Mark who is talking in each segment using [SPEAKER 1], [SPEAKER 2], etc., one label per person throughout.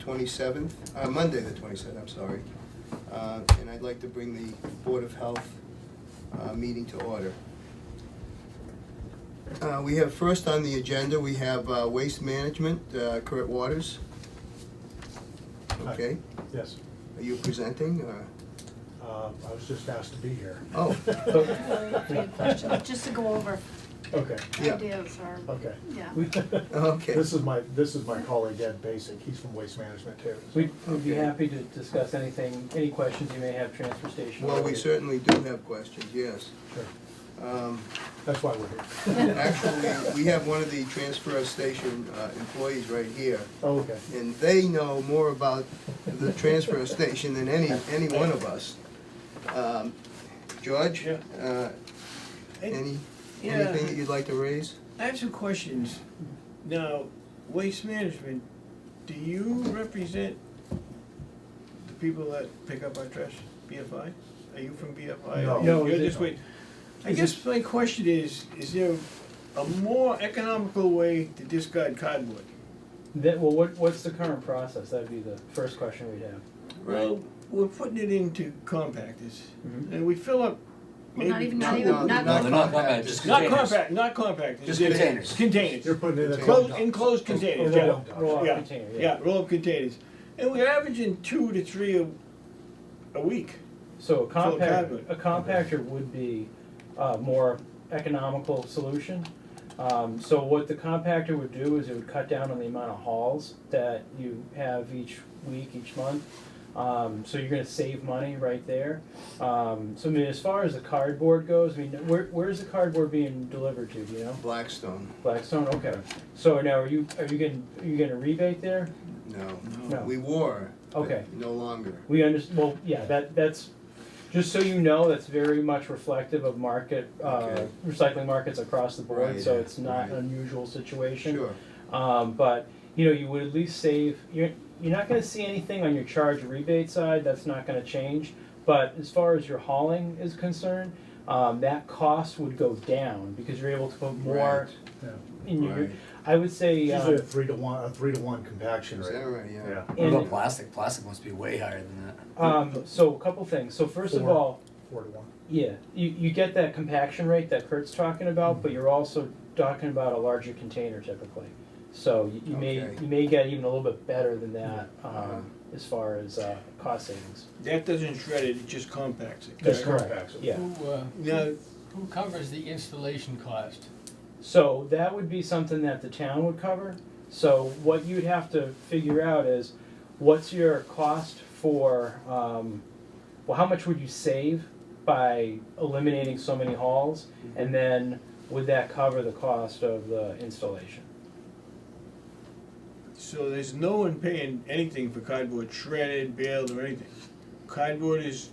[SPEAKER 1] 27th, Monday the 27th, I'm sorry. And I'd like to bring the Board of Health meeting to order. We have first on the agenda, we have Waste Management, Kurt Waters. Okay.
[SPEAKER 2] Yes.
[SPEAKER 1] Are you presenting?
[SPEAKER 2] I was just asked to be here.
[SPEAKER 1] Oh.
[SPEAKER 3] Just to go over
[SPEAKER 2] Okay.
[SPEAKER 1] Yeah.
[SPEAKER 3] ideas or,
[SPEAKER 2] Okay.
[SPEAKER 3] yeah.
[SPEAKER 1] Okay.
[SPEAKER 2] This is my colleague Ed Basic. He's from Waste Management too.
[SPEAKER 4] We'd be
[SPEAKER 1] Okay.
[SPEAKER 4] happy to discuss anything, any questions you may have, transfer station.
[SPEAKER 1] Well, we certainly do have questions, yes.
[SPEAKER 2] Sure. That's why we're here.
[SPEAKER 1] Actually, we have one of the transfer station employees right here,
[SPEAKER 2] Oh, okay.
[SPEAKER 1] and they know more about the transfer station than any one of us. George,
[SPEAKER 5] Yeah.
[SPEAKER 1] anything
[SPEAKER 5] Yeah.
[SPEAKER 1] that you'd like to raise?
[SPEAKER 5] I have some questions. Now, Waste Management, do you represent the people that pick up our trash, BFI? Are you from BFI?
[SPEAKER 2] No.
[SPEAKER 4] No,
[SPEAKER 5] You're
[SPEAKER 4] is
[SPEAKER 5] just
[SPEAKER 4] it-
[SPEAKER 5] wait. I guess my question is there a more economical way to discard cardboard?
[SPEAKER 4] Well, what's the current process? That'd be the first question we'd have.
[SPEAKER 5] Well, we're putting it into compactors,
[SPEAKER 4] Mhm.
[SPEAKER 5] and we fill up
[SPEAKER 3] Well, not
[SPEAKER 5] maybe
[SPEAKER 3] even,
[SPEAKER 5] two-
[SPEAKER 3] not even,
[SPEAKER 1] No,
[SPEAKER 3] not.
[SPEAKER 6] No, they're not compact,
[SPEAKER 1] just
[SPEAKER 6] just
[SPEAKER 5] Not
[SPEAKER 6] containers.
[SPEAKER 5] compact, not compactors.
[SPEAKER 6] Just containers.
[SPEAKER 5] Containers.
[SPEAKER 2] You're putting it in a
[SPEAKER 5] Enclosed containers,
[SPEAKER 2] Oh,
[SPEAKER 5] yeah.
[SPEAKER 2] roll-up.
[SPEAKER 4] Roll-up
[SPEAKER 5] Yeah,
[SPEAKER 4] container, yeah.
[SPEAKER 5] yeah, roll-up containers. And we're averaging 2 to 3 a week.
[SPEAKER 4] So
[SPEAKER 5] cardboard.
[SPEAKER 4] a compactor would be a more economical solution. So what the compactor would do is it would cut down on the amount of hauls that you have each week, each month. So you're gonna save money right there. So I mean, as far as the cardboard goes, I mean, where's the cardboard being delivered to, do you know?
[SPEAKER 1] Blackstone,
[SPEAKER 4] Blackstone, okay. So now, are you getting a rebate there?
[SPEAKER 1] no.
[SPEAKER 4] No.
[SPEAKER 1] We were, but
[SPEAKER 4] Okay.
[SPEAKER 1] no longer.
[SPEAKER 4] We well, yeah, that's, just so you know, that's very much reflective of market,
[SPEAKER 1] Okay.
[SPEAKER 4] recycling markets across the board,
[SPEAKER 1] Right,
[SPEAKER 4] so it's not
[SPEAKER 1] right.
[SPEAKER 4] an unusual situation.
[SPEAKER 1] Sure.
[SPEAKER 4] But, you know, you would at least save, you're not gonna see anything on your charge rebate side, that's not gonna change. But as far as your hauling is concerned, that cost would go down because you're able to put more
[SPEAKER 2] Yeah.
[SPEAKER 4] in your,
[SPEAKER 1] Right.
[SPEAKER 4] I would say,
[SPEAKER 2] Usually a 3-to-1 compaction
[SPEAKER 1] Is
[SPEAKER 2] rate.
[SPEAKER 1] that right? Yeah.
[SPEAKER 2] Yeah.
[SPEAKER 6] What
[SPEAKER 4] And-
[SPEAKER 6] about plastic? Plastic must be way higher than that.
[SPEAKER 4] so a couple things. So first of
[SPEAKER 2] Four.
[SPEAKER 4] all,
[SPEAKER 2] 4-to-1.
[SPEAKER 4] yeah, you get that compaction rate that Kurt's talking about, but you're also talking about a larger container typically. So you
[SPEAKER 1] Okay.
[SPEAKER 4] may get even a little bit better than that
[SPEAKER 1] Uh-huh.
[SPEAKER 4] as far as cost savings.
[SPEAKER 5] That doesn't shred it, it just compacts it.
[SPEAKER 4] That's
[SPEAKER 5] correct?
[SPEAKER 4] correct.
[SPEAKER 2] Compacts.
[SPEAKER 4] Yeah.
[SPEAKER 5] Now,
[SPEAKER 7] Who covers the installation cost?
[SPEAKER 4] So that would be something that the town would cover. So what you'd have to figure out is, what's your cost for, well, how much would you save by eliminating so many hauls? And then would that cover the cost of the installation?
[SPEAKER 5] so there's no one paying anything for cardboard shredded, baled, or anything. Cardboard is,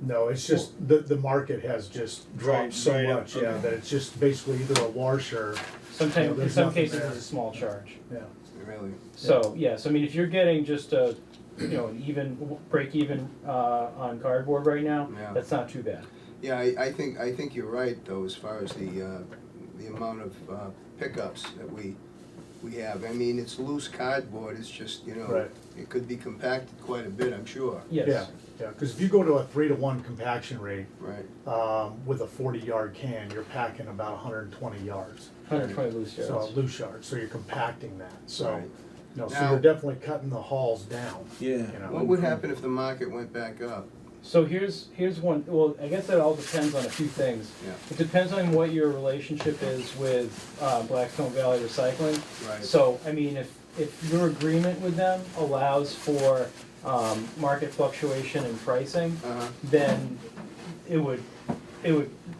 [SPEAKER 2] No, it's just, the market has just dropped
[SPEAKER 5] Right,
[SPEAKER 2] so
[SPEAKER 5] right up,
[SPEAKER 2] much, yeah,
[SPEAKER 5] okay.
[SPEAKER 2] that it's just basically either a wash or,
[SPEAKER 4] Sometimes, in
[SPEAKER 2] there's
[SPEAKER 4] some
[SPEAKER 2] nothing
[SPEAKER 4] cases,
[SPEAKER 2] there.
[SPEAKER 4] it's a small charge.
[SPEAKER 2] yeah.
[SPEAKER 1] Really.
[SPEAKER 4] So, yeah, so I mean, if you're getting just a, an break even, on cardboard right now,
[SPEAKER 1] Yeah.
[SPEAKER 4] that's not too bad.
[SPEAKER 1] Yeah, I think you're right, though, as far as the amount of pickups that we have. I mean, it's loose cardboard, it's just,
[SPEAKER 2] Right.
[SPEAKER 1] it could be compacted quite a bit, I'm sure.
[SPEAKER 4] Yes.
[SPEAKER 2] Yeah, because if you go to a 3-to-1 compaction rate,
[SPEAKER 1] Right.
[SPEAKER 2] with a 40-yard can, you're packing about 120 yards.
[SPEAKER 4] 120 loose yards.
[SPEAKER 2] So loose yards, so you're compacting that, so,
[SPEAKER 1] Right.
[SPEAKER 2] so
[SPEAKER 1] Now-
[SPEAKER 2] you're definitely cutting the hauls down,
[SPEAKER 5] yeah.
[SPEAKER 2] you know.
[SPEAKER 1] What would happen if the market went back up?
[SPEAKER 4] So here's one, well, I guess that all depends on a few things.
[SPEAKER 1] Yeah.
[SPEAKER 4] It depends on what your relationship is with Blackstone Valley Recycling.
[SPEAKER 1] Right.
[SPEAKER 4] So, I mean, if your agreement with them allows for market fluctuation in pricing,
[SPEAKER 1] Uh-huh.
[SPEAKER 4] then it would,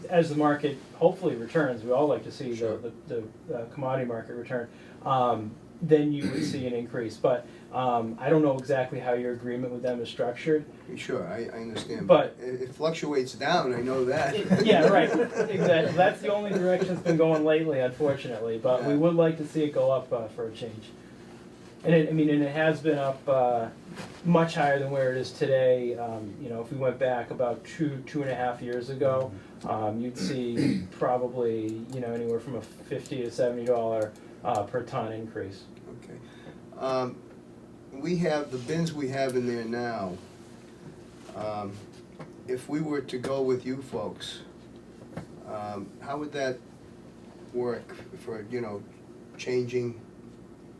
[SPEAKER 4] as the market hopefully returns, we all like to see
[SPEAKER 1] Sure.
[SPEAKER 4] the commodity market return, then you would see an increase. But I don't know exactly how your agreement with them is structured.
[SPEAKER 1] Sure, I understand,
[SPEAKER 4] But-
[SPEAKER 1] but it fluctuates down, I know that.
[SPEAKER 4] Yeah, right, exactly. That's the only direction it's been going lately, unfortunately, but we would like to see it go up for a change. And it has been up much higher than where it is today. If we went back about 2.5 years ago, you'd see probably, anywhere from a $50 to $70 per ton increase.
[SPEAKER 1] Okay. we have, the bins we have in there now, if we were to go with you folks, how would that work for, you know, changing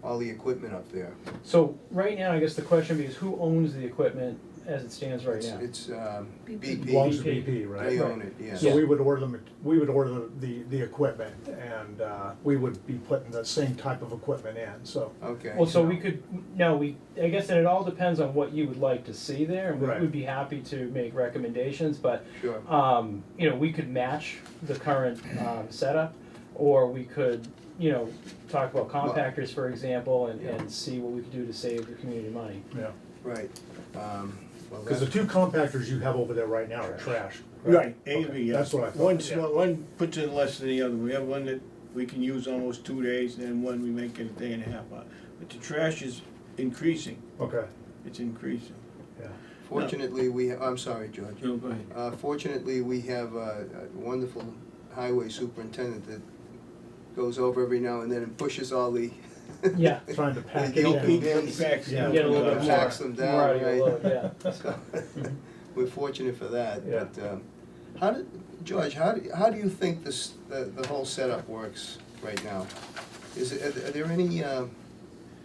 [SPEAKER 1] all the equipment up there?
[SPEAKER 4] So right now, I guess the question is, who owns the equipment as it stands right now?
[SPEAKER 1] It's
[SPEAKER 2] Belongs
[SPEAKER 1] BP,
[SPEAKER 2] to BP, right?
[SPEAKER 1] they own it, yes.
[SPEAKER 2] So we would order the equipment, and we would be putting the same type of equipment in, so.
[SPEAKER 1] Okay.
[SPEAKER 4] Well, so we could, no, I guess that it all depends on what you would like to see there, and we
[SPEAKER 2] Right.
[SPEAKER 4] would be happy to make recommendations, but,
[SPEAKER 1] Sure.
[SPEAKER 4] you know, we could match the current, setup, or we could, you know, talk about compactors, for example, and see what we could do to save the community money.
[SPEAKER 2] Yeah,
[SPEAKER 1] Right. Well,
[SPEAKER 2] because the
[SPEAKER 1] that-
[SPEAKER 2] two compactors you have over there right now are trash.
[SPEAKER 5] Right, A and
[SPEAKER 2] Okay,
[SPEAKER 5] B, yeah.
[SPEAKER 2] that's what I thought,
[SPEAKER 5] One's
[SPEAKER 2] yeah.
[SPEAKER 5] not- One puts in less than the other. We have one that we can use almost 2 days, and then one we make it a day and a half on. But the trash is increasing,
[SPEAKER 2] Okay,
[SPEAKER 5] it's increasing.
[SPEAKER 2] yeah.
[SPEAKER 1] Fortunately, I'm sorry, George.
[SPEAKER 5] No, go ahead.
[SPEAKER 1] Fortunately, we have a wonderful highway superintendent that goes over every now and then and pushes all the.
[SPEAKER 4] Yeah.
[SPEAKER 2] Trying to pack it
[SPEAKER 1] The open
[SPEAKER 2] in.
[SPEAKER 1] bins.
[SPEAKER 5] Packs
[SPEAKER 2] Yeah.
[SPEAKER 4] Get a little bit more,
[SPEAKER 1] Packs them down,
[SPEAKER 4] more out of your
[SPEAKER 1] right?
[SPEAKER 4] load, yeah.
[SPEAKER 1] So, we're fortunate for that,
[SPEAKER 2] Yeah.
[SPEAKER 1] but, George, how do you think the whole setup works right now? Are there any,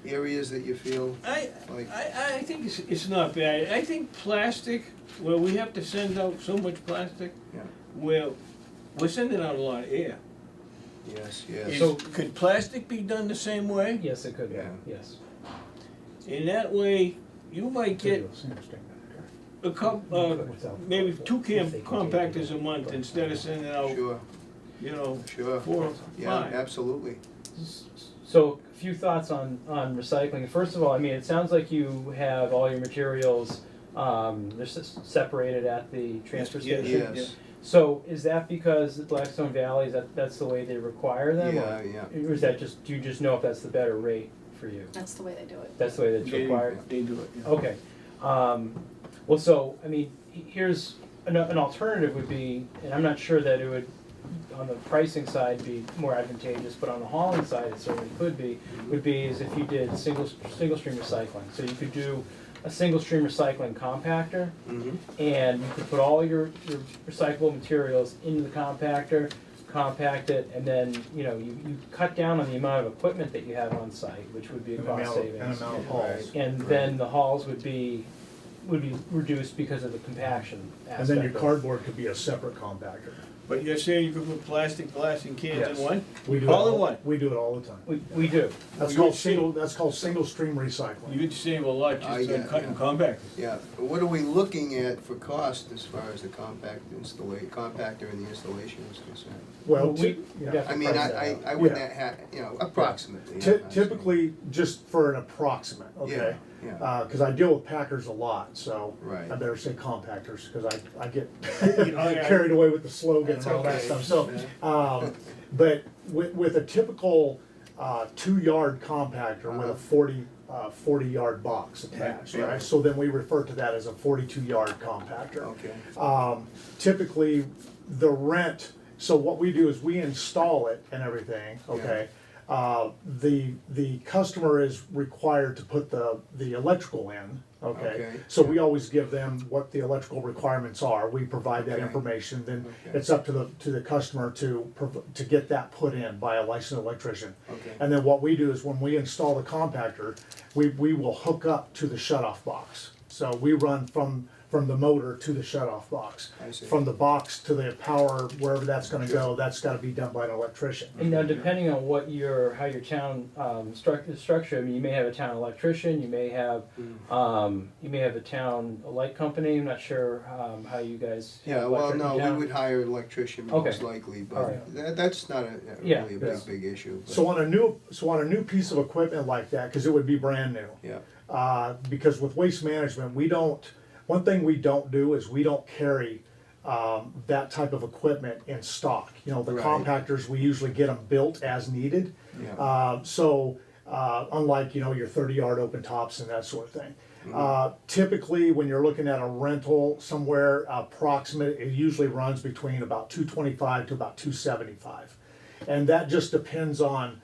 [SPEAKER 1] areas that you feel like?
[SPEAKER 5] I think it's not bad. I think plastic, well, we have to send out so much plastic,
[SPEAKER 1] Yeah,
[SPEAKER 5] well, we're sending out a lot of air.
[SPEAKER 1] yes, yes.
[SPEAKER 5] Is-
[SPEAKER 4] So-
[SPEAKER 5] could plastic be done the same way?
[SPEAKER 4] Yes, it could be,
[SPEAKER 1] Yeah.
[SPEAKER 4] yes.
[SPEAKER 5] In that way, you might get a couple, maybe 2 compactors a month instead of sending out,
[SPEAKER 1] Sure,
[SPEAKER 5] you know,
[SPEAKER 1] sure.
[SPEAKER 5] 4 or
[SPEAKER 1] Yeah,
[SPEAKER 5] 5.
[SPEAKER 1] absolutely.
[SPEAKER 4] So, a few thoughts on recycling. First of all, I mean, it sounds like you have all your materials, they're separated at the transfer
[SPEAKER 5] Yeah,
[SPEAKER 4] station.
[SPEAKER 1] Yes,
[SPEAKER 4] So, is that because Blackstone Valley, that's the way they require them?
[SPEAKER 1] yeah,
[SPEAKER 4] or-
[SPEAKER 1] yeah.
[SPEAKER 4] Or is that just, do you just know if that's the better rate for you?
[SPEAKER 3] That's the way they do it.
[SPEAKER 4] That's the way that's required?
[SPEAKER 5] They do it, yeah.
[SPEAKER 4] Okay. Well, so, I mean, here's, an alternative would be, and I'm not sure that it would, on the pricing side, be more advantageous, but on the hauling side, it certainly could be, would be is if you did single stream recycling. So you could do a single stream recycling compactor,
[SPEAKER 1] Mm-hmm.
[SPEAKER 4] and you could put all your recyclable materials into the compactor, compact it, and then, you know, you cut down on the amount of equipment that you have on site, which would be a cost savings.
[SPEAKER 2] amount of hauls.
[SPEAKER 4] And then the hauls would be reduced because of the compaction aspect.
[SPEAKER 2] And then your
[SPEAKER 4] of it.
[SPEAKER 2] cardboard could be a separate compactor.
[SPEAKER 5] But you're saying you could put plastic, glass, and cans
[SPEAKER 2] Yes.
[SPEAKER 5] in one?
[SPEAKER 2] We do it
[SPEAKER 5] All in one?
[SPEAKER 2] We do it all the time.
[SPEAKER 4] We do.
[SPEAKER 2] That's
[SPEAKER 5] You
[SPEAKER 2] called
[SPEAKER 5] would say-
[SPEAKER 2] that's called single stream recycling.
[SPEAKER 5] You'd save a lot
[SPEAKER 1] I
[SPEAKER 5] just on
[SPEAKER 1] get-
[SPEAKER 5] cutting
[SPEAKER 1] yeah.
[SPEAKER 5] compactors.
[SPEAKER 1] Yeah, what are we looking at for cost as far as the compactor and the installation is concerned?
[SPEAKER 2] Well,
[SPEAKER 4] we-
[SPEAKER 2] yeah.
[SPEAKER 4] we'd have to
[SPEAKER 1] I mean,
[SPEAKER 4] price that out.
[SPEAKER 1] I wouldn't
[SPEAKER 2] Yeah.
[SPEAKER 1] have, you know, approximately.
[SPEAKER 2] Ty-
[SPEAKER 1] I'm not saying.
[SPEAKER 2] Typically, just for an approximate, okay?
[SPEAKER 1] Yeah,
[SPEAKER 2] Cause I deal with packers a lot, so
[SPEAKER 1] Right.
[SPEAKER 2] I better say compactors, cause I get
[SPEAKER 5] yeah.
[SPEAKER 2] carried away with the slogan
[SPEAKER 1] That's
[SPEAKER 2] and all that
[SPEAKER 1] okay.
[SPEAKER 2] stuff, so.
[SPEAKER 1] Yeah.
[SPEAKER 2] But with a typical, 2-yard compactor with a 40-yard box attached,
[SPEAKER 1] Yeah.
[SPEAKER 2] right? So then we refer to that as a 42-yard compactor.
[SPEAKER 1] Okay,
[SPEAKER 2] Typically, the rent, so what we do is we install it and everything, okay? The customer is required to put the electrical in, okay?
[SPEAKER 1] Okay.
[SPEAKER 2] So we always give them what the electrical requirements are, we provide that
[SPEAKER 1] Okay.
[SPEAKER 2] information, then
[SPEAKER 1] Okay.
[SPEAKER 2] it's up to the customer to get that put in by a licensed electrician.
[SPEAKER 1] okay,
[SPEAKER 2] And then what we do is when we install the compactor, we will hook up to the shut-off box. So we run from the motor to the shut-off box.
[SPEAKER 1] I see.
[SPEAKER 2] From the box to the power, wherever that's gonna go, that's gotta be done by an electrician.
[SPEAKER 4] And now, depending on how your town is structured, I mean, you may have a town electrician, you may have a town light company. I'm not sure how you guys have
[SPEAKER 1] yeah, well,
[SPEAKER 4] electric in
[SPEAKER 1] no, we
[SPEAKER 4] town.
[SPEAKER 1] would hire an electrician
[SPEAKER 4] Okay.
[SPEAKER 1] most likely,
[SPEAKER 4] All
[SPEAKER 1] but
[SPEAKER 4] right.
[SPEAKER 1] that's not
[SPEAKER 4] Yeah,
[SPEAKER 1] really a
[SPEAKER 2] yeah.
[SPEAKER 1] big issue. but-
[SPEAKER 2] So on a new piece of equipment like that, cause it would be brand new.
[SPEAKER 1] Yeah,
[SPEAKER 2] Because with waste management, one thing we don't do is we don't carry that type of equipment in stock. You know, the
[SPEAKER 1] Right.
[SPEAKER 2] compactors, we usually get them built as needed.
[SPEAKER 1] yeah,
[SPEAKER 2] Unlike, you know, your 30-yard open tops and that sort of thing.
[SPEAKER 1] Mm-hmm.
[SPEAKER 2] Typically, when you're looking at a rental somewhere approximate, it usually runs between about $225 to about $275. And that just depends on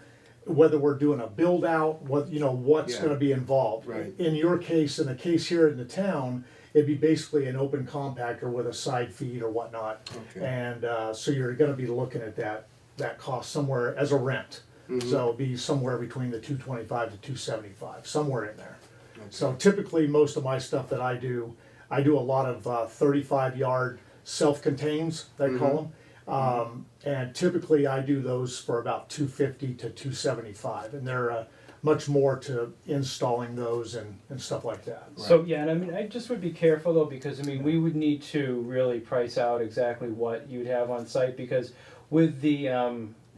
[SPEAKER 2] whether we're doing a build out, what's
[SPEAKER 1] Yeah.
[SPEAKER 2] gonna be involved.
[SPEAKER 1] Right.
[SPEAKER 2] In your case, in the case here in the town, it'd be basically an open compactor with a side feed or whatnot.
[SPEAKER 1] Okay.
[SPEAKER 2] And, so you're gonna be looking at that cost somewhere as a rent.
[SPEAKER 1] Mhm.
[SPEAKER 2] So it'd be somewhere between the 225 to 275, somewhere in there.
[SPEAKER 1] Okay.
[SPEAKER 2] So typically, most of my stuff that I do a lot of 35-yard self-contains, they call them. And typically I do those for about 250 to 275, and they're much more to installing those and stuff like that.
[SPEAKER 4] So, yeah, and I mean, I just would be careful though, because I mean, we would need to really price out exactly what you'd have on site, because with the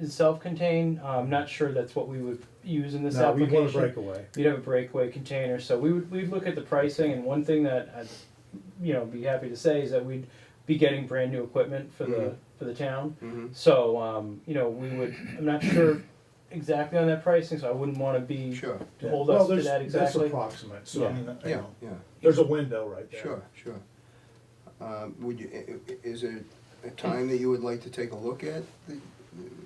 [SPEAKER 4] self-contained, I'm not sure that's what we would use in this
[SPEAKER 2] No, we
[SPEAKER 4] application.
[SPEAKER 2] want a breakaway.
[SPEAKER 4] You'd have a breakaway container, so we'd look at the pricing, and one thing that I'd be happy to say is that we'd be getting brand new equipment for the town.
[SPEAKER 1] Mhm.
[SPEAKER 4] So we would. I'm not sure exactly on that pricing, so I wouldn't want to be
[SPEAKER 1] Sure.
[SPEAKER 4] to hold
[SPEAKER 2] Well,
[SPEAKER 4] us to
[SPEAKER 2] there's-
[SPEAKER 4] that exactly.
[SPEAKER 2] That's approximate, so I
[SPEAKER 4] Yeah.
[SPEAKER 2] mean,
[SPEAKER 1] Yeah, yeah.
[SPEAKER 2] there's a window right there.
[SPEAKER 1] Sure, sure. Would you, is there a time that you would like to take a look at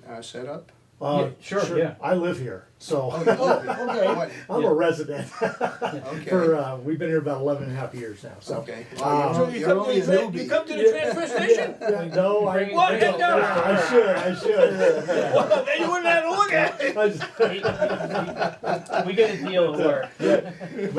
[SPEAKER 1] our setup?
[SPEAKER 4] Yeah, sure, yeah.
[SPEAKER 2] I live here, so
[SPEAKER 1] Oh, you live here. What?
[SPEAKER 2] I'm
[SPEAKER 4] Yeah.
[SPEAKER 2] a resident.
[SPEAKER 1] Okay.
[SPEAKER 2] We've been here about 11 and a half years now, so.
[SPEAKER 1] Okay.
[SPEAKER 2] Um,
[SPEAKER 1] Well,
[SPEAKER 5] So
[SPEAKER 1] you're only a newbie.
[SPEAKER 5] you come to the transfer station?
[SPEAKER 2] No, I,
[SPEAKER 4] Bring it- bring it
[SPEAKER 5] down.
[SPEAKER 2] I should.
[SPEAKER 5] Well, then you wouldn't have to look at it.
[SPEAKER 2] I just-
[SPEAKER 4] We get a deal at work.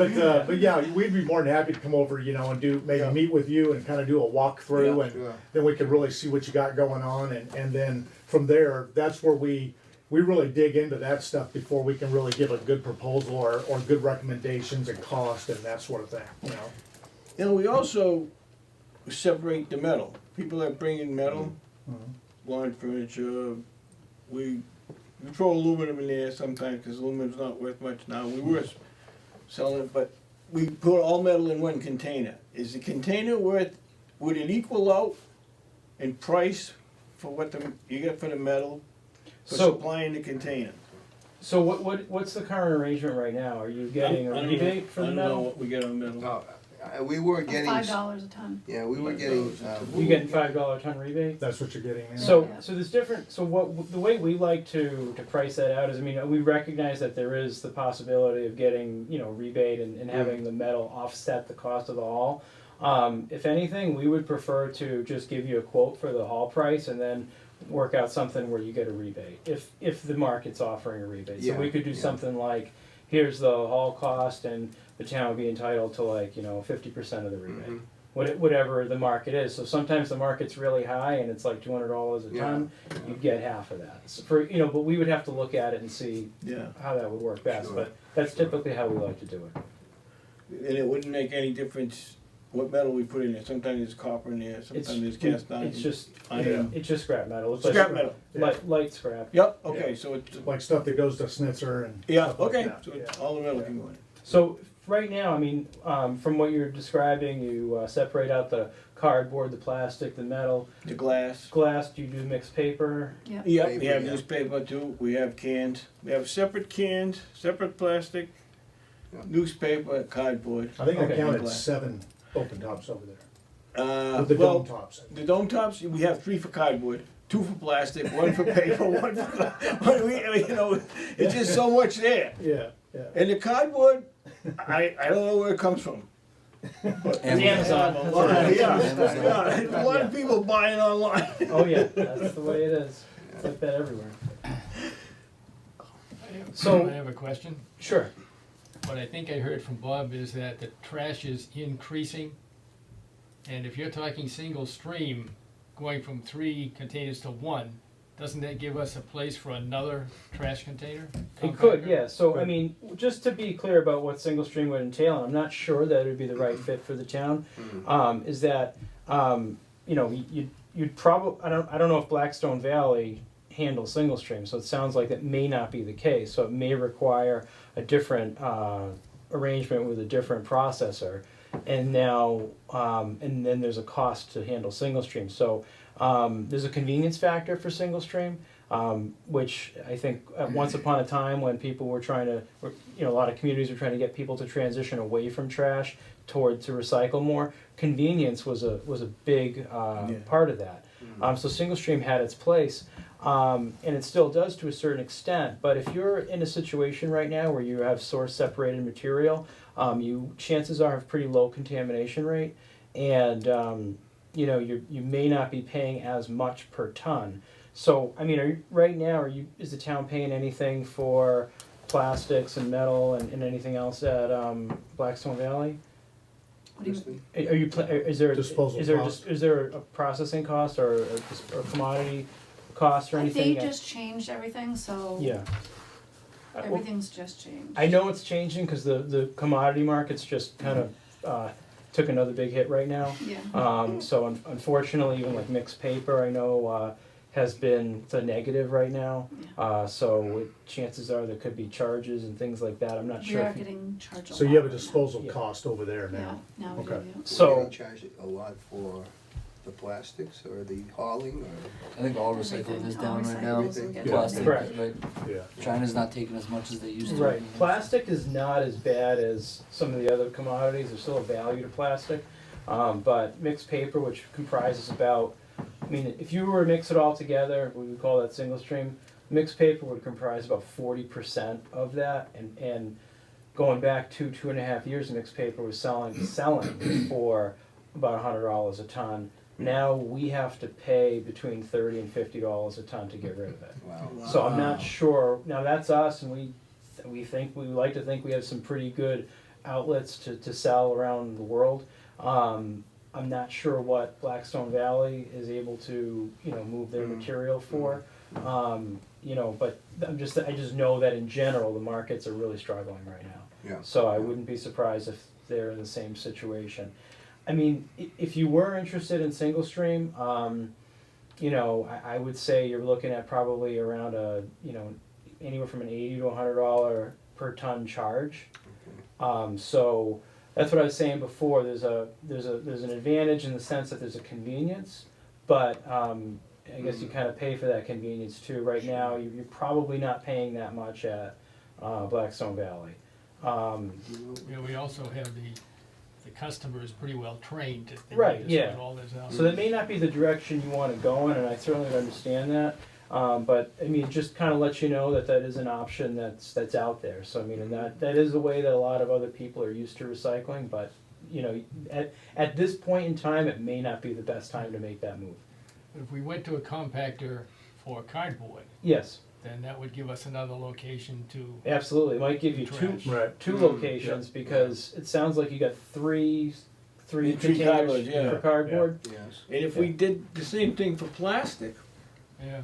[SPEAKER 2] But yeah, we'd be more than happy to come over, and maybe meet with you and kind of do a walkthrough,
[SPEAKER 5] Yeah,
[SPEAKER 2] and
[SPEAKER 1] sure.
[SPEAKER 2] then we could really see what you got going on, and then from there, that's where we really dig into that stuff before we can really give a good proposal or good recommendations and cost and that sort of thing.
[SPEAKER 5] We also separate the metal. People that bring in metal, lawn furniture, we throw aluminum in there sometimes, because aluminum's not worth much now. We were selling it, but we put all metal in one container. Is the container would it equal out in price for what you get for the metal, for
[SPEAKER 4] So-
[SPEAKER 5] supplying the container?
[SPEAKER 4] So what's the current arrangement right now? Are you getting a rebate for the
[SPEAKER 5] I don't know
[SPEAKER 4] metal?
[SPEAKER 5] what we get on metal.
[SPEAKER 1] No, we were getting.
[SPEAKER 3] $5 a ton.
[SPEAKER 1] Yeah, we were getting.
[SPEAKER 4] You getting $5 a ton rebate?
[SPEAKER 2] That's what you're getting.
[SPEAKER 4] So there's different. So the way we like to price that out is, we recognize that there is the possibility of getting rebate and having the metal offset the cost of the haul. If anything, we would prefer to just give you a quote for the haul price and then work out something where you get a rebate if the market's offering a rebate.
[SPEAKER 1] Yeah,
[SPEAKER 4] So we could do
[SPEAKER 1] yeah.
[SPEAKER 4] something like, here's the haul cost, and the town would be entitled to 50% of the rebate.
[SPEAKER 1] Mhm.
[SPEAKER 4] Whatever the market is. So sometimes the market's really high and it's like $200 a ton. You get half of that. So but we would have to look at it and see
[SPEAKER 5] Yeah,
[SPEAKER 4] how that would work best.
[SPEAKER 1] Sure.
[SPEAKER 4] But that's typically how we like to do it.
[SPEAKER 5] and it wouldn't make any difference what metal we put in there. Sometimes there's copper in there, sometimes there's cast iron.
[SPEAKER 4] It's just
[SPEAKER 5] iron.
[SPEAKER 4] it's just scrap metal. It's
[SPEAKER 5] Scrap
[SPEAKER 4] like
[SPEAKER 5] metal.
[SPEAKER 4] light scrap.
[SPEAKER 5] Yep, okay, so it's,
[SPEAKER 2] Like stuff that goes to Snitzer and.
[SPEAKER 5] yeah,
[SPEAKER 2] stuff like
[SPEAKER 5] okay,
[SPEAKER 2] that,
[SPEAKER 5] so
[SPEAKER 2] yeah.
[SPEAKER 5] it's all the metal can go in.
[SPEAKER 4] So right now, from what you're describing, you separate out the cardboard, the plastic, the metal,
[SPEAKER 5] The glass.
[SPEAKER 4] glass. Do you do mixed paper?
[SPEAKER 3] Yep.
[SPEAKER 5] Yep, we
[SPEAKER 1] Paper,
[SPEAKER 5] have
[SPEAKER 1] yeah.
[SPEAKER 5] newspaper too, we have cans, we have separate cans, separate plastic,
[SPEAKER 1] Yeah.
[SPEAKER 5] newspaper, cardboard.
[SPEAKER 2] I think I
[SPEAKER 4] Okay.
[SPEAKER 2] counted
[SPEAKER 5] Glass.
[SPEAKER 2] 7 open tops over there. With the
[SPEAKER 5] Well,
[SPEAKER 2] dome tops.
[SPEAKER 5] the dome tops, we have 3 for cardboard, 2 for plastic, 1 for paper, 1 for, it's just so much there.
[SPEAKER 2] Yeah, yeah.
[SPEAKER 5] And the cardboard, I don't know where it comes from.
[SPEAKER 4] It's Amazon.
[SPEAKER 5] A lot of- yeah, there's a lot of people buying online.
[SPEAKER 4] Oh yeah, that's the way it is. It's like that everywhere. So-
[SPEAKER 7] I have a question.
[SPEAKER 4] Sure.
[SPEAKER 7] What I think I heard from Bob is that the trash is increasing. And if you're talking single stream, going from 3 containers to 1, doesn't that give us a place for another trash container?
[SPEAKER 4] It could,
[SPEAKER 7] Compactor?
[SPEAKER 4] yeah. So, just to be clear about what single stream would entail, and I'm not sure that it would be the right fit for the town, is that, you'd probably, I don't know if Blackstone Valley handles single stream, so it sounds like that may not be the case. So it may require a different arrangement with a different processor. And now, and then there's a cost to handle single stream. So there's a convenience factor for single stream, which I think once upon a time when people were trying to, a lot of communities were trying to get people to transition away from trash to recycle more. Convenience was a big part of that. So single stream had its place. And it still does to a certain extent, but if you're in a situation right now where you have source separated material, chances are have pretty low contamination rate, and you may not be paying as much per ton. So, I mean, is the town paying anything for plastics and metal and anything else at Blackstone Valley?
[SPEAKER 3] What do you mean?
[SPEAKER 2] Disposal cost.
[SPEAKER 4] Is there a processing cost or commodity cost or anything?
[SPEAKER 3] They just changed everything, so
[SPEAKER 4] Yeah.
[SPEAKER 3] everything's just changed.
[SPEAKER 4] I know it's changing because the commodity markets just kind of took another big hit right now.
[SPEAKER 3] Yeah.
[SPEAKER 4] So unfortunately, even like mixed paper, I know has been the negative right now. So chances are there could be charges and things like that. I'm not
[SPEAKER 3] We
[SPEAKER 4] sure.
[SPEAKER 3] are
[SPEAKER 4] if you-
[SPEAKER 3] getting charged a lot.
[SPEAKER 2] So you have a
[SPEAKER 3] right now.
[SPEAKER 2] disposal
[SPEAKER 4] Yeah.
[SPEAKER 2] cost over there
[SPEAKER 3] Yeah,
[SPEAKER 2] now.
[SPEAKER 3] now we do,
[SPEAKER 2] Okay.
[SPEAKER 3] yeah.
[SPEAKER 4] So-
[SPEAKER 1] Do they charge a lot for the plastics or the hauling or?
[SPEAKER 6] I think all recycling is down right now.
[SPEAKER 3] Recyclables will get
[SPEAKER 2] Yeah.
[SPEAKER 6] Plastic,
[SPEAKER 4] Correct.
[SPEAKER 6] right?
[SPEAKER 2] Yeah.
[SPEAKER 6] China's not taking as much as they used to.
[SPEAKER 4] Right, plastic is not as bad as some of the other commodities, there's still a value to plastic. But mixed paper, which comprises about, I mean, if you were to mix it all together, we would call that Singlestream, mixed paper would comprise about 40% of that, and going back 2.5 years, mixed paper was selling for about $100 a ton. Now we have to pay between $30 and $50 a ton to get rid of it.
[SPEAKER 1] Wow.
[SPEAKER 4] So I'm not sure, now that's us, and we like to think we have some pretty good outlets to sell around the world. I'm not sure what Blackstone Valley is able to, move their material for. But I just know that in general, the markets are really struggling right now.
[SPEAKER 1] Yeah.
[SPEAKER 4] So I wouldn't be surprised if they're in the same situation. I mean, if you were interested in single stream, I would say you're looking at probably around anywhere from an $80 to $100 per ton charge. So that's what I was saying before. There's an advantage in the sense that there's a convenience, but I guess you kind of pay for that convenience too. Right now, you're probably not paying that much at Blackstone Valley.
[SPEAKER 7] We also have the customer is pretty well trained to
[SPEAKER 4] Right,
[SPEAKER 7] to
[SPEAKER 4] yeah.
[SPEAKER 7] sort all this out.
[SPEAKER 4] So that may not be the direction you want to go in, and I certainly would understand that. But I mean, just kind of let you know that is an option that's out there. So I mean, and that is a way that a lot of other people are used to recycling. But at this point in time, it may not be the best time to make that move.
[SPEAKER 7] If we went to a compactor for cardboard,
[SPEAKER 4] Yes,
[SPEAKER 7] then that would give us another location to,
[SPEAKER 4] absolutely. It might give you
[SPEAKER 7] Trash.
[SPEAKER 2] Right.
[SPEAKER 4] two locations because it sounds like you got three
[SPEAKER 5] Three
[SPEAKER 4] containers
[SPEAKER 5] cardboards, yeah.
[SPEAKER 4] for cardboard.
[SPEAKER 1] Yes.
[SPEAKER 5] And if we did the same thing for plastic,
[SPEAKER 7] yeah.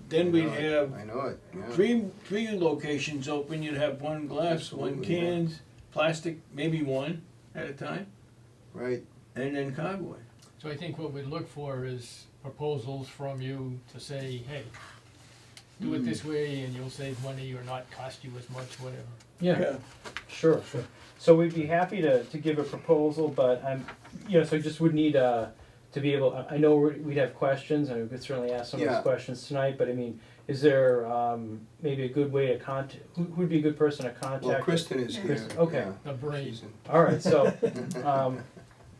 [SPEAKER 5] then we'd have
[SPEAKER 1] I know it, yeah.
[SPEAKER 5] three locations open. You'd have one glass, one
[SPEAKER 1] Absolutely, yeah.
[SPEAKER 5] cans, plastic, maybe one at a time,
[SPEAKER 1] Right.
[SPEAKER 5] and then cardboard.
[SPEAKER 7] So I think what we'd look for is proposals from you to say, hey, do it this way and you'll save money or not cost you as much, whatever.
[SPEAKER 4] Yeah, sure. So we'd be happy to give a proposal, but so I just would need to be able, I know we'd have questions, and we could certainly ask some of
[SPEAKER 1] Yeah.
[SPEAKER 4] those questions tonight, but I mean, is there maybe a good way to contact, who'd be a good person to contact?
[SPEAKER 1] Well, Kristen is here.
[SPEAKER 4] Kristen, okay.
[SPEAKER 1] yeah.
[SPEAKER 7] The brain.
[SPEAKER 1] She's in-
[SPEAKER 4] All right, so,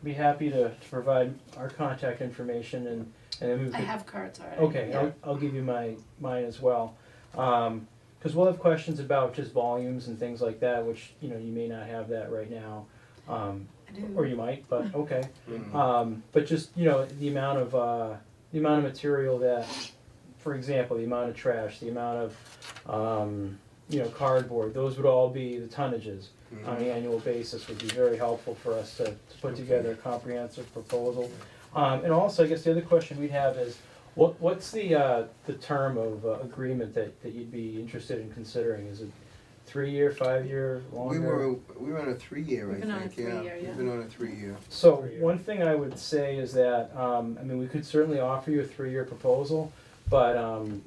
[SPEAKER 4] be happy to provide our contact information and then we could.
[SPEAKER 3] I have cards already.
[SPEAKER 4] Okay,
[SPEAKER 3] Yeah.
[SPEAKER 4] I'll give you mine as well. Because we'll have questions about just volumes and things like that, which, you may not have that right now.
[SPEAKER 3] I do.
[SPEAKER 4] Or you might, but okay.
[SPEAKER 1] Mhm.
[SPEAKER 4] But just, the amount of material that, for example, the amount of trash, the amount of, cardboard, those would all be the tonnages on an annual basis would be very helpful for us to put together a comprehensive proposal. And also, I guess the other question we'd have is, what's the term of agreement that you'd be interested in considering? Is it 3-year, 5-year, longer?
[SPEAKER 1] We were on a 3-year, I
[SPEAKER 3] We've been on a
[SPEAKER 1] think, yeah.
[SPEAKER 3] 3-year, yeah.
[SPEAKER 1] We've been on a 3-year.
[SPEAKER 4] So
[SPEAKER 2] 3-year.
[SPEAKER 4] one thing I would say is that, we could certainly offer you a 3-year proposal, but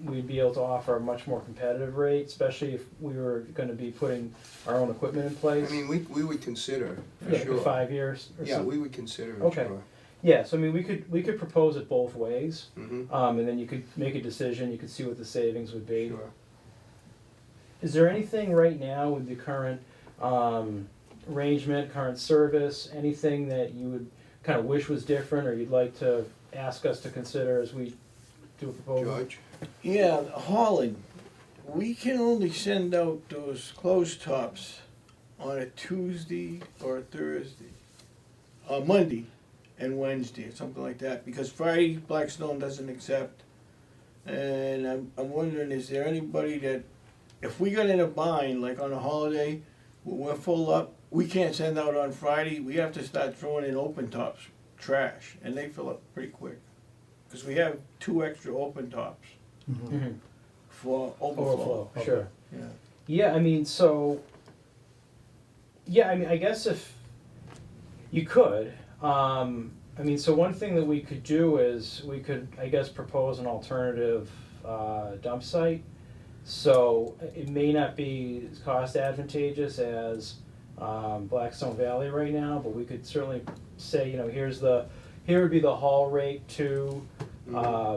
[SPEAKER 4] we'd be able to offer a much more competitive rate, especially if we were gonna be putting our own equipment in place.
[SPEAKER 1] I mean, we would consider, for
[SPEAKER 4] Yeah,
[SPEAKER 1] sure.
[SPEAKER 4] 5 years or
[SPEAKER 1] Yeah,
[SPEAKER 4] something.
[SPEAKER 1] we would consider it,
[SPEAKER 4] Okay.
[SPEAKER 1] sure.
[SPEAKER 4] Yeah, so we could propose it both ways,
[SPEAKER 1] Mhm.
[SPEAKER 4] and then you could make a decision, you could see what the savings would be.
[SPEAKER 1] Sure.
[SPEAKER 4] Is there anything right now with the current arrangement, current service, anything that you would kind of wish was different, or you'd like to ask us to consider as we do a proposal?
[SPEAKER 1] George?
[SPEAKER 5] Yeah, hauling. We can only send out those closed tops on a Tuesday or a Thursday, Monday and Wednesday, or something like that, because Friday Blackstone doesn't accept. And I'm wondering, is there anybody that, if we got in a bind, like on a holiday, when we're full up, we can't send out on Friday, we have to start throwing in open tops, trash, and they fill up pretty quick. Cause we have 2 extra open tops
[SPEAKER 4] Mhm.
[SPEAKER 5] for overflow.
[SPEAKER 2] Okay.
[SPEAKER 4] Sure.
[SPEAKER 5] Yeah.
[SPEAKER 4] Yeah, I mean, so, yeah, I mean, I guess if you could, I mean, so one thing that we could do is we could, I guess, propose an alternative dump site. So it may not be as cost advantageous as Blackstone Valley right now, but we could certainly say, you know, here would be the haul rate to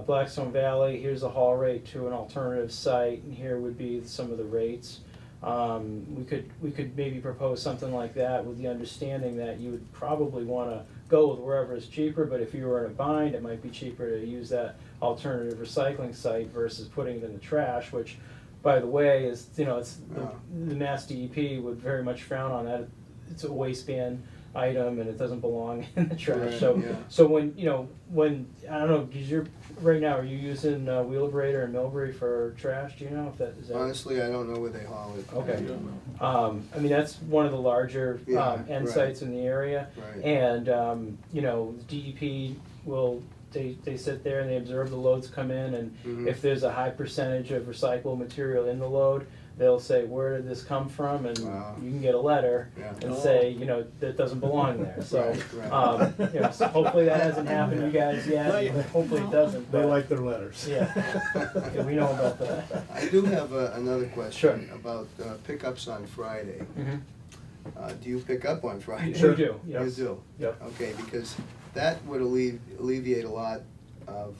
[SPEAKER 4] Blackstone Valley, here's the haul rate to an alternative site, and here would be some of the rates. We could maybe propose something like that with the understanding that you would probably wanna go with wherever is cheaper, but if you were in a bind, it might be cheaper to use that alternative recycling site versus putting it in the trash, which, by the way, is, you know, it's, the Mass DEP would very much frown on that. It's a waistband item and it doesn't belong in the trash,
[SPEAKER 1] Right,
[SPEAKER 4] so,
[SPEAKER 1] yeah.
[SPEAKER 4] so when, you know, when, I don't know, cause you're, right now, are you using Wheelabrator and Millbury for trash, do you know if that, is that?
[SPEAKER 1] Honestly, I don't know where they haul it.
[SPEAKER 4] Okay.
[SPEAKER 5] I don't know.
[SPEAKER 4] I mean, that's one of the larger
[SPEAKER 1] Yeah,
[SPEAKER 4] end
[SPEAKER 1] right.
[SPEAKER 4] sites in the area.
[SPEAKER 1] Right.
[SPEAKER 4] And, you know, DEP will, they sit there and they observe the loads come in, and
[SPEAKER 1] Mhm.
[SPEAKER 4] if there's a high percentage of recyclable material in the load, they'll say, where did this come from? And
[SPEAKER 1] Wow.
[SPEAKER 4] you can get a letter
[SPEAKER 1] Yeah.
[SPEAKER 4] and
[SPEAKER 5] Oh.
[SPEAKER 4] say, you know, that doesn't belong there. So,
[SPEAKER 1] Right,
[SPEAKER 4] you know, so hopefully that hasn't happened to you guys yet.
[SPEAKER 5] Not yet.
[SPEAKER 4] Hopefully it doesn't.
[SPEAKER 2] They
[SPEAKER 4] but-
[SPEAKER 2] like their letters.
[SPEAKER 4] Yeah. Yeah, we know about that.
[SPEAKER 1] I do have another question
[SPEAKER 4] Sure.
[SPEAKER 1] about pickups on Friday.
[SPEAKER 4] Mhm.
[SPEAKER 1] Do you pick up on Friday?
[SPEAKER 4] We do,
[SPEAKER 1] You
[SPEAKER 4] yes.
[SPEAKER 1] do?
[SPEAKER 4] Yep.
[SPEAKER 1] Okay, because that would alleviate a lot of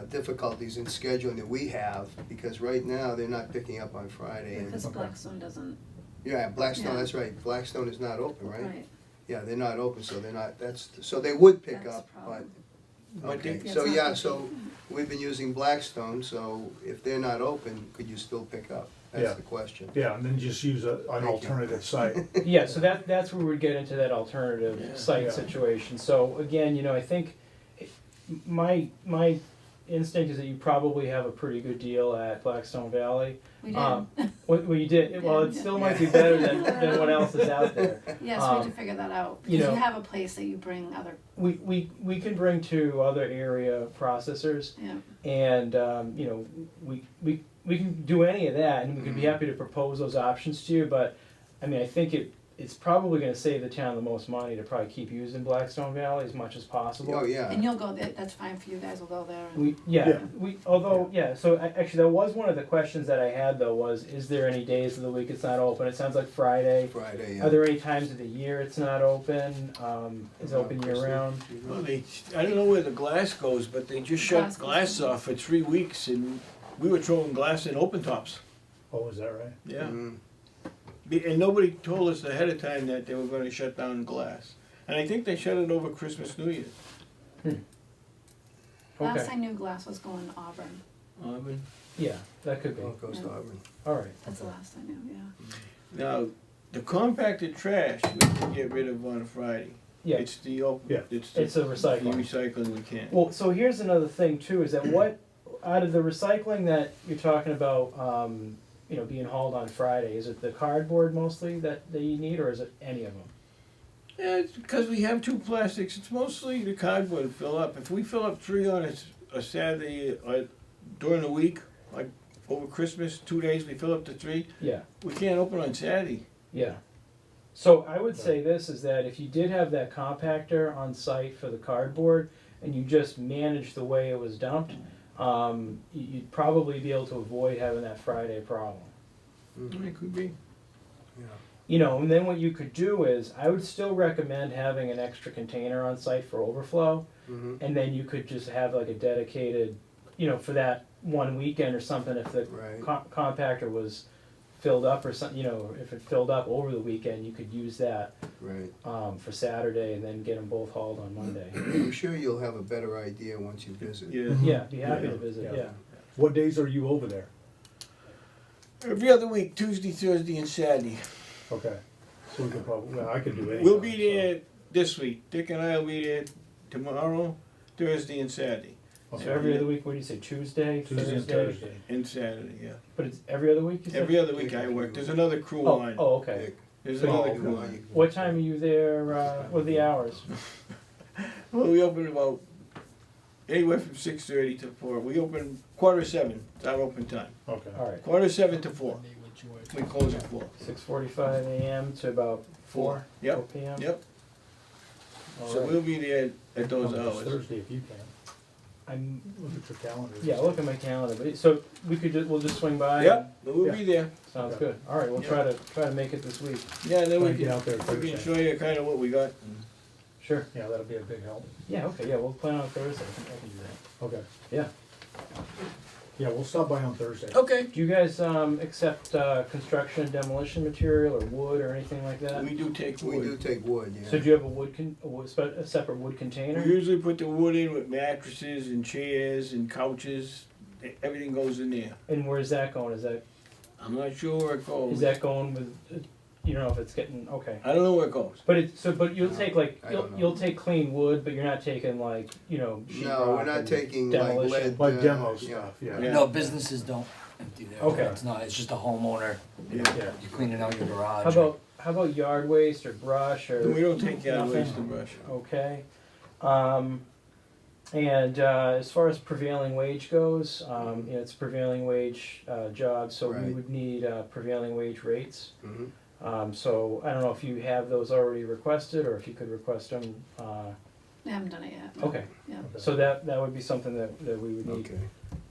[SPEAKER 1] difficulties in scheduling that we have, because right now, they're not picking up on Friday. and-
[SPEAKER 3] Because Blackstone doesn't,
[SPEAKER 1] Yeah, Blackstone,
[SPEAKER 3] Yeah.
[SPEAKER 1] that's right, Blackstone is not open, right?
[SPEAKER 3] right,
[SPEAKER 1] Yeah, they're not open, so they're not, so they would pick
[SPEAKER 3] That's
[SPEAKER 1] up,
[SPEAKER 3] the
[SPEAKER 1] but,
[SPEAKER 3] problem.
[SPEAKER 5] But
[SPEAKER 1] okay,
[SPEAKER 5] they-
[SPEAKER 1] so
[SPEAKER 3] It's not
[SPEAKER 1] yeah,
[SPEAKER 3] picking.
[SPEAKER 1] so we've been using Blackstone, so if they're not open, could you still pick up?
[SPEAKER 2] Yeah.
[SPEAKER 1] That's the question.
[SPEAKER 2] Yeah, and then just use an
[SPEAKER 1] Thank you.
[SPEAKER 2] alternative site.
[SPEAKER 4] Yeah, so that's where we'd get into that alternative
[SPEAKER 5] Yeah.
[SPEAKER 4] site
[SPEAKER 2] Yeah.
[SPEAKER 4] situation. So again, you know, I think my instinct is that you probably have a pretty good deal at Blackstone Valley.
[SPEAKER 3] we did.
[SPEAKER 4] What you did, well, it
[SPEAKER 3] Yeah.
[SPEAKER 4] still might be better than what else is out there.
[SPEAKER 3] Yes, we
[SPEAKER 4] um,
[SPEAKER 3] had to figure that out,
[SPEAKER 4] you
[SPEAKER 3] because you
[SPEAKER 4] know-
[SPEAKER 3] have a place that you bring other,
[SPEAKER 4] We can bring to other area processors,
[SPEAKER 3] yeah,
[SPEAKER 4] and, you know, we can do any of that, and we can be happy to propose those options to you, but, I mean, I think it's probably gonna save the town the most money to probably keep using Blackstone Valley as much as possible.
[SPEAKER 1] Oh, yeah.
[SPEAKER 3] and you'll go there, that's fine for you guys, we'll go there. and-
[SPEAKER 4] We, so actually, that was one of the questions that I had though, was, is there any days of the week it's not open? It sounds like Friday.
[SPEAKER 1] Friday, yeah.
[SPEAKER 4] Are there any times of the year it's not open? Is it open year round?
[SPEAKER 5] Well, I don't know where the glass goes, but they just shut
[SPEAKER 3] Glass goes
[SPEAKER 5] glass
[SPEAKER 3] in.
[SPEAKER 5] off for 3 weeks, and we were throwing glass in open tops.
[SPEAKER 2] Oh, is that right?
[SPEAKER 5] Yeah.
[SPEAKER 1] Mhm.
[SPEAKER 5] And nobody told us ahead of time that they were gonna shut down glass. And I think they shut it over Christmas, New Year.
[SPEAKER 3] Last
[SPEAKER 4] Okay,
[SPEAKER 3] I knew Glass was going to Auburn,
[SPEAKER 5] Auburn.
[SPEAKER 4] yeah, that could be,
[SPEAKER 1] Oh, it goes to Auburn.
[SPEAKER 4] alright.
[SPEAKER 3] that's the last I knew, yeah.
[SPEAKER 5] Now, the compacted trash we can get rid of on a Friday.
[SPEAKER 4] Yeah,
[SPEAKER 5] It's the open,
[SPEAKER 2] Yeah.
[SPEAKER 5] it's
[SPEAKER 4] it's a
[SPEAKER 5] the
[SPEAKER 4] recycling.
[SPEAKER 5] recycling we can't.
[SPEAKER 4] Well, so here's another thing too, is that what, out of the recycling that you're talking about, you know, being hauled on Friday, is it the cardboard mostly that you need, or is it any of them?
[SPEAKER 5] Yeah, it's because we have 2 plastics, it's mostly the cardboard fill up. If we fill up 3 on a Saturday, during the week, like over Christmas, 2 days, we fill up to 3,
[SPEAKER 4] Yeah.
[SPEAKER 5] we can't open on Saturday.
[SPEAKER 4] Yeah. So I would say this, is that if you did have that compactor on site for the cardboard, and you just managed the way it was dumped, you'd probably be able to avoid having that Friday problem.
[SPEAKER 1] Mhm.
[SPEAKER 5] It could be.
[SPEAKER 1] Yeah.
[SPEAKER 4] You know, and then what you could do is, I would still recommend having an extra container on site for overflow,
[SPEAKER 1] Mhm.
[SPEAKER 4] and then you could just have like a dedicated, you know, for that one weekend or something, if the
[SPEAKER 1] Right.
[SPEAKER 4] compactor was filled up or something, you know, if it filled up over the weekend, you could use that,
[SPEAKER 1] Right.
[SPEAKER 4] for Saturday and then get them both hauled on Monday.
[SPEAKER 1] I'm sure you'll have a better idea once you visit.
[SPEAKER 5] Yeah.
[SPEAKER 4] Yeah, be happy
[SPEAKER 2] Yeah.
[SPEAKER 4] to visit,
[SPEAKER 2] Yeah.
[SPEAKER 4] yeah.
[SPEAKER 2] What days are you over there?
[SPEAKER 5] Every other week, Tuesday, Thursday, and Saturday.
[SPEAKER 2] Okay, so we could probably, well, I could do any.
[SPEAKER 5] We'll be there this week. Dick and I will be there tomorrow, Thursday, and Saturday.
[SPEAKER 4] So every other week, what do you say, Tuesday,
[SPEAKER 2] Tuesday and
[SPEAKER 4] Thursday?
[SPEAKER 2] Thursday.
[SPEAKER 5] And Saturday, yeah.
[SPEAKER 4] But it's every other week, you said?
[SPEAKER 5] Every other week I work. There's another crew
[SPEAKER 4] Oh,
[SPEAKER 5] on.
[SPEAKER 4] oh, okay.
[SPEAKER 1] Dick,
[SPEAKER 5] There's
[SPEAKER 4] So
[SPEAKER 5] another
[SPEAKER 4] you-
[SPEAKER 5] crew on.
[SPEAKER 4] What time are you there, what are the hours?
[SPEAKER 5] Well, we open about anywhere from 6:30 to 4. We open 6:45. It's our open time.
[SPEAKER 2] Okay.
[SPEAKER 4] All right,
[SPEAKER 5] 6:45 to 4.
[SPEAKER 7] Meet with George.
[SPEAKER 5] We close at 4.
[SPEAKER 4] 6:45 AM to about 4
[SPEAKER 5] Yep.
[SPEAKER 4] PM?
[SPEAKER 5] Yep.
[SPEAKER 4] All
[SPEAKER 5] So
[SPEAKER 4] right.
[SPEAKER 5] we'll be there at those
[SPEAKER 2] Come this
[SPEAKER 5] hours.
[SPEAKER 2] Thursday if you can,
[SPEAKER 4] I'm,
[SPEAKER 2] look at your calendar.
[SPEAKER 4] yeah, look at my calendar, but, so we could we'll just swing by?
[SPEAKER 5] Yep, we'll be there.
[SPEAKER 4] Sounds
[SPEAKER 2] Okay.
[SPEAKER 4] good. All right, we'll
[SPEAKER 5] Yep.
[SPEAKER 4] try to make it this week.
[SPEAKER 5] Yeah, then
[SPEAKER 2] Try
[SPEAKER 5] we
[SPEAKER 2] to get
[SPEAKER 5] can,
[SPEAKER 2] out there
[SPEAKER 5] we can
[SPEAKER 2] Thursday.
[SPEAKER 5] show you kind of what we got.
[SPEAKER 4] Sure.
[SPEAKER 2] Yeah, that'll be a big help.
[SPEAKER 4] Yeah, okay, yeah, we'll plan on Thursday. I can do that.
[SPEAKER 2] Okay.
[SPEAKER 4] Yeah.
[SPEAKER 2] Yeah, we'll stop by on Thursday.
[SPEAKER 5] Okay.
[SPEAKER 4] Do you guys, accept, construction and demolition material or wood or anything like that?
[SPEAKER 5] We do take
[SPEAKER 1] We do
[SPEAKER 5] wood.
[SPEAKER 1] take wood, yeah.
[SPEAKER 4] So do you have a separate wood
[SPEAKER 5] We
[SPEAKER 4] container?
[SPEAKER 5] usually put the wood in with mattresses and chairs and couches. Everything goes in there.
[SPEAKER 4] And where's that going?
[SPEAKER 5] I'm not sure where it goes.
[SPEAKER 4] Is that going with, you don't know if it's getting, okay.
[SPEAKER 5] I don't know where it goes.
[SPEAKER 4] But you'll take like,
[SPEAKER 1] I don't know.
[SPEAKER 4] you'll take clean wood, but you're not taking like, you know,
[SPEAKER 1] No, we're
[SPEAKER 4] sheetrock
[SPEAKER 1] not
[SPEAKER 4] and
[SPEAKER 1] taking like
[SPEAKER 4] demolition.
[SPEAKER 1] lead.
[SPEAKER 2] Like demo
[SPEAKER 1] yeah.
[SPEAKER 2] stuff, yeah.
[SPEAKER 5] Yeah.
[SPEAKER 6] No, businesses don't empty their.
[SPEAKER 4] Okay.
[SPEAKER 6] It's not, it's just a homeowner,
[SPEAKER 2] Yeah.
[SPEAKER 6] you're cleaning out your garage.
[SPEAKER 4] How about yard waste or brush or?
[SPEAKER 5] We don't take yard
[SPEAKER 4] Nothing?
[SPEAKER 5] waste and brush.
[SPEAKER 4] Okay. And as far as prevailing wage goes, you know, it's a prevailing wage job, so we
[SPEAKER 1] Right.
[SPEAKER 4] would need prevailing wage rates.
[SPEAKER 1] Mhm.
[SPEAKER 4] So I don't know if you have those already requested, or if you could request them.
[SPEAKER 3] I haven't done it yet.
[SPEAKER 4] Okay,
[SPEAKER 3] Yeah.
[SPEAKER 4] so that would be something that we would need.
[SPEAKER 1] Okay.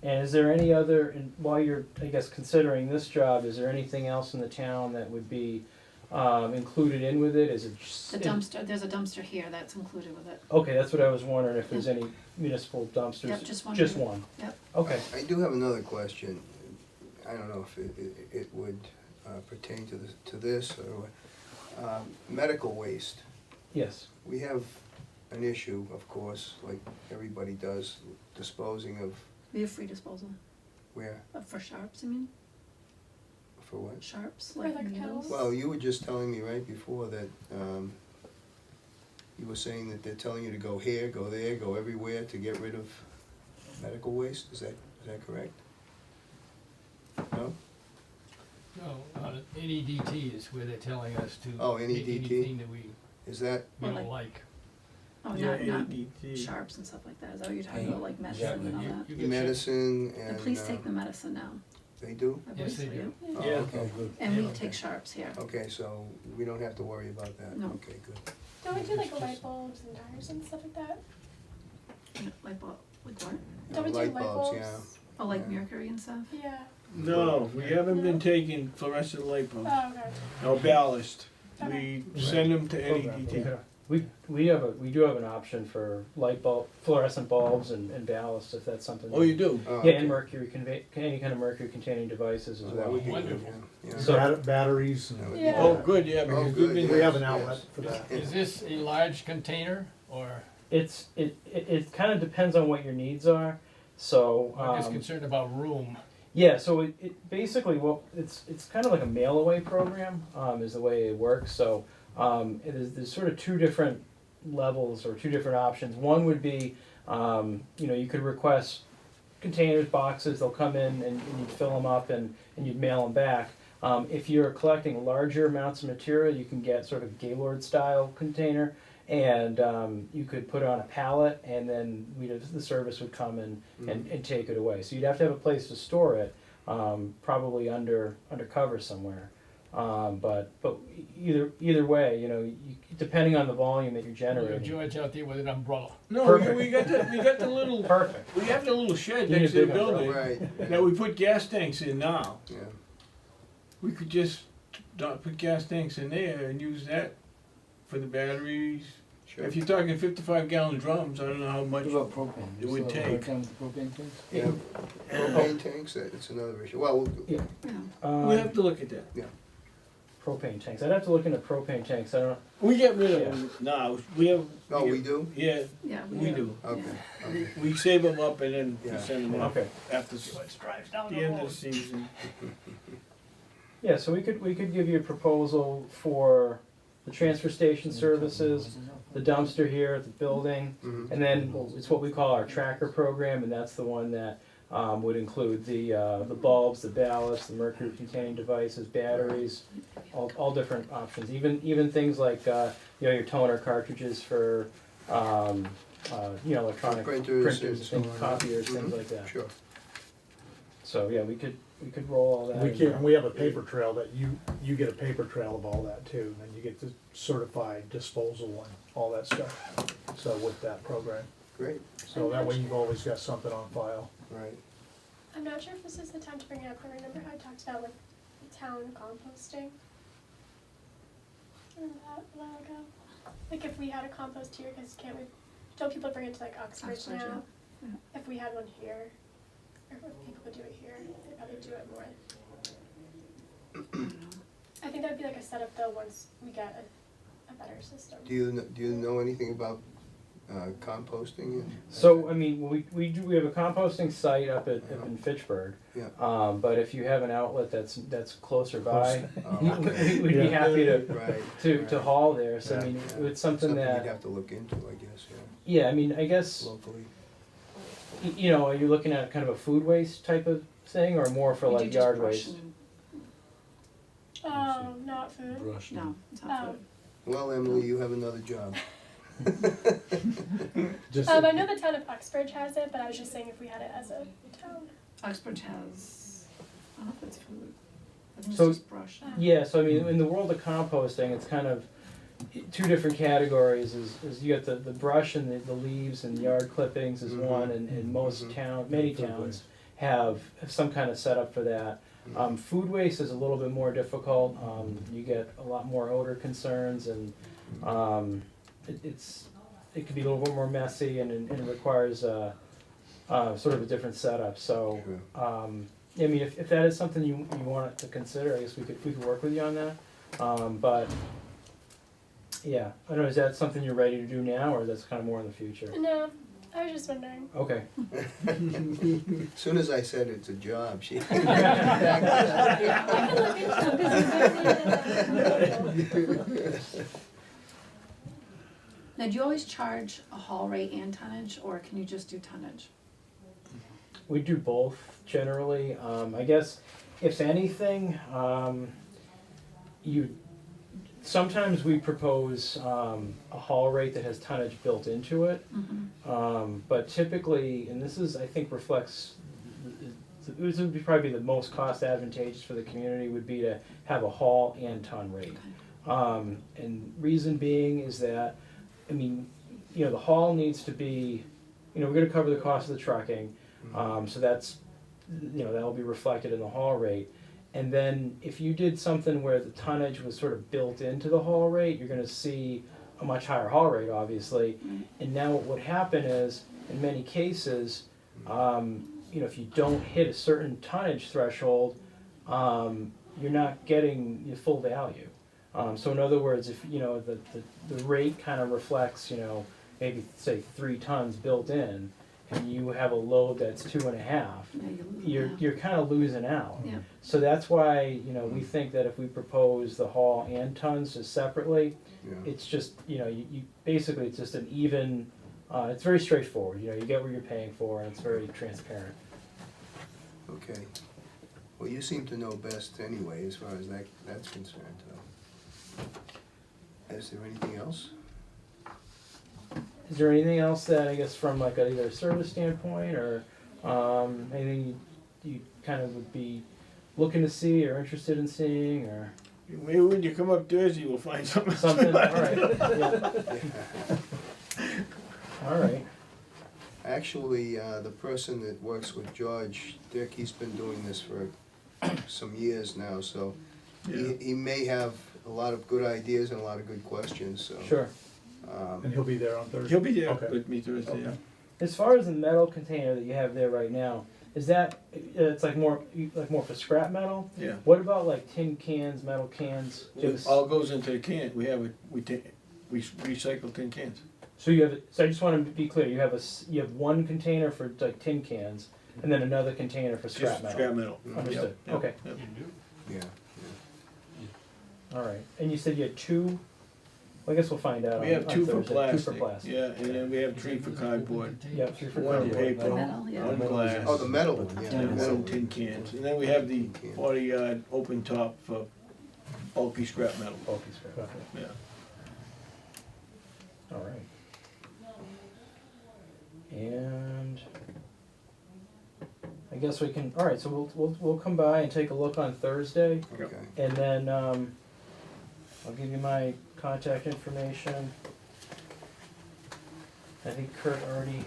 [SPEAKER 4] And is there any other, and while you're, I guess, considering this job, is there anything else in the town that would be included in with it? Is it just?
[SPEAKER 3] The dumpster, there's a dumpster here that's included with it.
[SPEAKER 4] Okay, that's what I was wondering, if there's any municipal dumpsters.
[SPEAKER 3] Yep, just one.
[SPEAKER 4] Just one?
[SPEAKER 3] Yep.
[SPEAKER 4] Okay.
[SPEAKER 1] I do have another question. I don't know if it would pertain to this or medical waste.
[SPEAKER 4] Yes.
[SPEAKER 1] We have an issue, of course, like everybody does, disposing of
[SPEAKER 3] We have free disposal.
[SPEAKER 1] where,
[SPEAKER 3] For sharps, I mean?
[SPEAKER 1] for what?
[SPEAKER 3] Sharps,
[SPEAKER 8] Or
[SPEAKER 3] like
[SPEAKER 8] like
[SPEAKER 3] needles?
[SPEAKER 8] pills?
[SPEAKER 1] Well, you were just telling me right before that, you were saying that they're telling you to go here, go there, go everywhere to get rid of medical waste, is that correct? No?
[SPEAKER 7] No, NEDT is where they're telling us to.
[SPEAKER 1] Oh,
[SPEAKER 7] take
[SPEAKER 1] NEDT?
[SPEAKER 7] Anything that we
[SPEAKER 1] Is that,
[SPEAKER 3] Or
[SPEAKER 7] don't
[SPEAKER 3] like-
[SPEAKER 7] like.
[SPEAKER 3] Oh,
[SPEAKER 5] Yeah,
[SPEAKER 3] not
[SPEAKER 5] ADT.
[SPEAKER 3] sharps and stuff like that. Is that what you're talking
[SPEAKER 6] Yeah.
[SPEAKER 3] about, like medicine and all that?
[SPEAKER 7] You get
[SPEAKER 1] medicine
[SPEAKER 3] The
[SPEAKER 1] and,
[SPEAKER 3] police take the medicine now.
[SPEAKER 1] they do?
[SPEAKER 3] I believe
[SPEAKER 7] Yes, they
[SPEAKER 3] so,
[SPEAKER 7] do.
[SPEAKER 3] yeah.
[SPEAKER 1] Oh,
[SPEAKER 5] Yeah.
[SPEAKER 1] okay,
[SPEAKER 3] And we
[SPEAKER 7] Yeah.
[SPEAKER 3] take sharps here.
[SPEAKER 1] okay, so we don't have to worry about that,
[SPEAKER 3] No.
[SPEAKER 1] okay, good.
[SPEAKER 8] Don't we do like light bulbs and tires and stuff like that?
[SPEAKER 3] Like what? Like what?
[SPEAKER 8] Don't we do
[SPEAKER 1] Light
[SPEAKER 8] light
[SPEAKER 1] bulbs,
[SPEAKER 8] bulbs?
[SPEAKER 1] yeah.
[SPEAKER 3] Oh, like
[SPEAKER 1] Yeah.
[SPEAKER 3] mercury and stuff?
[SPEAKER 8] Yeah.
[SPEAKER 5] No, we haven't been taking fluorescent light bulbs.
[SPEAKER 8] Oh, okay.
[SPEAKER 5] No ballast.
[SPEAKER 8] Okay.
[SPEAKER 5] We send them to NEDT.
[SPEAKER 4] Yeah. We do have an option for light bulb, fluorescent bulbs and ballast, if that's something.
[SPEAKER 5] Oh, you do?
[SPEAKER 1] Oh,
[SPEAKER 4] Yeah,
[SPEAKER 1] okay.
[SPEAKER 4] and mercury, any kind of mercury containing devices as
[SPEAKER 1] Oh, that
[SPEAKER 4] well.
[SPEAKER 1] would be good,
[SPEAKER 7] Wonderful.
[SPEAKER 1] yeah, yeah.
[SPEAKER 4] So-
[SPEAKER 2] Batteries
[SPEAKER 1] That would
[SPEAKER 2] and,
[SPEAKER 1] be
[SPEAKER 8] Yeah.
[SPEAKER 5] Oh,
[SPEAKER 1] good.
[SPEAKER 5] good, yeah, because
[SPEAKER 1] good,
[SPEAKER 5] we've been.
[SPEAKER 2] we have an
[SPEAKER 1] Yes,
[SPEAKER 2] outlet
[SPEAKER 1] yes.
[SPEAKER 2] for that.
[SPEAKER 7] Is this a large container or,
[SPEAKER 4] It kind of depends on what your needs are, so.
[SPEAKER 7] I'm just concerned about room.
[SPEAKER 4] Yeah, so it basically, well, it's kind of like a mail away program, is the way it works, so, there's sort of two different levels or two different options. One would be, you know, you could request containers, boxes, they'll come in and you'd fill them up and you'd mail them back. If you're collecting larger amounts of material, you can get sort of Gaylord style container, and you could put it on a pallet, and then the service would come and take it away. So you'd have to have a place to store it, probably under cover somewhere. But either way, you know, depending on the volume that you're
[SPEAKER 7] We have
[SPEAKER 4] generating.
[SPEAKER 7] George out there with an umbrella.
[SPEAKER 5] No,
[SPEAKER 4] Perfect.
[SPEAKER 5] we got the little,
[SPEAKER 4] Perfect.
[SPEAKER 5] we have the little shed
[SPEAKER 4] You need
[SPEAKER 5] next
[SPEAKER 4] a
[SPEAKER 5] to the
[SPEAKER 4] big umbrella.
[SPEAKER 5] building
[SPEAKER 1] Right,
[SPEAKER 5] that we put gas tanks in now.
[SPEAKER 1] yeah.
[SPEAKER 5] We could just not put gas tanks in there and use that for the batteries,
[SPEAKER 1] Sure.
[SPEAKER 5] If you're talking 55-gallon drums, I don't know how much.
[SPEAKER 6] What about propane?
[SPEAKER 5] It would
[SPEAKER 6] Still
[SPEAKER 5] take.
[SPEAKER 6] working with propane tanks?
[SPEAKER 1] Yeah, propane tanks, it's another issue. Well,
[SPEAKER 4] Yeah.
[SPEAKER 3] Yeah.
[SPEAKER 5] We have to look at that.
[SPEAKER 4] Propane tanks, I'd have to look into propane tanks, I don't know.
[SPEAKER 5] We get rid of them now. We have.
[SPEAKER 1] oh, we do?
[SPEAKER 5] Yeah,
[SPEAKER 3] Yeah.
[SPEAKER 5] we do.
[SPEAKER 1] Okay, okay.
[SPEAKER 5] We save them up and then we
[SPEAKER 1] Yeah.
[SPEAKER 5] send them out
[SPEAKER 4] Okay.
[SPEAKER 5] after the end of the season.
[SPEAKER 4] Yeah, so we could give you a proposal for the transfer station services, the dumpster here at the building,
[SPEAKER 1] Mhm.
[SPEAKER 4] and then it's what we call our tracker program, and that's the one that would include the bulbs, the ballasts, the mercury containing devices, batteries, all different options, even things like your toner cartridges for electronic
[SPEAKER 1] Printers
[SPEAKER 4] printers,
[SPEAKER 1] and
[SPEAKER 4] things, copiers, things
[SPEAKER 1] Mhm.
[SPEAKER 4] like that.
[SPEAKER 1] Sure.
[SPEAKER 4] So yeah, we could roll all that.
[SPEAKER 2] We
[SPEAKER 4] in
[SPEAKER 2] can,
[SPEAKER 4] there.
[SPEAKER 2] we have a paper trail that you get a paper trail of all that too, and then you get the certified disposal and all that stuff. So with that program,
[SPEAKER 1] Great,
[SPEAKER 2] so that way you've always got something on file.
[SPEAKER 1] right.
[SPEAKER 8] I'm not sure if this is the time to bring it up, but remember how I talked about like town composting? Remember that a while ago? Like if we had a compost here, because can't we, don't people bring it to like Oxford
[SPEAKER 3] Oxford,
[SPEAKER 8] now?
[SPEAKER 3] yeah.
[SPEAKER 8] If we had one here, or if people could do it here, they'd probably do it more. I think that'd be like a setup though, once we get a better system.
[SPEAKER 1] Do you know anything about composting?
[SPEAKER 4] So, I mean, we have a composting site up in Fitchburg.
[SPEAKER 1] Yeah.
[SPEAKER 4] But if you have an outlet that's closer by,
[SPEAKER 1] Oh, okay.
[SPEAKER 4] we'd be happy to,
[SPEAKER 1] Right.
[SPEAKER 4] to
[SPEAKER 1] right.
[SPEAKER 4] haul there. So, I
[SPEAKER 1] Yeah,
[SPEAKER 4] mean,
[SPEAKER 1] yeah.
[SPEAKER 4] it's something
[SPEAKER 1] You'd
[SPEAKER 4] that,
[SPEAKER 1] have to look into, I guess,
[SPEAKER 4] yeah, I mean, I guess,
[SPEAKER 1] locally.
[SPEAKER 4] are you looking at kind of a food waste type of thing or more for
[SPEAKER 3] We do
[SPEAKER 4] like
[SPEAKER 3] just
[SPEAKER 4] yard
[SPEAKER 3] brush
[SPEAKER 4] waste?
[SPEAKER 3] and-
[SPEAKER 8] Oh, not food.
[SPEAKER 6] Brush.
[SPEAKER 3] No, it's not
[SPEAKER 8] Oh.
[SPEAKER 3] food.
[SPEAKER 1] Well, Emily, you have another job.
[SPEAKER 2] Just,
[SPEAKER 8] I know the town of Uxbridge has it, but I was just saying if we had it as a town.
[SPEAKER 3] Uxbridge has, I don't know if it's food. I think
[SPEAKER 4] So-
[SPEAKER 3] it's just brush.
[SPEAKER 4] Yeah, so I mean, in the world of composting, it's kind of two different categories. Is you got the brush and the leaves and yard clippings is
[SPEAKER 1] Mhm.
[SPEAKER 4] one, and most many towns have some kind of setup for that. Food waste is a little bit more difficult. You get a lot more odor concerns, and it can be a little bit more messy, and it requires sort of a different setup. So.
[SPEAKER 1] Sure.
[SPEAKER 4] I mean, if that is something you want to consider, I guess we could work with you on that. But yeah, I don't know. Is that something you're ready to do now, or that's kind of more in the future?
[SPEAKER 8] No, I was just wondering.
[SPEAKER 4] Okay.
[SPEAKER 1] As soon as I said it's a job, she.
[SPEAKER 8] I can look into it.
[SPEAKER 3] Now, do you always charge a haul rate and tonnage, or can you just do tonnage?
[SPEAKER 4] We do both generally. I guess if anything, sometimes we propose a haul rate that has tonnage built into it. But typically, and this is, I think, reflects, this would be probably the most cost advantageous for the community would be to have a haul and ton rate. And reason being is that, I mean, the haul needs to be, we're gonna cover the cost of the trucking, so that's, that'll be reflected in the haul rate. And then if you did something where the tonnage was sort of built into the haul rate, you're gonna see a much higher haul rate, obviously. And now what would happen is, in many cases, if you don't hit a certain tonnage threshold, you're not getting your full value. So in other words, if the rate kind of reflects, maybe say 3 tons built in, and you have a load that's 2.5,
[SPEAKER 3] Yeah,
[SPEAKER 4] you're kind of losing out.
[SPEAKER 3] Yeah.
[SPEAKER 4] So that's why we think that if we propose the haul and tons just separately,
[SPEAKER 1] Yeah.
[SPEAKER 4] it's just you basically it's just an even. It's very straightforward. You get what you're paying for, and it's very transparent.
[SPEAKER 1] Okay. Well, you seem to know best anyway, as far as that's concerned. Is there anything else?
[SPEAKER 4] Is there anything else that I guess from like either a service standpoint or anything you kind of would be looking to see or interested in seeing or
[SPEAKER 5] Maybe when you come up Thursday, we'll find something.
[SPEAKER 4] something? All right. Yeah. All right.
[SPEAKER 1] Actually, the person that works with George, Dick, he's been doing this for some years now, so
[SPEAKER 5] Yeah.
[SPEAKER 1] he may have a lot of good ideas and a lot of good questions, so.
[SPEAKER 4] Sure.
[SPEAKER 2] And he'll be there on Thursday?
[SPEAKER 5] He'll be there
[SPEAKER 2] Okay.
[SPEAKER 5] with me Thursday, yeah.
[SPEAKER 2] Okay.
[SPEAKER 4] As far as the metal container that you have there right now, is that, it's like more for scrap metal?
[SPEAKER 5] Yeah.
[SPEAKER 4] What about like tin cans, metal cans? Do you have a
[SPEAKER 5] It all goes into the can. We recycle tin cans.
[SPEAKER 4] So you have, so I just want to be clear, you have one container for like tin cans, and then another container for scrap
[SPEAKER 5] Just
[SPEAKER 4] metal?
[SPEAKER 5] scrap metal.
[SPEAKER 4] Understood,
[SPEAKER 5] Yep,
[SPEAKER 4] okay,
[SPEAKER 5] yep.
[SPEAKER 1] Yeah.
[SPEAKER 4] all right. And you said you had two, well, I guess we'll find out
[SPEAKER 5] We
[SPEAKER 4] on
[SPEAKER 5] have two for
[SPEAKER 4] Thursday.
[SPEAKER 5] plastic.
[SPEAKER 4] Two for plastic.
[SPEAKER 5] Yeah, and then we have 3 for cardboard.
[SPEAKER 4] Yeah, three for
[SPEAKER 5] One
[SPEAKER 4] cardboard.
[SPEAKER 5] paper,
[SPEAKER 3] Metal, yeah.
[SPEAKER 5] one glass.
[SPEAKER 1] Oh, the metal one, yeah.
[SPEAKER 5] And
[SPEAKER 1] the metal
[SPEAKER 5] one tin cans. And then we have the 40-yard open top for bulky scrap metal.
[SPEAKER 4] Bulky scrap, okay.
[SPEAKER 5] Yeah.
[SPEAKER 4] All right. And I guess we can, all right, so we'll come by and take a look on Thursday,
[SPEAKER 1] Okay.
[SPEAKER 4] and then, I'll give you my contact information. I think Kurt already,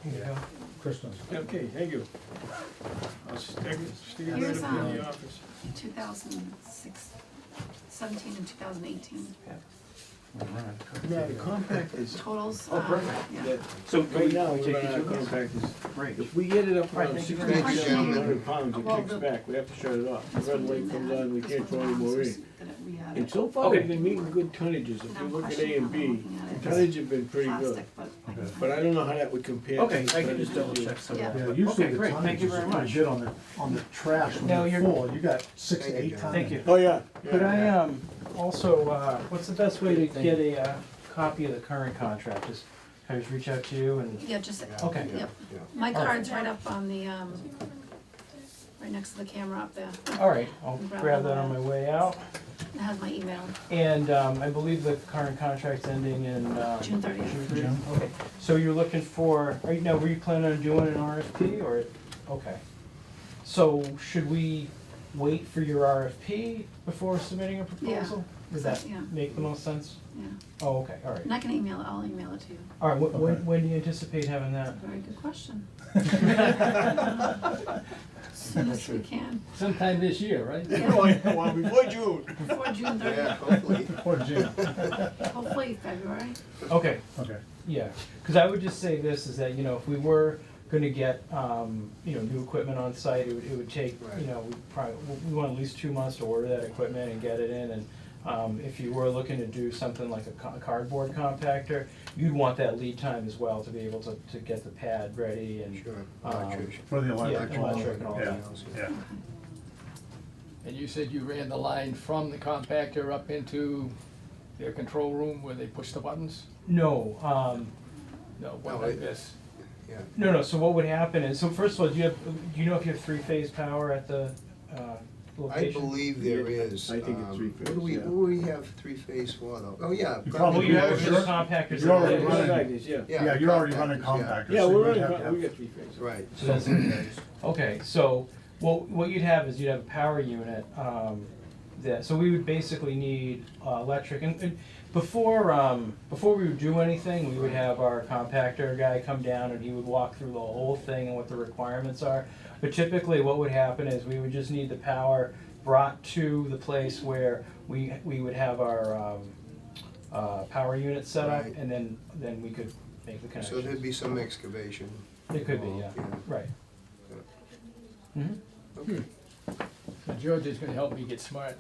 [SPEAKER 4] here you go.
[SPEAKER 2] Kristen.
[SPEAKER 5] Okay, thank you. I'll stick it right
[SPEAKER 3] Here's,
[SPEAKER 5] up in the office.
[SPEAKER 3] 2017 and 2018
[SPEAKER 5] Yeah, the compact is,
[SPEAKER 3] totals.
[SPEAKER 5] oh, perfect.
[SPEAKER 3] Yeah.
[SPEAKER 5] That-
[SPEAKER 4] So
[SPEAKER 5] Right now,
[SPEAKER 4] we
[SPEAKER 5] we're
[SPEAKER 4] take
[SPEAKER 5] running
[SPEAKER 4] you
[SPEAKER 5] our
[SPEAKER 4] through this?
[SPEAKER 5] compact is,
[SPEAKER 4] Great.
[SPEAKER 5] if we get it up
[SPEAKER 4] All right,
[SPEAKER 5] around
[SPEAKER 4] thank you very
[SPEAKER 5] 16,
[SPEAKER 3] much.
[SPEAKER 5] 1700 pounds, it
[SPEAKER 3] Well,
[SPEAKER 5] kicks
[SPEAKER 3] the-
[SPEAKER 5] back. We have to shut it off. The
[SPEAKER 3] This
[SPEAKER 5] red
[SPEAKER 3] one
[SPEAKER 5] light
[SPEAKER 3] did
[SPEAKER 5] comes
[SPEAKER 3] that.
[SPEAKER 5] on, we
[SPEAKER 3] This
[SPEAKER 5] can't
[SPEAKER 3] one
[SPEAKER 5] throw any more
[SPEAKER 3] was
[SPEAKER 5] in.
[SPEAKER 3] that we had
[SPEAKER 5] And
[SPEAKER 3] it.
[SPEAKER 5] so far,
[SPEAKER 4] Okay.
[SPEAKER 5] we've been meeting good tonnages. If
[SPEAKER 3] And
[SPEAKER 5] you
[SPEAKER 3] I'm
[SPEAKER 5] look at A
[SPEAKER 3] questioning
[SPEAKER 5] and
[SPEAKER 3] how
[SPEAKER 5] B,
[SPEAKER 3] I'm looking at it.
[SPEAKER 5] the tonnage have been pretty good.
[SPEAKER 3] Plastic, but I can
[SPEAKER 2] Okay.
[SPEAKER 5] But I don't know how that would compare.
[SPEAKER 4] Okay,
[SPEAKER 5] to
[SPEAKER 4] I can just
[SPEAKER 5] tonnage
[SPEAKER 4] double
[SPEAKER 5] this year.
[SPEAKER 4] check some of
[SPEAKER 3] Yeah.
[SPEAKER 4] that.
[SPEAKER 2] Yeah, usually
[SPEAKER 4] Okay,
[SPEAKER 2] the
[SPEAKER 4] great, thank
[SPEAKER 2] tonnage
[SPEAKER 4] you
[SPEAKER 2] is
[SPEAKER 4] very
[SPEAKER 2] pretty
[SPEAKER 4] much.
[SPEAKER 2] good on the trash
[SPEAKER 4] No,
[SPEAKER 2] when you're
[SPEAKER 4] you're-
[SPEAKER 2] full. You got 6 to
[SPEAKER 1] Thank you,
[SPEAKER 2] 8
[SPEAKER 1] John.
[SPEAKER 2] tons.
[SPEAKER 4] Thank you.
[SPEAKER 5] Oh, yeah.
[SPEAKER 4] Could
[SPEAKER 5] yeah.
[SPEAKER 4] I, also, what's the best way to get a, copy of the current contract? Just, can I just reach out to you and,
[SPEAKER 3] Yeah, just,
[SPEAKER 1] Yeah,
[SPEAKER 4] Okay.
[SPEAKER 1] yeah,
[SPEAKER 3] Yep.
[SPEAKER 1] yeah.
[SPEAKER 3] my
[SPEAKER 4] All right.
[SPEAKER 3] card's right up on the, right next to the camera up there.
[SPEAKER 4] all right, I'll grab that on my way out.
[SPEAKER 3] It has my email,
[SPEAKER 4] And, I believe the current contract's ending in,
[SPEAKER 3] June 30th.
[SPEAKER 2] June.
[SPEAKER 4] Okay, so you're looking for, are you, now, were you planning on doing an RFP or, okay. So should we wait for your RFP before submitting a proposal? Does that
[SPEAKER 3] Yeah.
[SPEAKER 4] make the most sense?
[SPEAKER 3] Yeah,
[SPEAKER 4] Oh, okay, all right.
[SPEAKER 3] and I can email it, I'll email it to you.
[SPEAKER 4] All right,
[SPEAKER 2] Okay.
[SPEAKER 4] when do you anticipate having that?
[SPEAKER 3] Very good question. Soon as we can,
[SPEAKER 7] Sometime this year, right?
[SPEAKER 5] Oh, yeah, well, before June.
[SPEAKER 3] before June
[SPEAKER 1] Yeah,
[SPEAKER 3] 30th,
[SPEAKER 1] hopefully.
[SPEAKER 2] Or June.
[SPEAKER 3] hopefully February.
[SPEAKER 4] Okay,
[SPEAKER 2] Okay.
[SPEAKER 4] yeah, because I would just say this, is that, you know, if we were gonna get, you know, new equipment on site, it would take,
[SPEAKER 1] Right.
[SPEAKER 4] you know, we want at least 2 months to order that equipment and get it in, and if you were looking to do something like a cardboard compactor, you'd want that lead time as well to be able to get the pad ready and.
[SPEAKER 1] Sure.
[SPEAKER 4] Um,
[SPEAKER 1] Electrician.
[SPEAKER 2] For the
[SPEAKER 4] Yeah,
[SPEAKER 2] electric.
[SPEAKER 4] electric and all
[SPEAKER 2] Yeah,
[SPEAKER 4] that.
[SPEAKER 2] yeah.
[SPEAKER 7] And you said you ran the line from the compactor up into their control room where they push the buttons?
[SPEAKER 4] No,
[SPEAKER 7] No,
[SPEAKER 1] No,
[SPEAKER 7] what like
[SPEAKER 1] it-
[SPEAKER 7] this?
[SPEAKER 1] Yeah.
[SPEAKER 4] no, so what would happen is, so first of all, do you know if you have 3-phase power at the,
[SPEAKER 1] I
[SPEAKER 4] location?
[SPEAKER 1] believe there is.
[SPEAKER 5] I think it's three-phase,
[SPEAKER 1] What
[SPEAKER 5] yeah.
[SPEAKER 1] do we have 3-phase for though? Oh, yeah.
[SPEAKER 2] You
[SPEAKER 4] Well,
[SPEAKER 2] probably
[SPEAKER 4] you have
[SPEAKER 2] Well,
[SPEAKER 4] your
[SPEAKER 2] you're-
[SPEAKER 4] compactors.
[SPEAKER 2] you're already
[SPEAKER 4] in
[SPEAKER 5] Yeah,
[SPEAKER 4] place.
[SPEAKER 2] running-
[SPEAKER 5] yeah.
[SPEAKER 2] Yeah, you're already running
[SPEAKER 1] compactors,
[SPEAKER 2] compactors.
[SPEAKER 5] Yeah,
[SPEAKER 2] so you
[SPEAKER 5] we're
[SPEAKER 2] would
[SPEAKER 5] running,
[SPEAKER 2] have to
[SPEAKER 5] we
[SPEAKER 2] have-
[SPEAKER 5] got 3 phases.
[SPEAKER 1] Right.
[SPEAKER 4] So that's okay, so what you'd have is you'd have a power unit, so we would basically need electric, and before we would do anything, we would have our compactor guy come down and he would walk through the whole thing and what the requirements are. But typically what would happen is we would just need the power brought to the place where we would have our power unit set up,
[SPEAKER 1] Right.
[SPEAKER 4] and then we could make the
[SPEAKER 1] So there'd
[SPEAKER 4] connection.
[SPEAKER 1] be some excavation.
[SPEAKER 4] It could be, yeah, right. Mhm.
[SPEAKER 1] Okay.
[SPEAKER 7] So George is gonna help me get smart.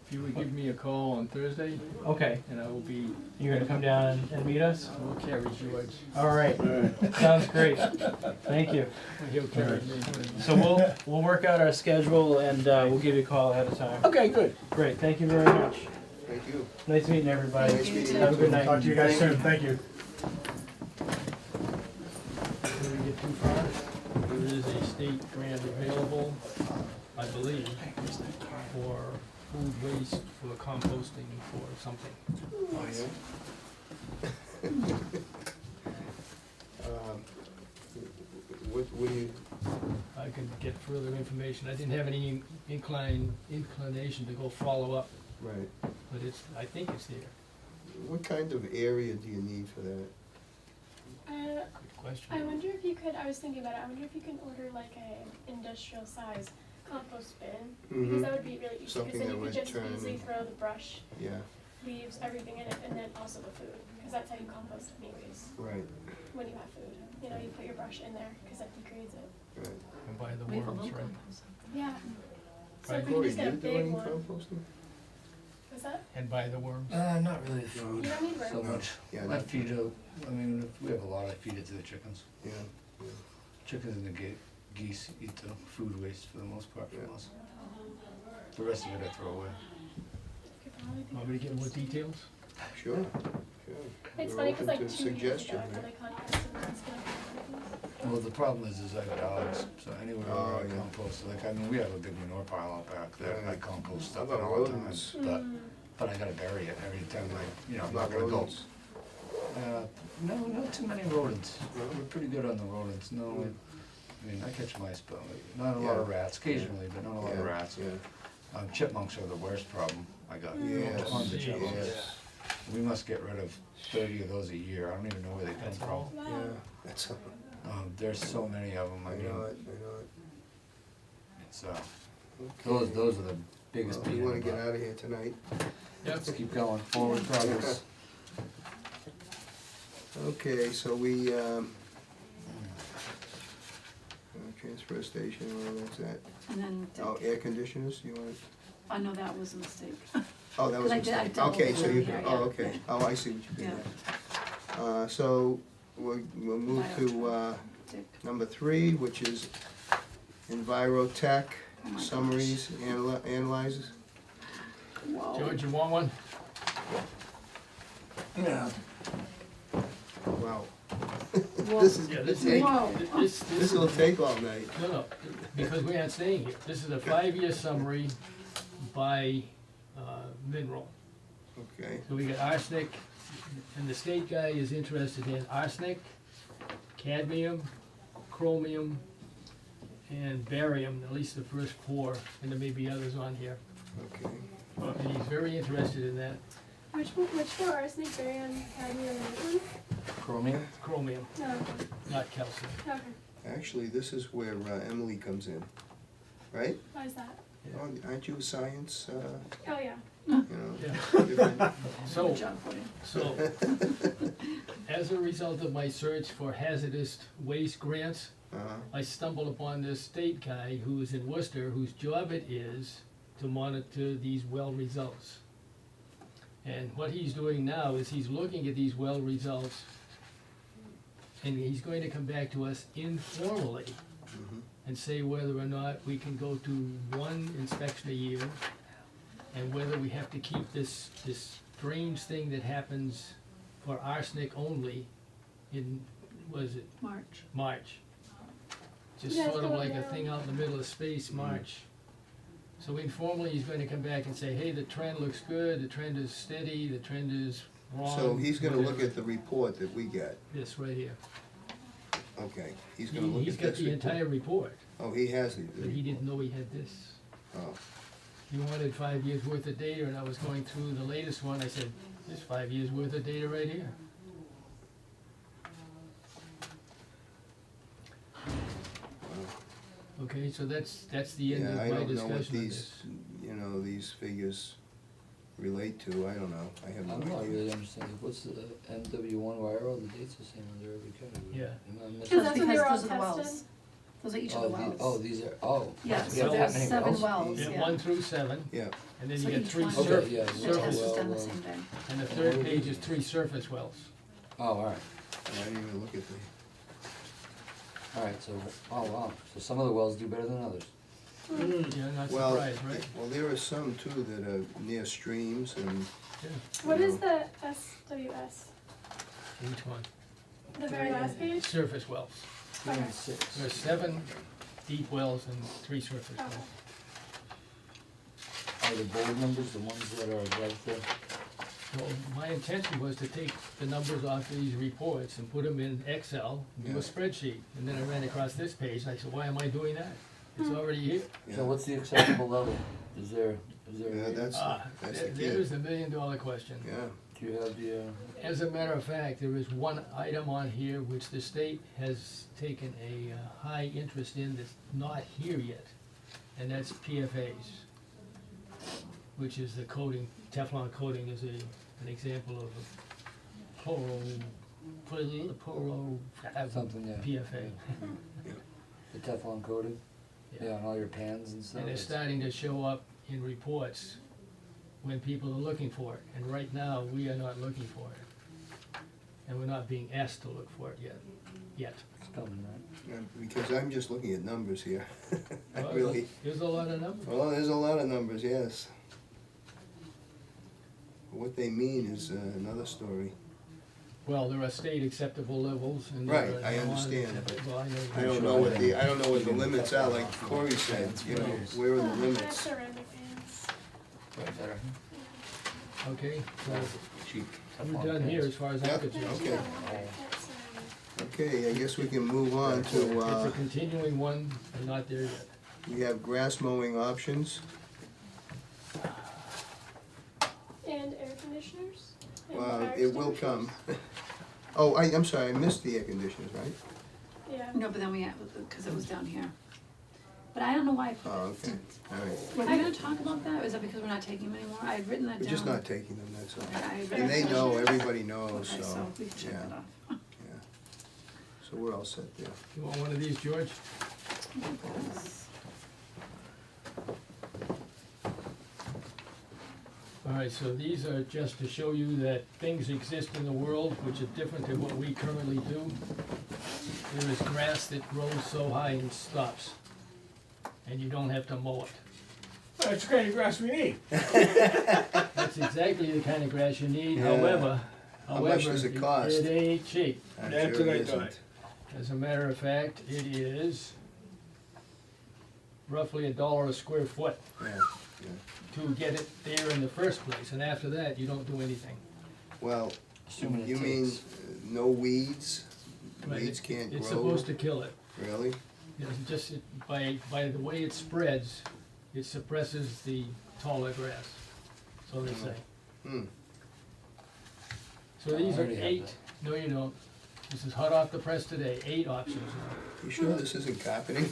[SPEAKER 7] If you would give me a call on Thursday,
[SPEAKER 4] Okay,
[SPEAKER 7] and I will be,
[SPEAKER 4] you're gonna come down and meet us?
[SPEAKER 7] I will carry George,
[SPEAKER 4] All right,
[SPEAKER 5] All right.
[SPEAKER 4] sounds great. Thank you.
[SPEAKER 7] or he'll carry me.
[SPEAKER 4] So we'll work out our schedule and we'll give you a call ahead of time.
[SPEAKER 5] Okay, good.
[SPEAKER 4] Great, thank you very much.
[SPEAKER 1] Thank you.
[SPEAKER 4] Nice meeting everybody.
[SPEAKER 1] Nice meeting you.
[SPEAKER 4] Have a good night.
[SPEAKER 2] Talk to you guys soon, thank you.
[SPEAKER 7] Before we get too far, there is a state grant available, I believe, for food waste, for composting, for something.
[SPEAKER 1] Oh, yeah? What do you,
[SPEAKER 7] I could get further information. I didn't have any inclination to go follow up,
[SPEAKER 1] right,
[SPEAKER 7] but I think it's there.
[SPEAKER 1] what kind of area do you need for that?
[SPEAKER 7] Good question.
[SPEAKER 8] I wonder if you could, I was thinking about it, I wonder if you can order like a industrial size compost bin, because that would be really easy,
[SPEAKER 1] Something
[SPEAKER 8] because then
[SPEAKER 1] that
[SPEAKER 8] you
[SPEAKER 1] would
[SPEAKER 8] could just
[SPEAKER 1] turn-
[SPEAKER 8] easily throw the brush
[SPEAKER 1] Yeah,
[SPEAKER 8] leaves, everything in it, and then also the food, because that's how you compost anyways,
[SPEAKER 1] Right,
[SPEAKER 8] when you have food. You know, you put your brush in there, because that degrades it.
[SPEAKER 1] right.
[SPEAKER 7] And by the
[SPEAKER 3] We have a
[SPEAKER 7] worms,
[SPEAKER 3] little
[SPEAKER 7] right?
[SPEAKER 3] compost.
[SPEAKER 8] Yeah. So
[SPEAKER 7] Right,
[SPEAKER 8] if we can
[SPEAKER 1] Corey,
[SPEAKER 8] just
[SPEAKER 1] do
[SPEAKER 8] get a
[SPEAKER 1] you do
[SPEAKER 8] big
[SPEAKER 1] any
[SPEAKER 8] one.
[SPEAKER 1] composting?
[SPEAKER 8] What's that?
[SPEAKER 7] And by the worms.
[SPEAKER 6] Not really the food
[SPEAKER 8] You don't need
[SPEAKER 6] so
[SPEAKER 8] worms.
[SPEAKER 6] much.
[SPEAKER 1] Yeah,
[SPEAKER 6] I
[SPEAKER 1] not-
[SPEAKER 6] feed I mean, if we have a lot, I feed it to the chickens.
[SPEAKER 1] Yeah, yeah.
[SPEAKER 6] Chickens and the geese eat the food waste for the most part
[SPEAKER 1] Yeah.
[SPEAKER 6] from us. The rest of it I throw away.
[SPEAKER 8] Could probably think
[SPEAKER 7] Want me to get more details?
[SPEAKER 1] Sure, sure.
[SPEAKER 8] It's
[SPEAKER 1] We're
[SPEAKER 8] funny because
[SPEAKER 1] open
[SPEAKER 8] like
[SPEAKER 1] to
[SPEAKER 8] 2 years
[SPEAKER 1] suggestion,
[SPEAKER 8] ago, I
[SPEAKER 1] right?
[SPEAKER 8] thought I composted and stuff.
[SPEAKER 6] Well, the problem is I have dogs, so anywhere
[SPEAKER 1] Oh,
[SPEAKER 6] where I
[SPEAKER 1] yeah.
[SPEAKER 6] compost, like, I mean, we have a big manure pile out back there, I
[SPEAKER 1] Right.
[SPEAKER 6] compost
[SPEAKER 1] How
[SPEAKER 6] stuff in
[SPEAKER 1] about
[SPEAKER 6] all the time,
[SPEAKER 1] rodents?
[SPEAKER 6] but I gotta bury it every time I'm
[SPEAKER 1] How
[SPEAKER 6] not
[SPEAKER 1] about
[SPEAKER 6] gonna go.
[SPEAKER 1] rodents?
[SPEAKER 6] No, not too many rodents, we're pretty good on the rodents, no, I mean, I catch mice, but not a lot of
[SPEAKER 1] Yeah.
[SPEAKER 6] rats, occasionally, but not a lot of
[SPEAKER 1] Yeah,
[SPEAKER 6] rats.
[SPEAKER 1] Yeah,
[SPEAKER 6] Chipmunks are the worst problem I got,
[SPEAKER 1] Yes,
[SPEAKER 6] tons of chipmunks.
[SPEAKER 1] yes,
[SPEAKER 6] We must get rid of 30 of those a year, I don't even know where they come
[SPEAKER 7] That's
[SPEAKER 6] from.
[SPEAKER 7] all?
[SPEAKER 8] Wow.
[SPEAKER 1] yeah, that's,
[SPEAKER 6] There's so many of them,
[SPEAKER 1] I
[SPEAKER 6] I mean,
[SPEAKER 1] know it, I know it.
[SPEAKER 6] it's,
[SPEAKER 1] Okay.
[SPEAKER 6] those are the biggest
[SPEAKER 1] Well,
[SPEAKER 6] pain
[SPEAKER 1] we wanna
[SPEAKER 6] in the
[SPEAKER 1] get
[SPEAKER 6] butt.
[SPEAKER 1] out of here tonight.
[SPEAKER 6] Let's keep going, forward progress.
[SPEAKER 1] Okay, so we, transfer station, well, that's that.
[SPEAKER 3] And then,
[SPEAKER 1] Oh, air conditioners, you want?
[SPEAKER 3] I know that was a mistake.
[SPEAKER 1] Oh, that was a
[SPEAKER 3] I did- I
[SPEAKER 1] mistake.
[SPEAKER 3] doubled
[SPEAKER 1] Okay, so
[SPEAKER 3] it
[SPEAKER 1] you,
[SPEAKER 3] here,
[SPEAKER 1] oh,
[SPEAKER 3] yeah.
[SPEAKER 1] okay, oh, I see what you did
[SPEAKER 3] Yeah.
[SPEAKER 1] there. So, we'll move to,
[SPEAKER 3] Dick.
[SPEAKER 1] number 3, which is Envirotech
[SPEAKER 3] Oh my
[SPEAKER 1] summaries, analyzes.
[SPEAKER 3] Whoa.
[SPEAKER 7] George, you want one?
[SPEAKER 6] Yeah.
[SPEAKER 1] Wow.
[SPEAKER 3] Whoa.
[SPEAKER 1] This is
[SPEAKER 7] Yeah,
[SPEAKER 1] gonna
[SPEAKER 7] this is,
[SPEAKER 1] take,
[SPEAKER 3] Whoa.
[SPEAKER 1] this will take all night.
[SPEAKER 7] no, because we aren't staying here. This is a 5-year summary by mineral.
[SPEAKER 1] Okay,
[SPEAKER 7] So we got arsenic, and the state guy is interested in arsenic, cadmium, chromium, and barium, at least the first 4, and there may be others on here.
[SPEAKER 1] okay.
[SPEAKER 7] And he's very interested in that
[SPEAKER 8] Which 4 arsenic, barium, cadmium, and which one?
[SPEAKER 6] Chromium?
[SPEAKER 7] chromium,
[SPEAKER 8] No.
[SPEAKER 7] not calcium.
[SPEAKER 8] Okay.
[SPEAKER 1] Actually, this is where Emily comes in, right?
[SPEAKER 8] Why is that?
[SPEAKER 1] Oh, aren't you a science,
[SPEAKER 8] Oh yeah.
[SPEAKER 1] you know?
[SPEAKER 7] Yeah.
[SPEAKER 1] different-
[SPEAKER 7] So,
[SPEAKER 3] Good job, Woody.
[SPEAKER 7] so, as a result of my search for hazardous waste grants, I stumbled upon this state guy who is in Worcester, whose job it is to monitor these well results. And what he's doing now is he's looking at these well results, and he's going to come back to us informally
[SPEAKER 1] Mhm.
[SPEAKER 7] and say whether or not we can go to 1 inspection a year, and whether we have to keep this strange thing that happens for arsenic only in, was it
[SPEAKER 3] March.
[SPEAKER 7] March? Just
[SPEAKER 8] Yeah, it's
[SPEAKER 7] sort of
[SPEAKER 8] going
[SPEAKER 7] like a
[SPEAKER 8] down.
[SPEAKER 7] thing out in the middle of space, March. So informally, he's gonna come back and say, hey, the trend looks good, the trend is steady, the trend is wrong.
[SPEAKER 1] So he's gonna look
[SPEAKER 7] whatever.
[SPEAKER 1] at the report that we get,
[SPEAKER 7] This right here.
[SPEAKER 1] okay, he's gonna look
[SPEAKER 7] He's
[SPEAKER 1] at
[SPEAKER 7] got
[SPEAKER 1] this
[SPEAKER 7] the
[SPEAKER 1] report.
[SPEAKER 7] entire report,
[SPEAKER 1] Oh, he has the
[SPEAKER 7] but he didn't know he had this.
[SPEAKER 1] Oh,
[SPEAKER 7] He wanted 5 years worth of data, and I was going through the latest one, I said, there's 5 years worth of data right here.
[SPEAKER 1] wow.
[SPEAKER 7] Okay, so that's the end of
[SPEAKER 1] Yeah, I
[SPEAKER 7] my
[SPEAKER 1] don't know
[SPEAKER 7] discussion
[SPEAKER 1] what
[SPEAKER 7] of
[SPEAKER 1] these,
[SPEAKER 7] this.
[SPEAKER 1] you know, these figures relate to, I don't know, I have no
[SPEAKER 6] I'm
[SPEAKER 1] idea.
[SPEAKER 6] not really understanding, what's the MW1, why are all the dates the same under every category?
[SPEAKER 7] Yeah.
[SPEAKER 6] Am I missing?
[SPEAKER 8] Because that's when they were all
[SPEAKER 3] Those are the wells.
[SPEAKER 8] tested.
[SPEAKER 3] Those are each of the wells.
[SPEAKER 6] These are,
[SPEAKER 3] Yeah,
[SPEAKER 6] we
[SPEAKER 3] so
[SPEAKER 6] have that
[SPEAKER 3] there's
[SPEAKER 6] many
[SPEAKER 3] 7 wells,
[SPEAKER 7] Yeah,
[SPEAKER 3] yeah.
[SPEAKER 7] 1 through 7,
[SPEAKER 1] Yeah,
[SPEAKER 7] and then
[SPEAKER 3] So
[SPEAKER 7] you get
[SPEAKER 3] each
[SPEAKER 7] 3
[SPEAKER 3] one-
[SPEAKER 7] surface,
[SPEAKER 6] Okay, yeah,
[SPEAKER 3] The
[SPEAKER 6] well,
[SPEAKER 3] test is
[SPEAKER 6] well,
[SPEAKER 3] done the
[SPEAKER 6] well.
[SPEAKER 3] same day.
[SPEAKER 7] and the 3rd page is 3 surface wells.
[SPEAKER 6] Oh, alright,
[SPEAKER 1] I didn't even look at the,
[SPEAKER 6] alright, so, oh wow, so some of the wells do better than others.
[SPEAKER 7] Yeah, not
[SPEAKER 1] well,
[SPEAKER 7] surprised, right?
[SPEAKER 1] well, there are some too that are near streams and,
[SPEAKER 7] Yeah,
[SPEAKER 8] What
[SPEAKER 1] you
[SPEAKER 8] is
[SPEAKER 1] know,
[SPEAKER 8] the SWS?
[SPEAKER 7] each one.
[SPEAKER 8] The very last page?
[SPEAKER 7] Surface wells.
[SPEAKER 6] 3 and 6.
[SPEAKER 7] There's 7 deep wells and 3 surface wells.
[SPEAKER 8] Okay.
[SPEAKER 6] Are the bold numbers the ones that are right there?
[SPEAKER 7] So my intention was to take the numbers off these reports and put them in Excel, and do
[SPEAKER 1] Yeah.
[SPEAKER 7] a spreadsheet, and then I ran across this page, and I said, why am I doing that? It's already here.
[SPEAKER 1] yeah.
[SPEAKER 6] So what's the acceptable level? Is there,
[SPEAKER 1] Yeah, that's the key.
[SPEAKER 7] There's the $1 million question.
[SPEAKER 1] Yeah,
[SPEAKER 6] do you have the,
[SPEAKER 7] As a matter of fact, there is one item on here which the state has taken a high interest in that's not here yet, and that's PFAs, which is the coating Teflon coating is an example of a
[SPEAKER 6] Something, yeah.
[SPEAKER 7] PFA.
[SPEAKER 6] The Teflon coating, yeah, on all your pans and stuff.
[SPEAKER 7] And it's starting to show up in reports when people are looking for it, and right now, we are not looking for it. And we're not being asked to look for it yet.
[SPEAKER 6] It's coming, right?
[SPEAKER 1] Because I'm just looking at numbers here. I
[SPEAKER 7] Well,
[SPEAKER 1] really,
[SPEAKER 7] There's a lot of numbers.
[SPEAKER 1] well, there's a lot of numbers, yes. What they mean is another story.
[SPEAKER 7] Well, there are state acceptable levels and there
[SPEAKER 1] Right,
[SPEAKER 7] are
[SPEAKER 1] I understand,
[SPEAKER 7] non-acceptable. Well,
[SPEAKER 1] I don't know what the, I don't know what the limits are, like Corey said, you know, where are the
[SPEAKER 8] That's
[SPEAKER 1] limits?
[SPEAKER 8] ceramic pans.
[SPEAKER 6] Right better.
[SPEAKER 7] Okay, so
[SPEAKER 6] Cheap.
[SPEAKER 7] we're
[SPEAKER 6] Teflon
[SPEAKER 7] done here
[SPEAKER 6] pans.
[SPEAKER 7] as far as
[SPEAKER 1] Yep.
[SPEAKER 7] I'm concerned.
[SPEAKER 1] Okay.
[SPEAKER 8] That's ceramic.
[SPEAKER 1] Okay, I guess we can move on
[SPEAKER 7] It's
[SPEAKER 1] to,
[SPEAKER 7] a continuing one, we're not there yet.
[SPEAKER 1] we have grass mowing options.
[SPEAKER 8] And air conditioners. And
[SPEAKER 1] Well,
[SPEAKER 8] fire
[SPEAKER 1] it will come. Oh, I'm sorry, I missed the air conditioners, right?
[SPEAKER 8] Yeah.
[SPEAKER 3] No, but then we had, because it was down here. But I don't know why I put
[SPEAKER 1] Oh,
[SPEAKER 3] it.
[SPEAKER 1] okay, all right.
[SPEAKER 3] Are we gonna talk about that, or is that because we're not taking them anymore? I had written that down.
[SPEAKER 1] We're just not taking them, that's
[SPEAKER 3] Okay,
[SPEAKER 1] all.
[SPEAKER 3] I had
[SPEAKER 1] And
[SPEAKER 3] written
[SPEAKER 1] they
[SPEAKER 3] that
[SPEAKER 1] know,
[SPEAKER 3] down.
[SPEAKER 1] everybody knows,
[SPEAKER 3] Okay,
[SPEAKER 1] so,
[SPEAKER 3] so we can check
[SPEAKER 1] yeah,
[SPEAKER 3] that off.
[SPEAKER 1] yeah. So we're all set there.
[SPEAKER 7] You want one of these, George?
[SPEAKER 3] Yes.
[SPEAKER 7] All right, so these are just to show you that things exist in the world which are different than what we currently do. There is grass that grows so high and stops, and you don't have to mow it.
[SPEAKER 5] That's the kind of grass we need.
[SPEAKER 7] That's exactly the kind of grass you need,
[SPEAKER 1] Yeah.
[SPEAKER 7] however,
[SPEAKER 1] How much does it cost?
[SPEAKER 7] it ain't cheap.
[SPEAKER 1] I'm
[SPEAKER 5] That's
[SPEAKER 1] sure
[SPEAKER 5] what
[SPEAKER 1] it
[SPEAKER 5] I thought.
[SPEAKER 1] isn't.
[SPEAKER 7] As a matter of fact, it is roughly $1 a square foot
[SPEAKER 1] Yeah,
[SPEAKER 7] to get it there in the first place, and after that, you don't do anything.
[SPEAKER 1] well,
[SPEAKER 6] Assuming it
[SPEAKER 1] you mean
[SPEAKER 6] takes.
[SPEAKER 1] no weeds?
[SPEAKER 7] Right,
[SPEAKER 1] Weeds can't grow?
[SPEAKER 7] It's supposed to kill it.
[SPEAKER 1] Really?
[SPEAKER 7] It's just, by the way it spreads, it suppresses the taller grass, so they say.
[SPEAKER 1] Hmm,
[SPEAKER 7] So these
[SPEAKER 6] I
[SPEAKER 7] are
[SPEAKER 6] already have
[SPEAKER 7] 8,
[SPEAKER 6] that.
[SPEAKER 7] no you don't, this is hot off the press today, 8 options now.
[SPEAKER 1] you sure this isn't carpeting?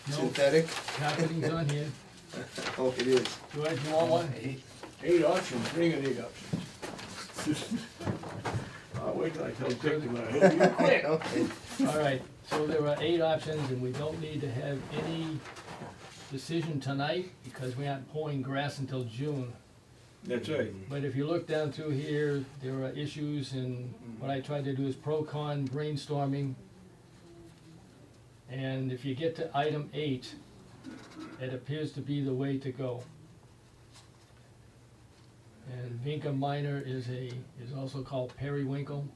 [SPEAKER 7] No.
[SPEAKER 1] Synthetic?
[SPEAKER 7] Carpeting's on here.
[SPEAKER 1] Oh, it is.
[SPEAKER 7] George, you want one?
[SPEAKER 5] 8 options, bring it 8 options. I'll wait till I tell Dick to help you quick.
[SPEAKER 1] Okay.
[SPEAKER 7] All right, so there are 8 options, and we don't need to have any decision tonight, because we aren't pulling grass until June.
[SPEAKER 5] That's right.
[SPEAKER 7] But if you look down through here, there are issues, and what I tried to do is pro-con brainstorming. And if you get to item 8, it appears to be the way to go. And Vinca Minor is also called periwinkle.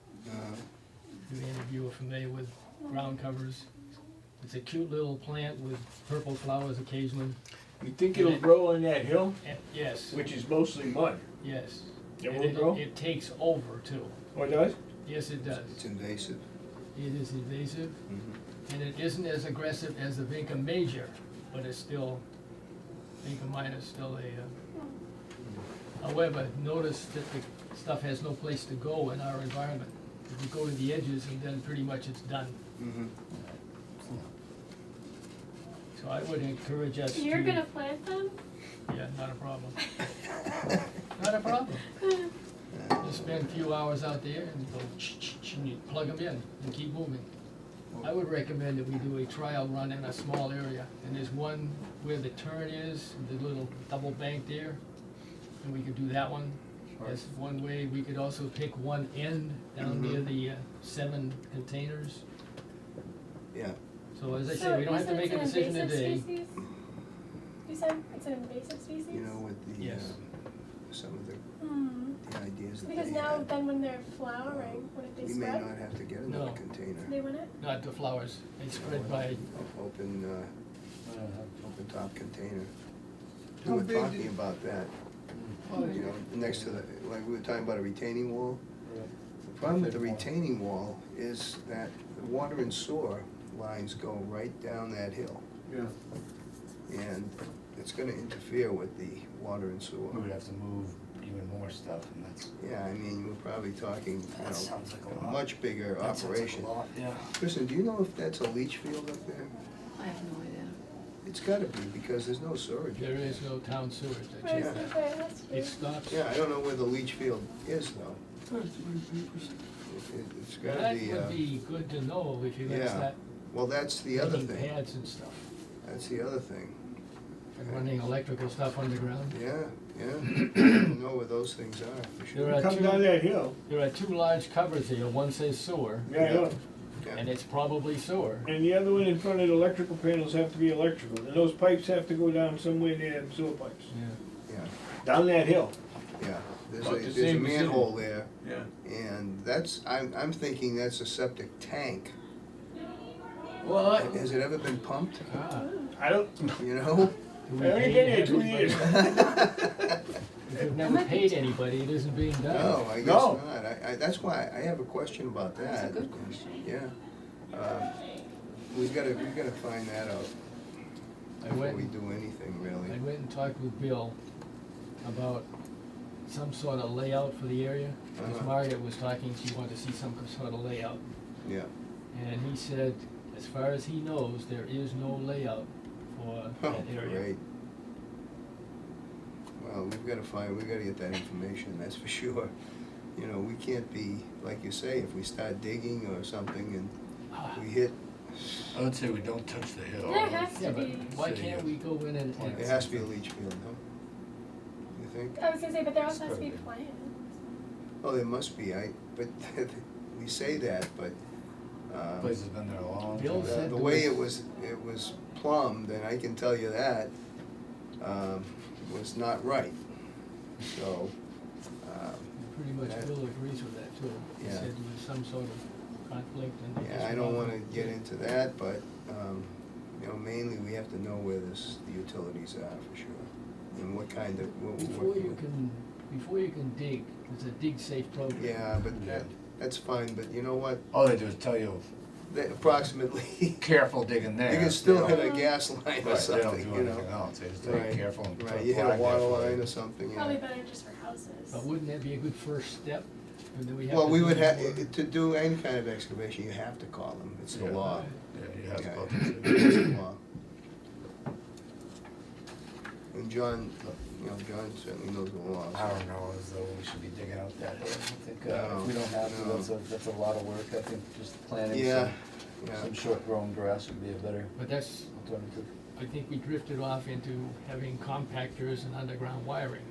[SPEAKER 7] If any of you are familiar with ground covers. It's a cute little plant with purple flowers occasionally.
[SPEAKER 5] You think it'll grow on that hill,
[SPEAKER 7] And yes,
[SPEAKER 5] which is mostly mud?
[SPEAKER 7] yes.
[SPEAKER 5] It
[SPEAKER 7] And
[SPEAKER 5] will grow?
[SPEAKER 7] It takes over too.
[SPEAKER 5] Oh, it does?
[SPEAKER 7] Yes, it does.
[SPEAKER 1] It's invasive.
[SPEAKER 7] It is invasive,
[SPEAKER 1] Mhm.
[SPEAKER 7] and it isn't as aggressive as the Vinca Major, but it's still, Vinca Minor is still however, notice that the stuff has no place to go in our environment. If you go to the edges, and then pretty much it's done.
[SPEAKER 1] Mhm.
[SPEAKER 7] So I would encourage us to.
[SPEAKER 8] You're gonna plant them?
[SPEAKER 7] Yeah, not a problem. Not a problem. Just spend a few hours out there and go and you plug them in and keep moving. I would recommend that we do a trial run in a small area. And there's one where the turn is, the little double bank there. And we could do that one. That's one way. We could also pick one end down near the 7 containers.
[SPEAKER 1] Yeah,
[SPEAKER 7] So as I
[SPEAKER 8] So
[SPEAKER 7] say, we don't
[SPEAKER 8] you
[SPEAKER 7] have to
[SPEAKER 8] said
[SPEAKER 7] make
[SPEAKER 8] it's
[SPEAKER 7] a
[SPEAKER 8] an
[SPEAKER 7] decision
[SPEAKER 8] invasive
[SPEAKER 7] today.
[SPEAKER 8] species? You said it's an invasive species?
[SPEAKER 1] you know, with the,
[SPEAKER 7] Yes.
[SPEAKER 1] some of
[SPEAKER 8] Hmm.
[SPEAKER 1] the ideas that
[SPEAKER 8] Because
[SPEAKER 1] they
[SPEAKER 8] now,
[SPEAKER 1] had.
[SPEAKER 8] then when they're flowering, what if they
[SPEAKER 1] We may
[SPEAKER 8] spread?
[SPEAKER 1] not have to get
[SPEAKER 7] No.
[SPEAKER 1] another container.
[SPEAKER 8] They wouldn't?
[SPEAKER 7] Not the flowers. They spread by,
[SPEAKER 1] Open,
[SPEAKER 6] Uh,
[SPEAKER 1] open top container. We
[SPEAKER 5] How
[SPEAKER 1] were
[SPEAKER 5] big
[SPEAKER 1] talking
[SPEAKER 5] did-
[SPEAKER 1] about that, you know, next to the, like, we were talking about a retaining wall. The problem with the retaining wall is that the water and sewer lines go right down that hill.
[SPEAKER 5] Yeah.
[SPEAKER 1] And it's gonna interfere with the water and sewer.
[SPEAKER 6] We would have to move even more stuff, and that's,
[SPEAKER 1] Yeah, I mean, we're probably talking, you
[SPEAKER 6] that
[SPEAKER 1] know,
[SPEAKER 6] sounds like a
[SPEAKER 1] a
[SPEAKER 6] lot.
[SPEAKER 1] much bigger
[SPEAKER 6] That sounds like a
[SPEAKER 1] operation.
[SPEAKER 6] lot, yeah.
[SPEAKER 1] Kristen, do you know if that's a leach field up there?
[SPEAKER 3] I have no idea.
[SPEAKER 1] It's gotta be, because there's no sewage.
[SPEAKER 7] There is no town sewage,
[SPEAKER 8] Right,
[SPEAKER 7] that's
[SPEAKER 8] so
[SPEAKER 7] it.
[SPEAKER 8] if it has to be.
[SPEAKER 7] It stops.
[SPEAKER 1] Yeah, I don't know where the leach field is though. It's gotta
[SPEAKER 7] That
[SPEAKER 1] be,
[SPEAKER 7] would be good to know if you're gonna
[SPEAKER 1] yeah.
[SPEAKER 7] start
[SPEAKER 1] well, that's the other
[SPEAKER 7] making
[SPEAKER 1] thing.
[SPEAKER 7] pads and stuff,
[SPEAKER 1] That's the other thing.
[SPEAKER 7] and running electrical stuff underground.
[SPEAKER 1] Yeah, yeah. You know where those things are, for
[SPEAKER 7] There
[SPEAKER 1] sure.
[SPEAKER 7] are
[SPEAKER 5] Come
[SPEAKER 7] two-
[SPEAKER 5] down that hill.
[SPEAKER 7] There are two large covers here, one says sewer,
[SPEAKER 5] Yeah, I know.
[SPEAKER 7] and it's probably sewer.
[SPEAKER 5] And the other one in front of the electrical panels have to be electrical, and those pipes have to go down somewhere near them sewer pipes.
[SPEAKER 7] Yeah.
[SPEAKER 1] Yeah,
[SPEAKER 5] Down that hill.
[SPEAKER 1] yeah. There's
[SPEAKER 5] About
[SPEAKER 1] a,
[SPEAKER 5] the
[SPEAKER 1] there's a
[SPEAKER 5] same as
[SPEAKER 1] manhole there,
[SPEAKER 5] Yeah.
[SPEAKER 1] and that's, I'm thinking that's a septic tank.
[SPEAKER 5] Well,
[SPEAKER 1] Has it ever been pumped,
[SPEAKER 7] Ah.
[SPEAKER 5] I don't,
[SPEAKER 1] you know?
[SPEAKER 7] Do we
[SPEAKER 5] I only
[SPEAKER 7] pay
[SPEAKER 5] been
[SPEAKER 7] to
[SPEAKER 5] here
[SPEAKER 7] have
[SPEAKER 5] 2
[SPEAKER 7] anybody-
[SPEAKER 5] years.
[SPEAKER 7] If you've never paid anybody, it isn't being done.
[SPEAKER 1] No, I guess
[SPEAKER 5] No.
[SPEAKER 1] not. That's why I have a question about that.
[SPEAKER 3] That's a good question.
[SPEAKER 1] Yeah. We gotta find that out
[SPEAKER 7] I
[SPEAKER 1] before
[SPEAKER 7] went,
[SPEAKER 1] we do anything, really.
[SPEAKER 7] I went and talked with Bill about some sort of layout for the area. Because
[SPEAKER 1] Uh-huh.
[SPEAKER 7] Margaret was talking, she wanted to see some sort of layout.
[SPEAKER 1] Yeah.
[SPEAKER 7] And he said, as far as he knows, there is no layout for
[SPEAKER 1] Oh,
[SPEAKER 7] that area.
[SPEAKER 1] great. Well, we gotta get that information, that's for sure. You know, we can't be, like you say, if we start digging or something
[SPEAKER 7] Ah.
[SPEAKER 1] and we hit,
[SPEAKER 6] I would say we don't touch the hill.
[SPEAKER 8] There has
[SPEAKER 7] Yeah,
[SPEAKER 8] to
[SPEAKER 7] but
[SPEAKER 8] be.
[SPEAKER 7] why
[SPEAKER 6] So
[SPEAKER 7] can't
[SPEAKER 6] you-
[SPEAKER 7] we go in and?
[SPEAKER 1] it has to be a leach field, huh? You think?
[SPEAKER 8] I was gonna say, but there also has to be
[SPEAKER 6] It's
[SPEAKER 8] plans.
[SPEAKER 1] Oh, there must be, but we say that, but,
[SPEAKER 6] Place has been there a long
[SPEAKER 7] Bill
[SPEAKER 6] time.
[SPEAKER 7] said
[SPEAKER 1] the
[SPEAKER 7] there
[SPEAKER 1] way
[SPEAKER 7] was-
[SPEAKER 1] it was plumbed, and I can tell you that, was not right. So,
[SPEAKER 7] Pretty much
[SPEAKER 1] that-
[SPEAKER 7] Bill agrees with that too. He
[SPEAKER 1] Yeah.
[SPEAKER 7] said there was some sort of conflict and they
[SPEAKER 1] yeah,
[SPEAKER 7] just
[SPEAKER 1] I don't
[SPEAKER 7] wanted
[SPEAKER 1] wanna get into that, but, you know, mainly we have to know where the utilities are for sure. And what kind of, what we're
[SPEAKER 7] Before
[SPEAKER 1] working
[SPEAKER 7] you
[SPEAKER 1] with.
[SPEAKER 7] before you can dig, there's a dig safe program.
[SPEAKER 1] Yeah, but
[SPEAKER 6] Yeah.
[SPEAKER 1] that's fine, but you know what?
[SPEAKER 6] All they do is tell you,
[SPEAKER 1] That approximately,
[SPEAKER 6] careful digging there.
[SPEAKER 1] you can still
[SPEAKER 6] They
[SPEAKER 1] hit a
[SPEAKER 6] don't-
[SPEAKER 1] gas line or
[SPEAKER 6] Right, they don't
[SPEAKER 1] something,
[SPEAKER 6] do
[SPEAKER 1] you know?
[SPEAKER 6] anything else, they just tell you
[SPEAKER 1] Right,
[SPEAKER 6] careful and put a
[SPEAKER 1] right, you hit a
[SPEAKER 6] flag there
[SPEAKER 1] water
[SPEAKER 6] for
[SPEAKER 1] line
[SPEAKER 6] you.
[SPEAKER 1] or something, yeah.
[SPEAKER 8] Probably better just for houses.
[SPEAKER 7] But wouldn't that be a good first step? Or do we have
[SPEAKER 1] Well,
[SPEAKER 7] to
[SPEAKER 1] we
[SPEAKER 7] do
[SPEAKER 1] would have,
[SPEAKER 7] more?
[SPEAKER 1] to do any kind of excavation, you have to call them, it's the
[SPEAKER 6] Yeah.
[SPEAKER 1] law.
[SPEAKER 6] Yeah, you have to
[SPEAKER 1] Yeah,
[SPEAKER 6] go
[SPEAKER 1] it's the law. And John, you know, John certainly knows the law. so-
[SPEAKER 9] I don't know as though we should be digging out that hill. I think,
[SPEAKER 1] No,
[SPEAKER 9] if we don't have to,
[SPEAKER 1] no.
[SPEAKER 9] that's a lot of work. I think just planting
[SPEAKER 1] Yeah, yeah.
[SPEAKER 9] some short-grown grass would be a better
[SPEAKER 7] But that's,
[SPEAKER 9] alternative.
[SPEAKER 7] I think we drifted off into having compactors and underground wiring.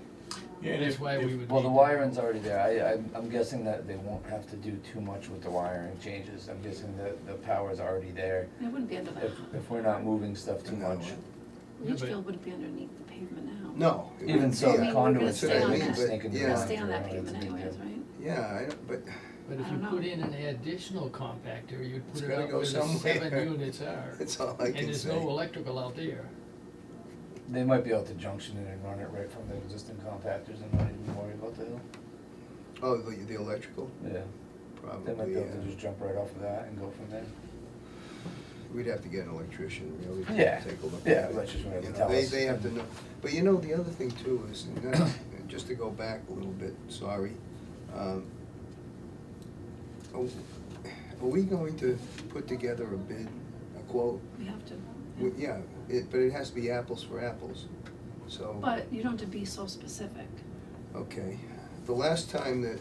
[SPEAKER 5] Yeah, and
[SPEAKER 7] That's
[SPEAKER 5] if-
[SPEAKER 7] why we
[SPEAKER 5] if-
[SPEAKER 7] would.
[SPEAKER 9] Well, the
[SPEAKER 7] need to-
[SPEAKER 9] wiring's already there. I'm guessing that they won't have to do too much with the wiring changes. I'm guessing that the power's already there.
[SPEAKER 3] It wouldn't be under that.
[SPEAKER 9] If we're not moving stuff too
[SPEAKER 1] No.
[SPEAKER 9] much.
[SPEAKER 7] Yeah,
[SPEAKER 3] Leach
[SPEAKER 7] but-
[SPEAKER 3] field wouldn't be underneath the pavement now.
[SPEAKER 1] No. it
[SPEAKER 9] Even
[SPEAKER 1] wouldn't
[SPEAKER 9] so,
[SPEAKER 1] be
[SPEAKER 9] the
[SPEAKER 3] I mean,
[SPEAKER 1] that.
[SPEAKER 3] we're gonna
[SPEAKER 9] conduit's
[SPEAKER 3] stay
[SPEAKER 9] there,
[SPEAKER 3] on
[SPEAKER 9] you
[SPEAKER 3] that.
[SPEAKER 9] just sink in the
[SPEAKER 1] Yeah.
[SPEAKER 3] We're gonna
[SPEAKER 9] ground
[SPEAKER 3] stay on that
[SPEAKER 9] through it, it's
[SPEAKER 3] pavement
[SPEAKER 9] a big
[SPEAKER 3] anyways,
[SPEAKER 9] deal.
[SPEAKER 3] right?
[SPEAKER 1] Yeah, I don't, but
[SPEAKER 7] But if
[SPEAKER 3] I
[SPEAKER 7] you
[SPEAKER 3] don't
[SPEAKER 7] put
[SPEAKER 3] know.
[SPEAKER 7] in an additional compactor, you'd
[SPEAKER 1] It's
[SPEAKER 7] put it
[SPEAKER 1] gotta
[SPEAKER 7] out
[SPEAKER 1] go
[SPEAKER 7] where the
[SPEAKER 1] somewhere.
[SPEAKER 7] 7 units are.
[SPEAKER 1] that's all I
[SPEAKER 7] And
[SPEAKER 1] can
[SPEAKER 7] there's
[SPEAKER 1] say.
[SPEAKER 7] no electrical out there.
[SPEAKER 9] They might be able to junction it and run it right from the existing compactors and not even worry about the hill.
[SPEAKER 1] Oh, the electrical,
[SPEAKER 9] Yeah, they might
[SPEAKER 1] probably,
[SPEAKER 9] be able to
[SPEAKER 1] yeah.
[SPEAKER 9] just jump right off of that and go from there.
[SPEAKER 1] We'd have to get an electrician, really, to
[SPEAKER 9] Yeah.
[SPEAKER 1] take a look at
[SPEAKER 9] Yeah,
[SPEAKER 1] it.
[SPEAKER 9] electrician would have
[SPEAKER 1] You
[SPEAKER 9] to
[SPEAKER 1] know,
[SPEAKER 9] tell us.
[SPEAKER 1] They have to know, but you know, the other thing too is, and that's- just to go back a little bit, sorry. Are we going to put together a bid, a quote?
[SPEAKER 3] We have to.
[SPEAKER 1] Yeah, but it has to be apples for apples, so.
[SPEAKER 3] But you don't have to be so specific.
[SPEAKER 1] Okay, the last time that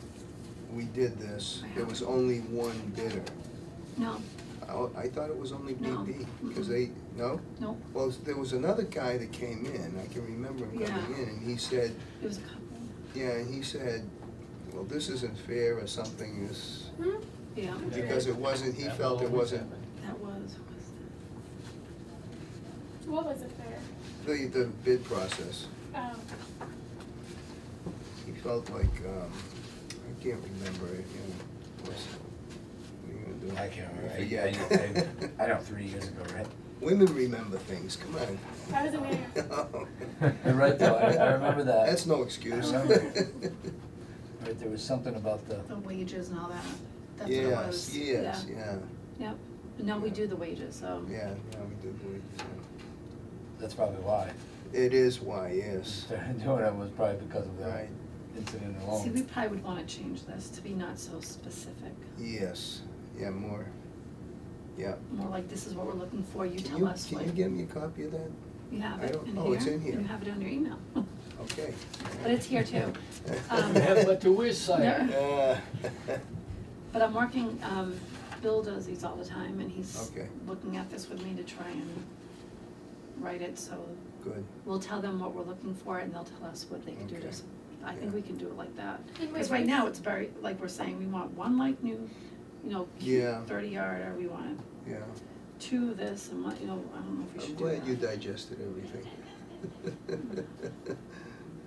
[SPEAKER 1] we did this, there was only one bidder.
[SPEAKER 3] No,
[SPEAKER 1] I thought it was only
[SPEAKER 3] No.
[SPEAKER 1] BP, because they, no?
[SPEAKER 3] no,
[SPEAKER 1] Well, there was another guy that came in, I can remember him coming
[SPEAKER 3] Yeah.
[SPEAKER 1] in, and he said,
[SPEAKER 3] it was a couple.
[SPEAKER 1] yeah, and he said, well, this isn't fair or something, this,
[SPEAKER 3] Yeah,
[SPEAKER 1] because it wasn't, he
[SPEAKER 7] That
[SPEAKER 1] felt
[SPEAKER 7] will
[SPEAKER 1] it
[SPEAKER 7] always
[SPEAKER 1] wasn't,
[SPEAKER 7] happen.
[SPEAKER 3] that was
[SPEAKER 8] What was it there?
[SPEAKER 1] the bid process. He felt like, I can't remember it, you know, what's, what are you gonna do?
[SPEAKER 9] I can't remember.
[SPEAKER 1] Forget.
[SPEAKER 9] I know 3 years ago, right?
[SPEAKER 1] Women remember things, come on.
[SPEAKER 8] I wasn't there.
[SPEAKER 9] You're right though, I remember that.
[SPEAKER 1] That's no excuse.
[SPEAKER 9] I remember. Right, there was something about
[SPEAKER 3] the wages and all that. That's what it was.
[SPEAKER 1] Yes, yeah,
[SPEAKER 3] Yep. No, we do the wages, so.
[SPEAKER 1] yeah, we do believe, yeah.
[SPEAKER 9] that's probably why.
[SPEAKER 1] It is why, yes,
[SPEAKER 9] Doing it was probably because of that
[SPEAKER 1] right,
[SPEAKER 9] incident
[SPEAKER 3] See, we
[SPEAKER 9] alone.
[SPEAKER 3] probably would wanna change this to be not so specific.
[SPEAKER 1] yes, yeah, more, yeah.
[SPEAKER 3] More like, this is what we're looking for, you
[SPEAKER 1] Can
[SPEAKER 3] tell
[SPEAKER 1] you,
[SPEAKER 3] us
[SPEAKER 1] can
[SPEAKER 3] what.
[SPEAKER 1] you get me a copy of that?
[SPEAKER 3] You have
[SPEAKER 1] I
[SPEAKER 3] it
[SPEAKER 1] don't-
[SPEAKER 3] in here.
[SPEAKER 1] oh, it's in here.
[SPEAKER 3] You have it on your email,
[SPEAKER 1] Okay.
[SPEAKER 3] but it's here too. Um,
[SPEAKER 7] But to which side?
[SPEAKER 3] No.
[SPEAKER 1] Uh,
[SPEAKER 3] But I'm working, Bill does these all the time, and he's
[SPEAKER 1] Okay.
[SPEAKER 3] looking at this with me to try and write it, so
[SPEAKER 1] Good.
[SPEAKER 3] we'll tell them what we're looking for, and they'll tell us what they can do
[SPEAKER 1] Okay.
[SPEAKER 3] to, I think
[SPEAKER 1] Yeah.
[SPEAKER 3] we can do it like that.
[SPEAKER 8] And
[SPEAKER 3] Because
[SPEAKER 8] wait,
[SPEAKER 3] right now, it's very, like we're saying, we want one like new,
[SPEAKER 1] Yeah.
[SPEAKER 3] 30-yard, or we want
[SPEAKER 1] Yeah.
[SPEAKER 3] two this, and one, I don't know if we
[SPEAKER 1] I'm
[SPEAKER 3] should do that.
[SPEAKER 1] glad you digested everything.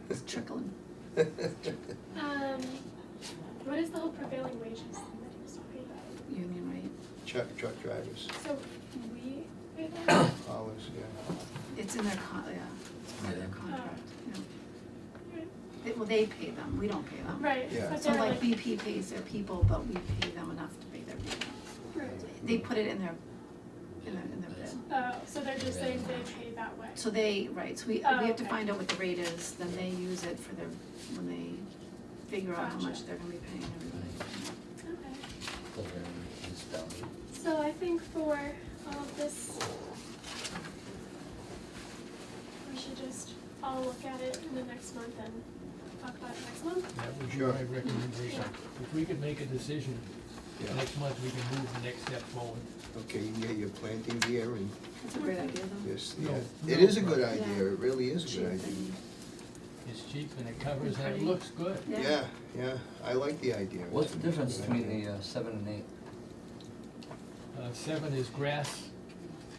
[SPEAKER 3] It's trickling.
[SPEAKER 8] What is the whole prevailing wages thing that he was talking about?
[SPEAKER 3] Union rate,
[SPEAKER 1] Truck drivers,
[SPEAKER 8] So we pay that?
[SPEAKER 1] hours, yeah.
[SPEAKER 3] it's in their it's part of their
[SPEAKER 9] Yeah.
[SPEAKER 3] contract, Well, they pay them, we don't pay them.
[SPEAKER 8] Right,
[SPEAKER 1] Yeah.
[SPEAKER 8] but
[SPEAKER 3] So
[SPEAKER 8] they're
[SPEAKER 3] like BP pays their people, but we pay them enough to pay their people.
[SPEAKER 8] right.
[SPEAKER 3] They put it in their bid.
[SPEAKER 8] So they're just saying they pay that way.
[SPEAKER 3] So they, right, so we
[SPEAKER 8] Oh,
[SPEAKER 3] have to
[SPEAKER 8] okay.
[SPEAKER 3] find out what the rate is, then they use it for their, when they figure out how
[SPEAKER 8] Gotcha.
[SPEAKER 3] much they're gonna be paying everybody.
[SPEAKER 8] Okay. So I think for all of this, we should just all look at it in the next month and talk about it next month.
[SPEAKER 7] That would be
[SPEAKER 1] Sure.
[SPEAKER 7] my recommendation. If we could make a decision,
[SPEAKER 1] Yeah.
[SPEAKER 7] next month we can move the next step forward.
[SPEAKER 1] Okay, you can get your planting gear and
[SPEAKER 3] That's a great idea though.
[SPEAKER 1] this,
[SPEAKER 7] No,
[SPEAKER 1] yeah. It
[SPEAKER 7] no,
[SPEAKER 1] is a good
[SPEAKER 7] right.
[SPEAKER 1] idea,
[SPEAKER 3] Yeah.
[SPEAKER 1] it really is a
[SPEAKER 3] Cheap
[SPEAKER 1] good idea.
[SPEAKER 3] and-
[SPEAKER 7] It's cheap and it covers and it
[SPEAKER 3] Pretty.
[SPEAKER 7] looks good.
[SPEAKER 1] Yeah, yeah, I like the idea.
[SPEAKER 9] What's the difference
[SPEAKER 1] Good
[SPEAKER 9] between
[SPEAKER 1] idea.
[SPEAKER 9] the 7 and 8?
[SPEAKER 7] 7 is grass.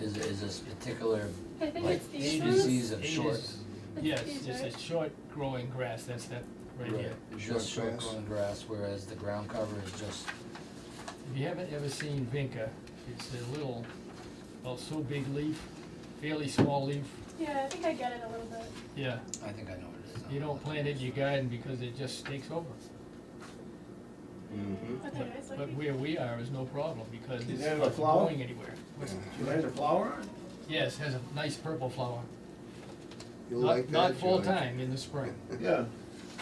[SPEAKER 9] Is this particular,
[SPEAKER 8] I think
[SPEAKER 9] like,
[SPEAKER 8] it's these
[SPEAKER 7] eight
[SPEAKER 8] ones.
[SPEAKER 9] species of
[SPEAKER 7] Eight
[SPEAKER 9] short?
[SPEAKER 7] is- Yes,
[SPEAKER 8] These,
[SPEAKER 7] it's
[SPEAKER 8] right?
[SPEAKER 7] a short growing grass, that's that right here.
[SPEAKER 9] Just
[SPEAKER 1] Short
[SPEAKER 9] short
[SPEAKER 1] grass.
[SPEAKER 9] growing grass, whereas the ground cover is just,
[SPEAKER 7] If you haven't ever seen Vinca, it's a little, well, so big leaf, fairly small leaf.
[SPEAKER 8] Yeah, I think I get it a little bit.
[SPEAKER 7] Yeah,
[SPEAKER 9] I think I know what it is.
[SPEAKER 7] you don't plant it in your garden because it just takes over.
[SPEAKER 1] Mhm.
[SPEAKER 8] But they're nice
[SPEAKER 7] But
[SPEAKER 8] looking.
[SPEAKER 7] where we are is no problem because
[SPEAKER 5] Is
[SPEAKER 7] it's
[SPEAKER 5] that a
[SPEAKER 7] not
[SPEAKER 5] flower?
[SPEAKER 7] going anywhere. What's-
[SPEAKER 5] It has a flower on it?
[SPEAKER 7] Yes, has a nice purple flower.
[SPEAKER 1] You'll
[SPEAKER 7] Not-
[SPEAKER 1] like that,
[SPEAKER 7] Not
[SPEAKER 1] George.
[SPEAKER 7] full time in the spring.
[SPEAKER 5] Yeah,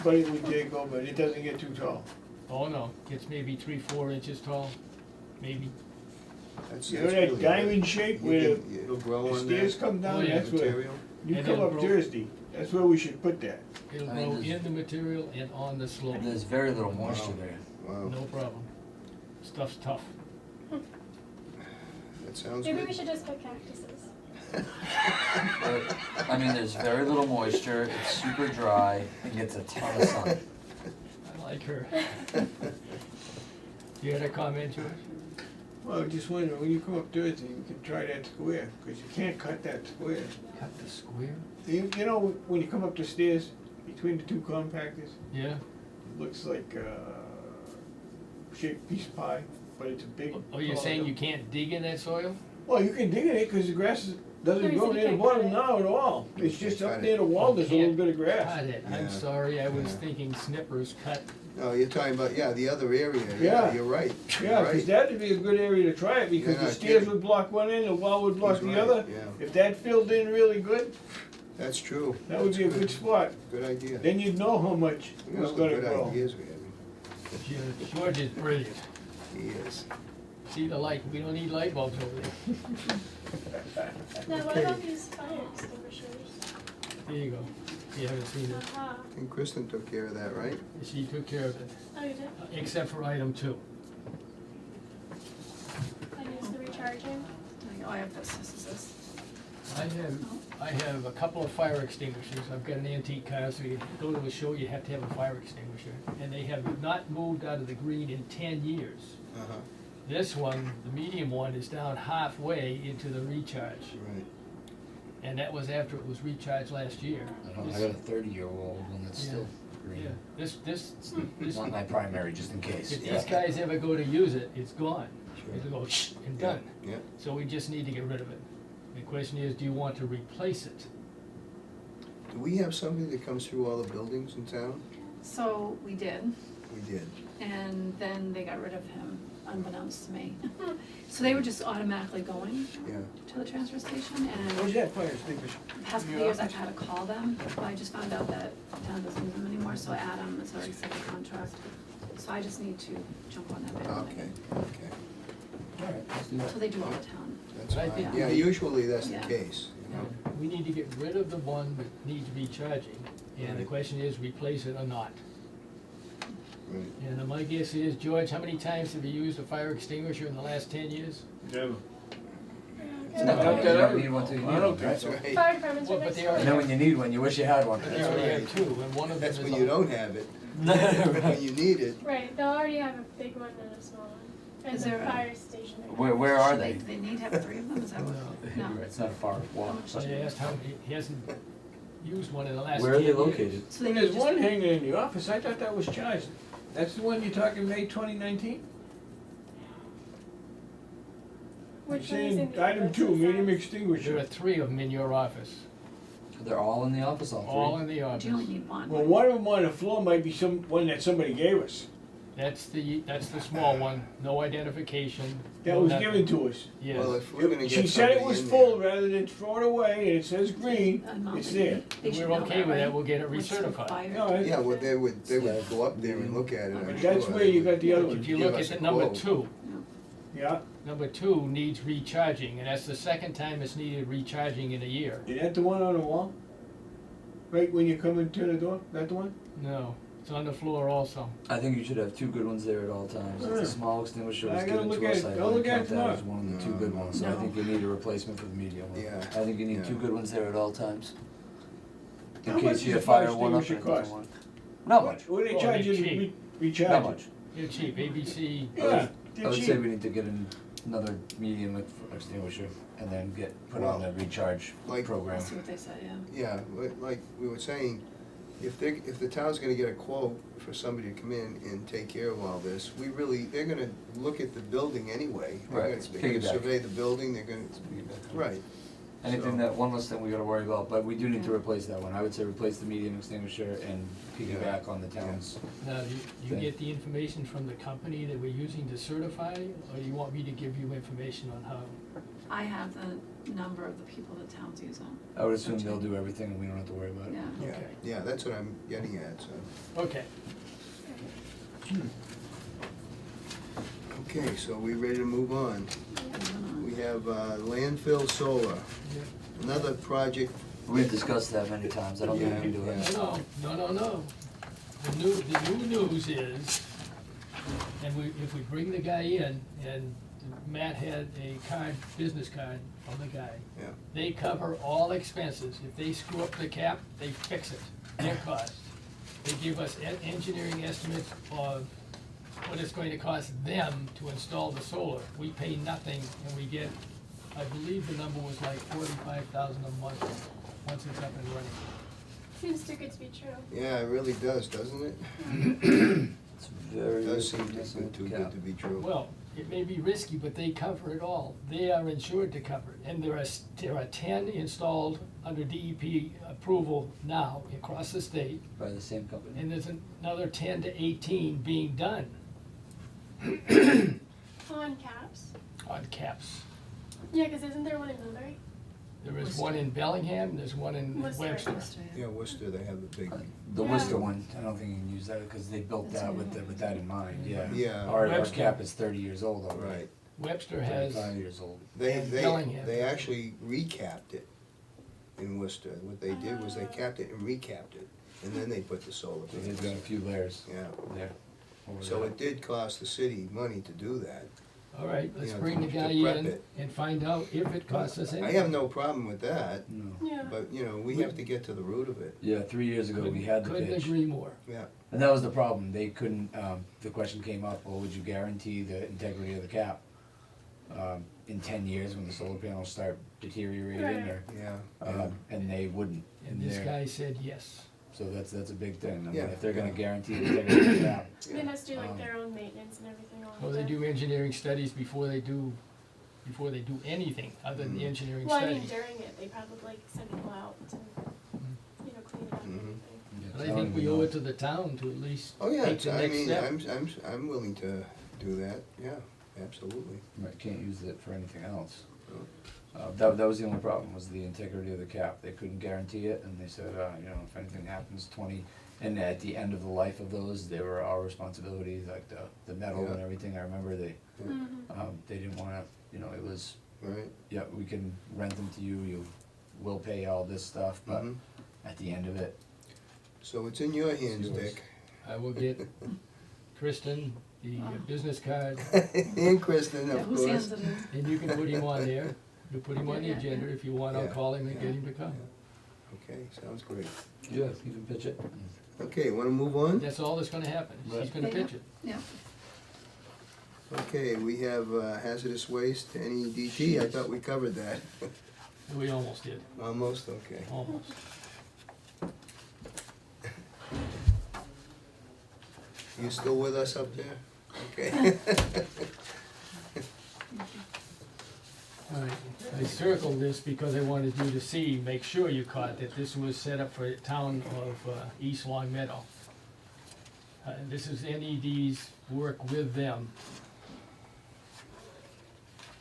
[SPEAKER 5] but it would dig over, it doesn't get too tall.
[SPEAKER 7] Oh, no, it's maybe 3-4 inches tall, maybe.
[SPEAKER 1] That's-
[SPEAKER 5] You know
[SPEAKER 1] that's
[SPEAKER 5] that
[SPEAKER 1] really
[SPEAKER 5] diamond
[SPEAKER 1] good.
[SPEAKER 5] shape
[SPEAKER 1] You
[SPEAKER 5] where
[SPEAKER 1] can- It'll grow
[SPEAKER 5] the
[SPEAKER 1] on there.
[SPEAKER 5] stairs come
[SPEAKER 7] Oh,
[SPEAKER 5] down,
[SPEAKER 7] yeah.
[SPEAKER 5] that's where,
[SPEAKER 1] Material.
[SPEAKER 5] you
[SPEAKER 7] And
[SPEAKER 5] come
[SPEAKER 7] it'll
[SPEAKER 5] up
[SPEAKER 7] grow-
[SPEAKER 5] Thursday, that's where we should put that.
[SPEAKER 7] It'll
[SPEAKER 9] I mean,
[SPEAKER 7] grow
[SPEAKER 9] there's-
[SPEAKER 7] in the material and on the slope,
[SPEAKER 9] There's very little moisture
[SPEAKER 1] Wow.
[SPEAKER 9] there.
[SPEAKER 1] Wow,
[SPEAKER 7] no problem. Stuff's tough.
[SPEAKER 1] that sounds
[SPEAKER 8] Maybe
[SPEAKER 1] good.
[SPEAKER 8] we should just pick cactuses.
[SPEAKER 9] I mean, there's very little moisture, it's super dry, and gets a ton of sun.
[SPEAKER 7] I like her. You had a comment, George?
[SPEAKER 5] Well, I just wondering, when you come up Thursday, you can try that square, cause you can't cut that square.
[SPEAKER 7] Cut the square?
[SPEAKER 5] You know, when you come up the stairs, between the two compactors,
[SPEAKER 7] Yeah.
[SPEAKER 5] it looks like a shaped piece of pie, but it's a big.
[SPEAKER 7] Oh, you're saying you can't dig in that soil?
[SPEAKER 5] Well, you can dig in it, cause the grass doesn't
[SPEAKER 8] No, you
[SPEAKER 5] grow
[SPEAKER 8] said you
[SPEAKER 5] near the
[SPEAKER 8] can't cut
[SPEAKER 5] bottom
[SPEAKER 8] it.
[SPEAKER 5] now at all. It's just
[SPEAKER 1] Cut
[SPEAKER 5] up
[SPEAKER 1] it.
[SPEAKER 5] near the wall, there's a little
[SPEAKER 7] Can't
[SPEAKER 5] bit of grass.
[SPEAKER 7] Cut it, I'm
[SPEAKER 1] Yeah.
[SPEAKER 7] sorry, I was
[SPEAKER 1] Yeah.
[SPEAKER 7] thinking snippers cut.
[SPEAKER 1] No, you're talking about, yeah, the other area, yeah,
[SPEAKER 5] Yeah.
[SPEAKER 1] you're right. You're
[SPEAKER 5] Yeah, cause
[SPEAKER 1] right.
[SPEAKER 5] that'd be a good area to try it, because
[SPEAKER 1] You're
[SPEAKER 5] the
[SPEAKER 1] not
[SPEAKER 5] stairs
[SPEAKER 1] kidding.
[SPEAKER 5] would block one end, the wall would block
[SPEAKER 1] He's
[SPEAKER 5] the
[SPEAKER 1] right,
[SPEAKER 5] other.
[SPEAKER 1] yeah.
[SPEAKER 5] If that filled in really good,
[SPEAKER 1] That's true.
[SPEAKER 5] that would be a good spot.
[SPEAKER 1] Good idea.
[SPEAKER 5] Then you'd know how much
[SPEAKER 1] Look at
[SPEAKER 5] was
[SPEAKER 1] all the
[SPEAKER 5] gonna
[SPEAKER 1] good
[SPEAKER 5] grow.
[SPEAKER 1] ideas we have.
[SPEAKER 7] George is brilliant.
[SPEAKER 1] He is.
[SPEAKER 7] See the light, we don't need light bulbs over there.
[SPEAKER 8] Now, what
[SPEAKER 1] Okay.
[SPEAKER 8] about these fire extinguishers?
[SPEAKER 7] There you go. You haven't seen it.
[SPEAKER 8] Uh-huh.
[SPEAKER 1] I think Kristen took care of that, right?
[SPEAKER 7] She took care of it,
[SPEAKER 8] Oh, you did?
[SPEAKER 7] except for item 2.
[SPEAKER 8] And use the recharging?
[SPEAKER 3] Oh, I have this is this.
[SPEAKER 7] I have a couple of fire extinguishers. I've got an antique car, so you go to a show, you have to have a fire extinguisher. And they have not moved out of the green in 10 years.
[SPEAKER 1] Uh-huh,
[SPEAKER 7] This one, the medium one, is down halfway into the recharge.
[SPEAKER 1] right.
[SPEAKER 7] And that was after it was recharged last year.
[SPEAKER 9] I don't know, I got a 30-year-old one that's
[SPEAKER 7] Yeah.
[SPEAKER 9] still
[SPEAKER 7] Yeah,
[SPEAKER 9] green.
[SPEAKER 7] this,
[SPEAKER 9] Not my primary, just in case.
[SPEAKER 7] if these guys ever go to use it, it's gone.
[SPEAKER 1] Sure.
[SPEAKER 7] It'll go and done.
[SPEAKER 1] Yeah,
[SPEAKER 7] So we just need to get rid of it. The question is, do you want to replace it?
[SPEAKER 1] do we have somebody that comes through all the buildings in town?
[SPEAKER 3] So we did,
[SPEAKER 1] We did.
[SPEAKER 3] and then they got rid of him, unbeknownst to me. So they were just automatically going
[SPEAKER 1] Yeah,
[SPEAKER 3] to the transfer station,
[SPEAKER 5] Where's
[SPEAKER 3] and
[SPEAKER 5] that fire extinguisher?
[SPEAKER 3] the past couple of years I've had to call them, but I just found out that town doesn't use them anymore, so Adam has already set the contract. So I just need to jump on that bandwagon.
[SPEAKER 1] okay, okay.
[SPEAKER 9] Alright, let's do that.
[SPEAKER 3] So they do all the town.
[SPEAKER 1] That's
[SPEAKER 7] But I
[SPEAKER 1] fine.
[SPEAKER 7] think
[SPEAKER 1] Yeah,
[SPEAKER 3] we-
[SPEAKER 1] usually that's the
[SPEAKER 3] Yeah.
[SPEAKER 1] case.
[SPEAKER 7] We need to get rid of the one that needs recharging, and the question is, replace it or not.
[SPEAKER 1] Right.
[SPEAKER 7] And my guess is, George, how many times have you used a fire extinguisher in the last 10 years?
[SPEAKER 5] Never.
[SPEAKER 9] You don't need one till you
[SPEAKER 5] I
[SPEAKER 9] need
[SPEAKER 5] don't
[SPEAKER 9] one,
[SPEAKER 5] think
[SPEAKER 9] right?
[SPEAKER 5] so.
[SPEAKER 1] Right.
[SPEAKER 8] Fire departments
[SPEAKER 7] Well,
[SPEAKER 8] are
[SPEAKER 7] but
[SPEAKER 8] next
[SPEAKER 7] they
[SPEAKER 8] door.
[SPEAKER 7] are-
[SPEAKER 9] And then when you need one, you wish you had one.
[SPEAKER 7] But they already have two, and one of them
[SPEAKER 1] That's
[SPEAKER 7] is
[SPEAKER 1] when
[SPEAKER 7] on-
[SPEAKER 1] you don't have it, when you need it.
[SPEAKER 8] Right, they'll already have a big one and a small one. And
[SPEAKER 3] Is
[SPEAKER 8] the
[SPEAKER 3] there a-
[SPEAKER 8] fire station.
[SPEAKER 9] Where are
[SPEAKER 3] Should
[SPEAKER 9] they?
[SPEAKER 3] They need to have three of them, is that what? No.
[SPEAKER 9] It's not a far walk.
[SPEAKER 7] So I asked how, he hasn't used one in the last 10
[SPEAKER 9] Where are they
[SPEAKER 7] years.
[SPEAKER 9] located?
[SPEAKER 3] So they
[SPEAKER 5] Well,
[SPEAKER 3] could
[SPEAKER 5] there's
[SPEAKER 3] just,
[SPEAKER 5] one hanging in the office, I thought that was charged. That's the one you're talking May 2019?
[SPEAKER 8] Which one is in the
[SPEAKER 5] Item
[SPEAKER 8] office?
[SPEAKER 5] 2, medium
[SPEAKER 7] There are
[SPEAKER 5] extinguisher.
[SPEAKER 7] 3 of them in your office,
[SPEAKER 9] They're all in the office, all
[SPEAKER 7] all
[SPEAKER 9] three?
[SPEAKER 7] in the
[SPEAKER 3] do
[SPEAKER 7] office.
[SPEAKER 3] you only need one?
[SPEAKER 5] Well, one of them on the floor might be one that somebody gave us.
[SPEAKER 7] That's the small one, no identification.
[SPEAKER 5] That
[SPEAKER 7] no
[SPEAKER 5] was
[SPEAKER 7] nothing.
[SPEAKER 5] given to us.
[SPEAKER 7] Yes.
[SPEAKER 1] Well, if we're gonna
[SPEAKER 5] She
[SPEAKER 1] get
[SPEAKER 5] said it
[SPEAKER 1] somebody
[SPEAKER 5] was
[SPEAKER 1] in
[SPEAKER 5] full
[SPEAKER 1] there.
[SPEAKER 5] rather than throw it away, and it says green, it's there.
[SPEAKER 3] They
[SPEAKER 7] If
[SPEAKER 3] should
[SPEAKER 7] we're
[SPEAKER 3] know
[SPEAKER 7] okay
[SPEAKER 3] that,
[SPEAKER 7] with that,
[SPEAKER 3] right?
[SPEAKER 7] we'll get it
[SPEAKER 3] What's
[SPEAKER 7] recertified.
[SPEAKER 3] required.
[SPEAKER 5] No, I-
[SPEAKER 1] Yeah, well, they would go up there and look at it, I'm
[SPEAKER 5] But
[SPEAKER 1] sure.
[SPEAKER 5] that's where you got the other
[SPEAKER 7] If
[SPEAKER 5] one.
[SPEAKER 7] you
[SPEAKER 1] Give
[SPEAKER 7] look
[SPEAKER 1] us
[SPEAKER 7] at
[SPEAKER 1] a
[SPEAKER 7] the number
[SPEAKER 1] quote.
[SPEAKER 7] 2,
[SPEAKER 5] Yeah,
[SPEAKER 7] number 2 needs recharging, and that's the second time it's needed recharging in a year.
[SPEAKER 5] is that the one on the wall? Right when you come into the door, that the one?
[SPEAKER 7] No, it's on the floor also.
[SPEAKER 9] I think you should have 2 good ones there at all times. If
[SPEAKER 5] Yeah.
[SPEAKER 9] the small extinguisher was
[SPEAKER 5] I gotta
[SPEAKER 9] given
[SPEAKER 5] look
[SPEAKER 9] to
[SPEAKER 5] at
[SPEAKER 9] us,
[SPEAKER 5] it.
[SPEAKER 9] I
[SPEAKER 5] I'll
[SPEAKER 9] wouldn't
[SPEAKER 5] look at
[SPEAKER 9] count
[SPEAKER 5] it
[SPEAKER 9] that as
[SPEAKER 5] tomorrow.
[SPEAKER 9] one of the 2 good ones, so I
[SPEAKER 3] No.
[SPEAKER 9] think you need a replacement for the medium one.
[SPEAKER 1] Yeah.
[SPEAKER 9] I think you need
[SPEAKER 1] Yeah.
[SPEAKER 9] 2 good ones there at all times. In
[SPEAKER 5] How much
[SPEAKER 9] case you
[SPEAKER 5] does a
[SPEAKER 9] fire
[SPEAKER 5] fire
[SPEAKER 9] one up and
[SPEAKER 5] extinguisher
[SPEAKER 9] it doesn't
[SPEAKER 5] cost?
[SPEAKER 9] work. Not much,
[SPEAKER 5] What do they
[SPEAKER 7] Oh,
[SPEAKER 5] charge you
[SPEAKER 7] they're
[SPEAKER 5] to
[SPEAKER 7] cheap.
[SPEAKER 5] recharge
[SPEAKER 9] not
[SPEAKER 5] it?
[SPEAKER 9] much.
[SPEAKER 7] They're cheap, ABC,
[SPEAKER 5] Yeah,
[SPEAKER 9] I
[SPEAKER 5] they're
[SPEAKER 9] would say
[SPEAKER 5] cheap.
[SPEAKER 9] we need to get another medium extinguisher and then put on the recharge
[SPEAKER 1] Like-
[SPEAKER 9] program.
[SPEAKER 3] I'll see what they say, yeah.
[SPEAKER 1] Yeah, like we were saying, if the town's gonna get a quote for somebody to come in and take care of all this, they're gonna look at the building anyway.
[SPEAKER 9] Right,
[SPEAKER 1] They're
[SPEAKER 9] it's
[SPEAKER 1] gonna
[SPEAKER 9] piggyback.
[SPEAKER 1] survey the building, they're gonna, right.
[SPEAKER 9] Anything
[SPEAKER 1] So-
[SPEAKER 9] that, one less thing we gotta worry about, but we do need to
[SPEAKER 3] Yeah.
[SPEAKER 9] replace that one. I would say replace the medium extinguisher and piggyback on the town's.
[SPEAKER 7] now, you
[SPEAKER 9] Thing.
[SPEAKER 7] get the information from the company that we're using to certify, or you want me to give you information on how?
[SPEAKER 3] I have the number of the people that towns use them.
[SPEAKER 9] I would assume they'll do everything and we don't have to worry about it.
[SPEAKER 3] Yeah.
[SPEAKER 1] Yeah,
[SPEAKER 7] Okay.
[SPEAKER 1] yeah, that's what I'm getting at, so.
[SPEAKER 7] Okay,
[SPEAKER 1] Okay, so we ready to move on? We have landfill solar, another project.
[SPEAKER 9] We've discussed that many times, I don't think we can do it.
[SPEAKER 7] no. The new news is, and if we bring the guy in, and Matt had a business card from the guy.
[SPEAKER 1] Yeah.
[SPEAKER 7] They cover all expenses. If they screw up the cap, they fix it, their cost. They give us engineering estimates of what it's going to cost them to install the solar. We pay nothing, and we get, I believe the number was like $45,000 a month, once it's up and running.
[SPEAKER 8] Seems too good to be true.
[SPEAKER 1] Yeah, it really does, doesn't it?
[SPEAKER 9] It's very
[SPEAKER 1] It does
[SPEAKER 9] risky,
[SPEAKER 1] seem
[SPEAKER 9] messing with
[SPEAKER 1] too
[SPEAKER 9] the
[SPEAKER 1] good
[SPEAKER 9] cap.
[SPEAKER 1] to be true.
[SPEAKER 7] Well, it may be risky, but they cover it all. They are insured to cover it. And there are 10 installed under DEP approval now across the state,
[SPEAKER 9] By the same company.
[SPEAKER 7] and there's another 10 to 18 being done
[SPEAKER 8] On caps.
[SPEAKER 7] on caps.
[SPEAKER 8] Yeah, because isn't there one in Millbury?
[SPEAKER 7] There is one in Bellingham, and there's one in
[SPEAKER 8] Worcester.
[SPEAKER 7] Webster.
[SPEAKER 1] Yeah, Worcester, they have the big,
[SPEAKER 9] The
[SPEAKER 8] Yeah.
[SPEAKER 9] Worcester one, I don't think you can use that, cause they built
[SPEAKER 3] That's
[SPEAKER 9] that
[SPEAKER 3] what
[SPEAKER 9] with that in mind, yeah.
[SPEAKER 1] Yeah.
[SPEAKER 9] Our
[SPEAKER 7] Webster.
[SPEAKER 9] cap is 30 years old already.
[SPEAKER 1] right.
[SPEAKER 7] Webster has,
[SPEAKER 9] 35 years old.
[SPEAKER 7] And Bellingham.
[SPEAKER 1] They actually recapped it in Worcester. What they did was they capped it and recapped it, and then they put the solar
[SPEAKER 9] So they've got a
[SPEAKER 1] panels.
[SPEAKER 9] few layers
[SPEAKER 1] Yeah,
[SPEAKER 9] there. over
[SPEAKER 1] so
[SPEAKER 9] there.
[SPEAKER 1] it did cost the city money to do that.
[SPEAKER 7] all right, let's
[SPEAKER 1] You know,
[SPEAKER 7] bring the
[SPEAKER 1] to
[SPEAKER 7] guy
[SPEAKER 1] prep
[SPEAKER 7] in
[SPEAKER 1] it.
[SPEAKER 7] and find out if it costs us
[SPEAKER 1] I
[SPEAKER 7] anything.
[SPEAKER 1] have no problem with that,
[SPEAKER 9] No.
[SPEAKER 8] Yeah.
[SPEAKER 1] but, you know, we have to get to the root of it.
[SPEAKER 9] Yeah, 3 years ago, we had the
[SPEAKER 7] Couldn't
[SPEAKER 9] pitch.
[SPEAKER 7] agree more.
[SPEAKER 1] Yeah,
[SPEAKER 9] And that was the problem, they couldn't, the question came up, well, would you guarantee the integrity of the cap? In 10 years when the solar panels start deteriorating or,
[SPEAKER 1] yeah.
[SPEAKER 9] and they wouldn't.
[SPEAKER 7] And this
[SPEAKER 9] they're-
[SPEAKER 7] guy said yes.
[SPEAKER 9] So that's a big thing, I mean,
[SPEAKER 1] Yeah,
[SPEAKER 9] if they're gonna
[SPEAKER 1] yeah.
[SPEAKER 9] guarantee the integrity of the cap.
[SPEAKER 8] They must do like
[SPEAKER 9] Um,
[SPEAKER 8] their own maintenance and everything on
[SPEAKER 7] Well, they
[SPEAKER 8] it.
[SPEAKER 7] do engineering studies before they do anything other than the engineering
[SPEAKER 8] Well, I mean,
[SPEAKER 7] study.
[SPEAKER 8] during it, they probably like send people out to, clean it up and
[SPEAKER 1] Mhm.
[SPEAKER 8] everything.
[SPEAKER 7] But I think we owe it to the town to at least
[SPEAKER 1] Oh, yeah,
[SPEAKER 7] take the
[SPEAKER 1] I
[SPEAKER 7] next
[SPEAKER 1] mean,
[SPEAKER 7] step.
[SPEAKER 1] I'm willing to do that, yeah, absolutely.
[SPEAKER 9] Right, can't use it for anything else.
[SPEAKER 1] No.
[SPEAKER 9] That was the only problem, was the integrity of the cap, they couldn't guarantee it, and they said, you know, if anything happens, and at the end of the life of those, they were our responsibility, like the metal and
[SPEAKER 1] Yeah.
[SPEAKER 9] everything, I remember they
[SPEAKER 8] Mhm.
[SPEAKER 9] didn't wanna, you know, it was,
[SPEAKER 1] Right,
[SPEAKER 9] yeah, we can rent them to you, we'll pay all this stuff, but
[SPEAKER 1] Mhm.
[SPEAKER 9] at the end of it,
[SPEAKER 1] So it's in your hands,
[SPEAKER 9] yours.
[SPEAKER 1] Dick.
[SPEAKER 7] I will get Kristen the business card,
[SPEAKER 1] And Kristen,
[SPEAKER 3] Yeah,
[SPEAKER 1] of
[SPEAKER 3] whose hands
[SPEAKER 1] course.
[SPEAKER 3] it is?
[SPEAKER 7] and you can put him on there. You put him on the
[SPEAKER 3] Yeah, yeah,
[SPEAKER 7] agenda, if you want, I'll
[SPEAKER 1] Yeah.
[SPEAKER 7] call him and get him to come.
[SPEAKER 1] Okay, sounds great.
[SPEAKER 9] yeah, you can pitch it.
[SPEAKER 1] Okay, wanna move on?
[SPEAKER 7] That's all that's gonna happen, she's
[SPEAKER 9] Right.
[SPEAKER 7] gonna
[SPEAKER 3] Yeah.
[SPEAKER 7] pitch it.
[SPEAKER 3] Yeah,
[SPEAKER 1] Okay, we have hazardous waste, NEDT, I thought we covered that.
[SPEAKER 7] We almost did,
[SPEAKER 1] Almost, okay.
[SPEAKER 7] almost.
[SPEAKER 1] You still with us up there? Okay.
[SPEAKER 7] Alright, I circled this because I wanted you to see, make sure you caught that this was set up for the town of East Long Meadow. This is NED's work with them.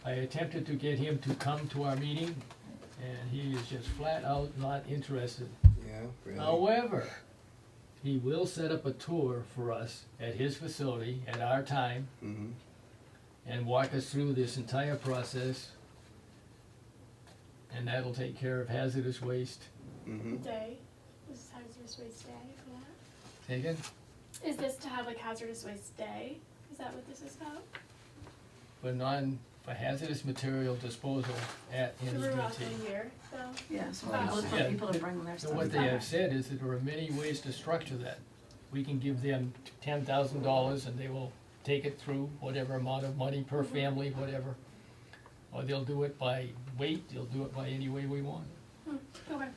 [SPEAKER 7] I attempted to get him to come to our meeting, and he is just flat out not interested.
[SPEAKER 1] Yeah, really?
[SPEAKER 7] However, he will set up a tour for us at his facility at our time
[SPEAKER 1] Mhm.
[SPEAKER 7] and walk us through this entire process. And that'll take care of hazardous waste.
[SPEAKER 1] Mhm.
[SPEAKER 8] Day, this is hazardous waste day for that.
[SPEAKER 7] Say again?
[SPEAKER 8] Is this to have like hazardous waste day? Is that what this is about?
[SPEAKER 7] For hazardous material disposal at
[SPEAKER 8] Throughout the
[SPEAKER 7] NEDT.
[SPEAKER 8] year, so.
[SPEAKER 3] yeah, so
[SPEAKER 8] Wow.
[SPEAKER 3] we'll look for
[SPEAKER 7] Yeah.
[SPEAKER 3] people to bring their
[SPEAKER 7] So
[SPEAKER 3] stuff.
[SPEAKER 7] what they have said is that there are many ways to structure that. We can give them $10,000 and they will take it through whatever amount of money per family, whatever. Or they'll do it by weight, they'll do it by any way we want.
[SPEAKER 8] Okay.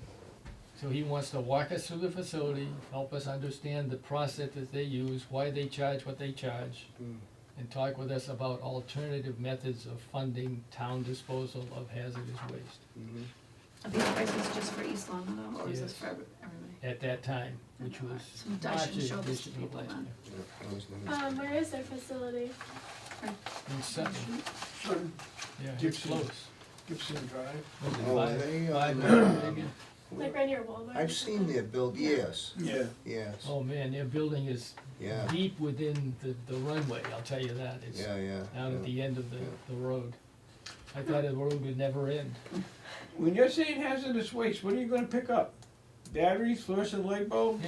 [SPEAKER 7] So he wants to walk us through the facility, help us understand the process that they use, why they charge what they charge,
[SPEAKER 1] Mm.
[SPEAKER 7] and talk with us about alternative methods of funding town disposal of hazardous waste.
[SPEAKER 1] Mhm.
[SPEAKER 3] Are these prices just for East Long Meadow, or is this
[SPEAKER 7] Yes.
[SPEAKER 3] for everybody?
[SPEAKER 7] At that time, which was
[SPEAKER 3] So I
[SPEAKER 7] March
[SPEAKER 3] shouldn't show this to
[SPEAKER 7] edition of
[SPEAKER 3] people
[SPEAKER 7] last
[SPEAKER 3] then.
[SPEAKER 7] year.
[SPEAKER 1] Yeah, I was never-
[SPEAKER 8] Where is their facility?
[SPEAKER 7] In Sutton, yeah, it's
[SPEAKER 5] Gibson.
[SPEAKER 7] close.
[SPEAKER 5] Gibson Drive.
[SPEAKER 7] Was it
[SPEAKER 1] Oh,
[SPEAKER 7] five-
[SPEAKER 1] they,
[SPEAKER 7] 500 maybe?
[SPEAKER 8] Like right near Walmart?
[SPEAKER 1] I've seen their build, yes,
[SPEAKER 5] Yeah.
[SPEAKER 1] yes,
[SPEAKER 7] Oh, man, their building is
[SPEAKER 1] yeah,
[SPEAKER 7] deep within the runway, I'll tell you that. It's
[SPEAKER 1] yeah, yeah.
[SPEAKER 7] out
[SPEAKER 1] yeah.
[SPEAKER 7] at the end of
[SPEAKER 1] Yeah.
[SPEAKER 7] the road. I thought the road would never end.
[SPEAKER 5] When you're saying hazardous waste, what are you gonna pick up? Batteries, fluorescent light bulbs?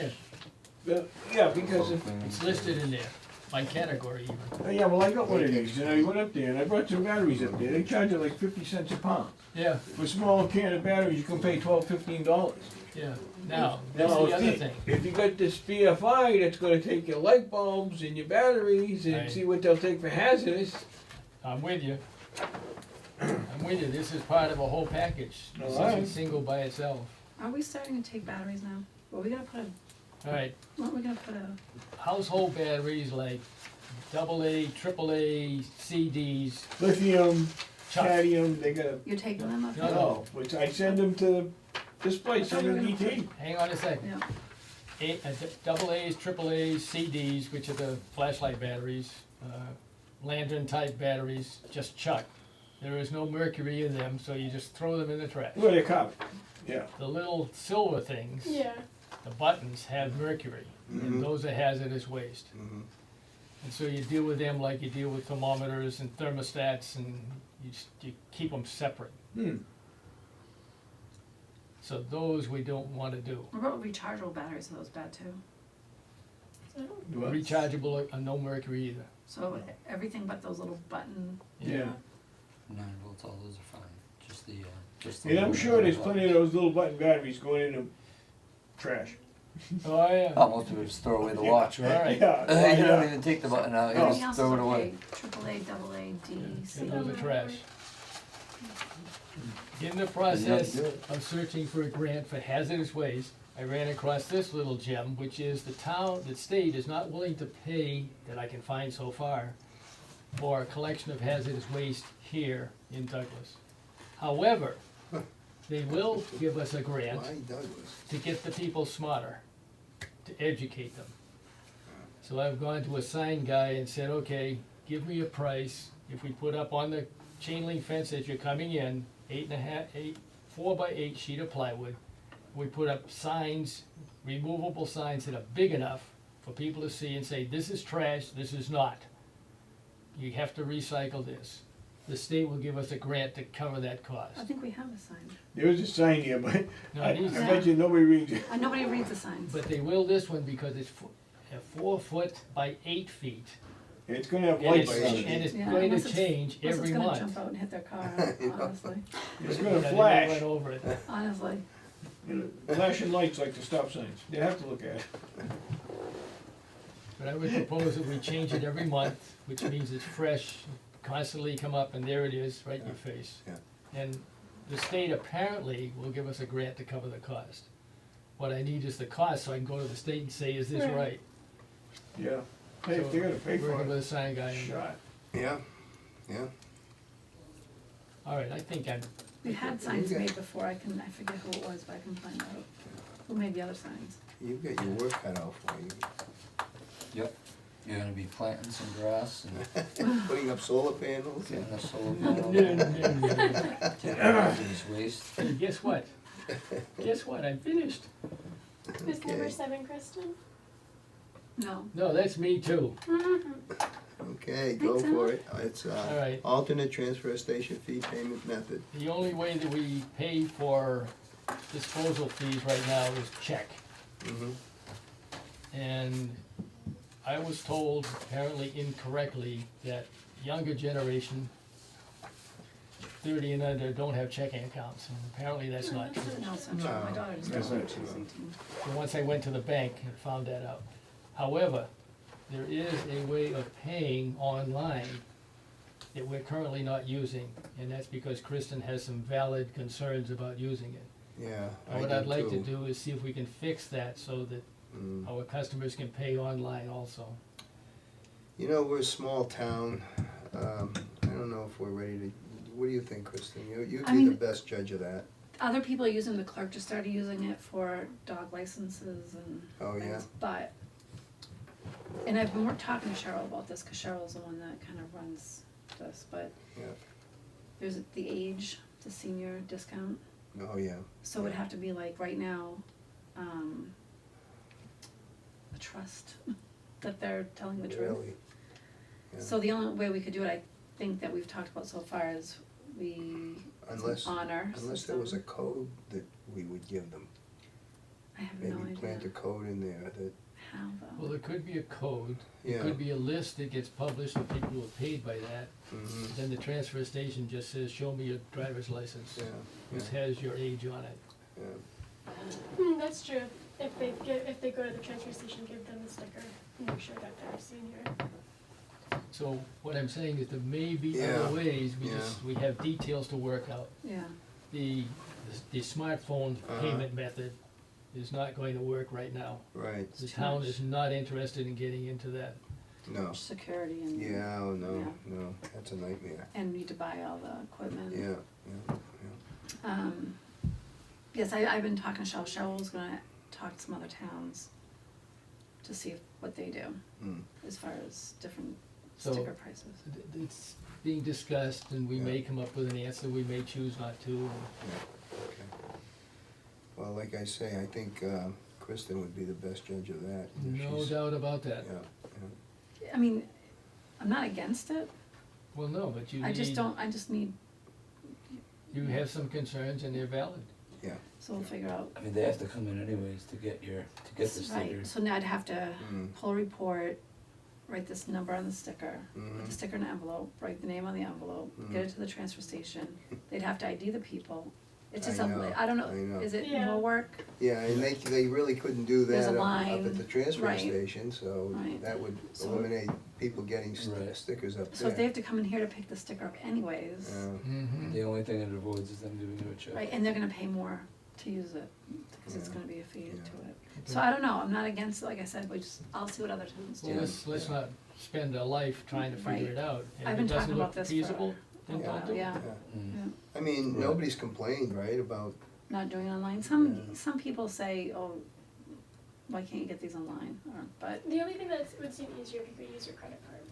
[SPEAKER 7] Yeah,
[SPEAKER 5] Yeah, because if,
[SPEAKER 7] it's listed in there, by category even.
[SPEAKER 5] oh, yeah, well, I got one of these, and I went up there, and I brought some batteries up there, they charge you like 50 cents a pound.
[SPEAKER 7] Yeah,
[SPEAKER 5] For a small can of batteries, you can pay $12, $15.
[SPEAKER 7] yeah. Now, that's
[SPEAKER 5] Now,
[SPEAKER 7] the other thing.
[SPEAKER 5] if you got this BFI, that's gonna take your light bulbs and your batteries, and
[SPEAKER 7] Right.
[SPEAKER 5] see what they'll take for hazardous.
[SPEAKER 7] I'm with you. I'm with you. This is part of a whole package. This
[SPEAKER 5] Alright.
[SPEAKER 7] isn't single by itself.
[SPEAKER 3] Are we starting to take batteries now? Well, we gotta put a,
[SPEAKER 7] All right,
[SPEAKER 3] what, we gonna put a,
[SPEAKER 7] household batteries like AA, AAA, CDs,
[SPEAKER 5] Lithium,
[SPEAKER 7] Chuck.
[SPEAKER 5] cadmium, they got a,
[SPEAKER 3] you're taking them up?
[SPEAKER 7] No,
[SPEAKER 5] no, which I send them to this place,
[SPEAKER 3] I thought we were gonna
[SPEAKER 5] NEDT.
[SPEAKER 7] Hang on a second.
[SPEAKER 3] Yeah,
[SPEAKER 7] AA's, AAA's, CDs, which are the flashlight batteries, lantern type batteries, just chuck. There is no mercury in them, so you just throw them in the trash.
[SPEAKER 5] Well, they're covered, yeah.
[SPEAKER 7] The little silver things,
[SPEAKER 8] Yeah.
[SPEAKER 7] the buttons have mercury,
[SPEAKER 1] Mhm.
[SPEAKER 7] and those are hazardous waste.
[SPEAKER 1] Mhm.
[SPEAKER 7] And so you deal with them like you deal with thermometers and thermostats, and you keep them separate. So those we don't wanna do.
[SPEAKER 3] what about rechargeable batteries, are those bad too?
[SPEAKER 8] So,
[SPEAKER 5] What?
[SPEAKER 7] Rechargeable are no mercury either.
[SPEAKER 3] So everything but those little button,
[SPEAKER 5] Yeah.
[SPEAKER 9] 9 volts, all those are fine, just the.
[SPEAKER 5] And I'm sure there's plenty of those little button batteries going in the trash.
[SPEAKER 7] Oh, yeah.
[SPEAKER 9] Oh, most people just throw away the watch, right?
[SPEAKER 7] Alright.
[SPEAKER 5] Yeah,
[SPEAKER 9] You don't
[SPEAKER 5] yeah.
[SPEAKER 9] even take the button out, you
[SPEAKER 3] everything
[SPEAKER 9] just
[SPEAKER 3] else is
[SPEAKER 9] throw it away.
[SPEAKER 3] okay, AAA, AA, D, C.
[SPEAKER 7] And those are trash. In the process
[SPEAKER 9] Yeah.
[SPEAKER 7] of searching for a grant for hazardous waste, I ran across this little gem, which is the state is not willing to pay, that I can find so far, for a collection of hazardous waste here in Douglas. However, they will give us a grant
[SPEAKER 1] Why Douglas?
[SPEAKER 7] to get the people smarter, to educate them. So I've gone to a sign guy and said, okay, give me a price, if we put up on the chain link fence as you're coming in, 4x8 sheet of plywood, we put up signs, removable signs that are big enough for people to see and say, this is trash, this is not. You have to recycle this. the state will give us a grant to cover that cost.
[SPEAKER 3] I think we have a sign.
[SPEAKER 5] There is a sign here, but
[SPEAKER 7] No,
[SPEAKER 5] I
[SPEAKER 7] it needs-
[SPEAKER 5] bet you nobody reads it.
[SPEAKER 3] Nobody reads the signs.
[SPEAKER 7] But they will this one because it's 4 foot by 8 feet.
[SPEAKER 5] It's gonna have
[SPEAKER 7] And
[SPEAKER 5] lights
[SPEAKER 7] it's,
[SPEAKER 5] on
[SPEAKER 7] and
[SPEAKER 5] it.
[SPEAKER 7] it's
[SPEAKER 3] Yeah,
[SPEAKER 7] going
[SPEAKER 3] unless
[SPEAKER 7] to
[SPEAKER 3] it's-
[SPEAKER 7] change
[SPEAKER 3] Unless
[SPEAKER 7] every
[SPEAKER 3] it's gonna
[SPEAKER 7] month.
[SPEAKER 3] jump out and hit their car, honestly,
[SPEAKER 5] It's
[SPEAKER 7] Yeah,
[SPEAKER 5] gonna
[SPEAKER 7] they
[SPEAKER 5] flash.
[SPEAKER 7] Run over it.
[SPEAKER 3] honestly.
[SPEAKER 5] Flashing lights like the stop signs. They have to look at it.
[SPEAKER 7] But I would propose that we change it every month, which means it's fresh, constantly come up and there it is, right in your face.
[SPEAKER 1] Yeah.
[SPEAKER 7] And the state apparently will give us a grant to cover the cost. What I need is the cost, so I can go to the state and say, is this
[SPEAKER 8] Right.
[SPEAKER 7] right?
[SPEAKER 5] Yeah. Hey, if they're gonna pay for
[SPEAKER 7] Working with
[SPEAKER 5] it,
[SPEAKER 7] a sign guy. and-
[SPEAKER 5] shot.
[SPEAKER 1] Yeah, yeah.
[SPEAKER 7] All right, I think I'm,
[SPEAKER 3] We had signs
[SPEAKER 1] Okay.
[SPEAKER 3] made before, I forget who it was, but I can find out who made the other signs.
[SPEAKER 1] You've got your work cut out for you.
[SPEAKER 9] Yep, you're gonna be planting some grass and
[SPEAKER 1] Putting up solar panels.
[SPEAKER 9] getting a solar
[SPEAKER 7] no,
[SPEAKER 9] panel,
[SPEAKER 7] no, no.
[SPEAKER 9] taking hazardous waste.
[SPEAKER 7] Hey, guess what? Guess what, I'm finished.
[SPEAKER 8] Is number
[SPEAKER 1] Okay.
[SPEAKER 8] 7 Kristen?
[SPEAKER 3] No.
[SPEAKER 7] No, that's me too.
[SPEAKER 1] Okay, go
[SPEAKER 3] Thanks,
[SPEAKER 1] for it. It's,
[SPEAKER 7] All right.
[SPEAKER 1] alternate transfer station fee payment method.
[SPEAKER 7] The only way that we pay for disposal fees right now is check.
[SPEAKER 1] Mhm.
[SPEAKER 7] And I was told, apparently incorrectly, that younger generation, 30 and under, don't have checking accounts, and apparently that's not true.
[SPEAKER 3] No, it's not true. My
[SPEAKER 1] No,
[SPEAKER 3] daughter just
[SPEAKER 5] that's
[SPEAKER 3] does
[SPEAKER 5] not
[SPEAKER 3] it, she's
[SPEAKER 5] true.
[SPEAKER 3] 18.
[SPEAKER 7] So once I went to the bank and found that out. However, there is a way of paying online that we're currently not using, and that's because Kristen has some valid concerns about using it.
[SPEAKER 1] Yeah,
[SPEAKER 7] And
[SPEAKER 1] I
[SPEAKER 7] what
[SPEAKER 1] do
[SPEAKER 7] I'd like to
[SPEAKER 1] too.
[SPEAKER 7] do is see if we can fix that so that
[SPEAKER 1] Mm.
[SPEAKER 7] our customers can pay online also.
[SPEAKER 1] You know, we're a small town. I don't know if we're ready to, what do you think, Kristen? You'd
[SPEAKER 3] I
[SPEAKER 1] be the
[SPEAKER 3] mean-
[SPEAKER 1] best judge of that.
[SPEAKER 3] Other people are using, the clerk just started using it for dog licenses and
[SPEAKER 1] Oh, yeah?
[SPEAKER 3] things, but, and I've been talking to Cheryl about this, cause Cheryl's the one that kind of runs this, but
[SPEAKER 1] Yeah.
[SPEAKER 3] there's the age, the senior discount,
[SPEAKER 1] Oh, yeah.
[SPEAKER 3] so it'd have to be like, right now, a trust, that they're telling the truth.
[SPEAKER 1] Really? Yeah.
[SPEAKER 3] So the only way we could do it, I think that we've talked about so far, is we
[SPEAKER 1] Unless,
[SPEAKER 3] honor
[SPEAKER 1] unless there was a
[SPEAKER 3] system.
[SPEAKER 1] code that we would give them.
[SPEAKER 3] I have no
[SPEAKER 1] Maybe plant a
[SPEAKER 3] idea
[SPEAKER 1] code in there that,
[SPEAKER 3] how though.
[SPEAKER 7] Well, there could be a code, it
[SPEAKER 1] yeah.
[SPEAKER 7] could be a list that gets published of people who are paid by that.
[SPEAKER 1] Mhm.
[SPEAKER 7] Then the transfer station just says, show me your driver's license.
[SPEAKER 1] Yeah,
[SPEAKER 7] This
[SPEAKER 1] yeah,
[SPEAKER 7] has your age on it.
[SPEAKER 1] yeah.
[SPEAKER 8] That's true. If they go to the transfer station, give them a sticker, make sure that they're a senior.
[SPEAKER 7] So what I'm saying is there may be
[SPEAKER 1] Yeah,
[SPEAKER 7] other ways,
[SPEAKER 1] yeah.
[SPEAKER 7] we have details to work out.
[SPEAKER 3] Yeah,
[SPEAKER 7] The smartphone
[SPEAKER 1] Uh-huh.
[SPEAKER 7] payment method is not going to work right now.
[SPEAKER 1] Right,
[SPEAKER 7] The town is not interested in getting into that.
[SPEAKER 1] no.
[SPEAKER 3] security and.
[SPEAKER 1] Yeah, oh, no,
[SPEAKER 3] Yeah.
[SPEAKER 1] no, that's a nightmare.
[SPEAKER 3] And need to buy all the equipment.
[SPEAKER 1] Yeah, yeah, yeah.
[SPEAKER 3] Yes, I've been talking to Cheryl. Cheryl's gonna talk to some other towns to see what they do
[SPEAKER 1] Mm.
[SPEAKER 3] as far as different
[SPEAKER 7] So-
[SPEAKER 3] sticker prices.
[SPEAKER 7] It's being discussed and we may
[SPEAKER 1] Yeah.
[SPEAKER 7] come up with an answer, we may choose not to.
[SPEAKER 1] Yeah, okay. Well, like I say, I think Kristen would be the best judge of that. if
[SPEAKER 7] No
[SPEAKER 1] she's-
[SPEAKER 7] doubt about that.
[SPEAKER 1] Yeah, yeah.
[SPEAKER 3] I mean, I'm not against it.
[SPEAKER 7] Well, no, but you
[SPEAKER 3] I just
[SPEAKER 7] need,
[SPEAKER 3] don't, I just need,
[SPEAKER 7] you have some concerns and they're valid.
[SPEAKER 3] so we'll figure out.
[SPEAKER 9] I mean, they have to come in anyways to get the sticker.
[SPEAKER 3] Right, so now I'd have to
[SPEAKER 1] Mm.
[SPEAKER 3] pull a report, write this number on the sticker, put
[SPEAKER 1] Mhm.
[SPEAKER 3] the sticker in an envelope, write the name on the envelope, get it to the transfer station. They'd have to ID the people. It's just,
[SPEAKER 1] I know,
[SPEAKER 3] I don't
[SPEAKER 1] I know.
[SPEAKER 3] know, is it
[SPEAKER 8] Yeah.
[SPEAKER 3] more work?
[SPEAKER 1] Yeah, and they really couldn't do
[SPEAKER 3] There's
[SPEAKER 1] that
[SPEAKER 3] a
[SPEAKER 1] up
[SPEAKER 3] line,
[SPEAKER 1] at the transfer
[SPEAKER 3] right.
[SPEAKER 1] station, so
[SPEAKER 3] Right.
[SPEAKER 1] that would
[SPEAKER 3] So-
[SPEAKER 1] eliminate people getting
[SPEAKER 9] Right.
[SPEAKER 1] stickers up
[SPEAKER 3] So if they
[SPEAKER 1] there.
[SPEAKER 3] have to come in here to pick the sticker up anyways,
[SPEAKER 1] Yeah.
[SPEAKER 7] Mm-hmm.
[SPEAKER 9] The only thing it avoids is them giving you a check.
[SPEAKER 3] right, and they're gonna pay more to use it, because it's
[SPEAKER 1] Yeah.
[SPEAKER 3] gonna be a fee
[SPEAKER 1] Yeah.
[SPEAKER 3] to it. So I don't know, I'm not against it, like I said, I'll see what other towns
[SPEAKER 7] Well,
[SPEAKER 3] do.
[SPEAKER 7] let's not spend a life trying to figure
[SPEAKER 3] Right.
[SPEAKER 7] it out.
[SPEAKER 3] I've been
[SPEAKER 7] If it doesn't
[SPEAKER 3] talking about
[SPEAKER 7] look
[SPEAKER 3] this
[SPEAKER 7] feasible,
[SPEAKER 3] for
[SPEAKER 7] then
[SPEAKER 3] a
[SPEAKER 7] don't
[SPEAKER 3] while,
[SPEAKER 7] do it.
[SPEAKER 3] yeah.
[SPEAKER 1] Yeah.
[SPEAKER 9] Mm.
[SPEAKER 1] I mean,
[SPEAKER 9] Right.
[SPEAKER 1] nobody's complained, right, about,
[SPEAKER 3] Not doing it online,
[SPEAKER 1] Yeah.
[SPEAKER 3] some people say, oh, why can't you get these online, but,
[SPEAKER 8] The only thing that would seem easier if you could use your credit card.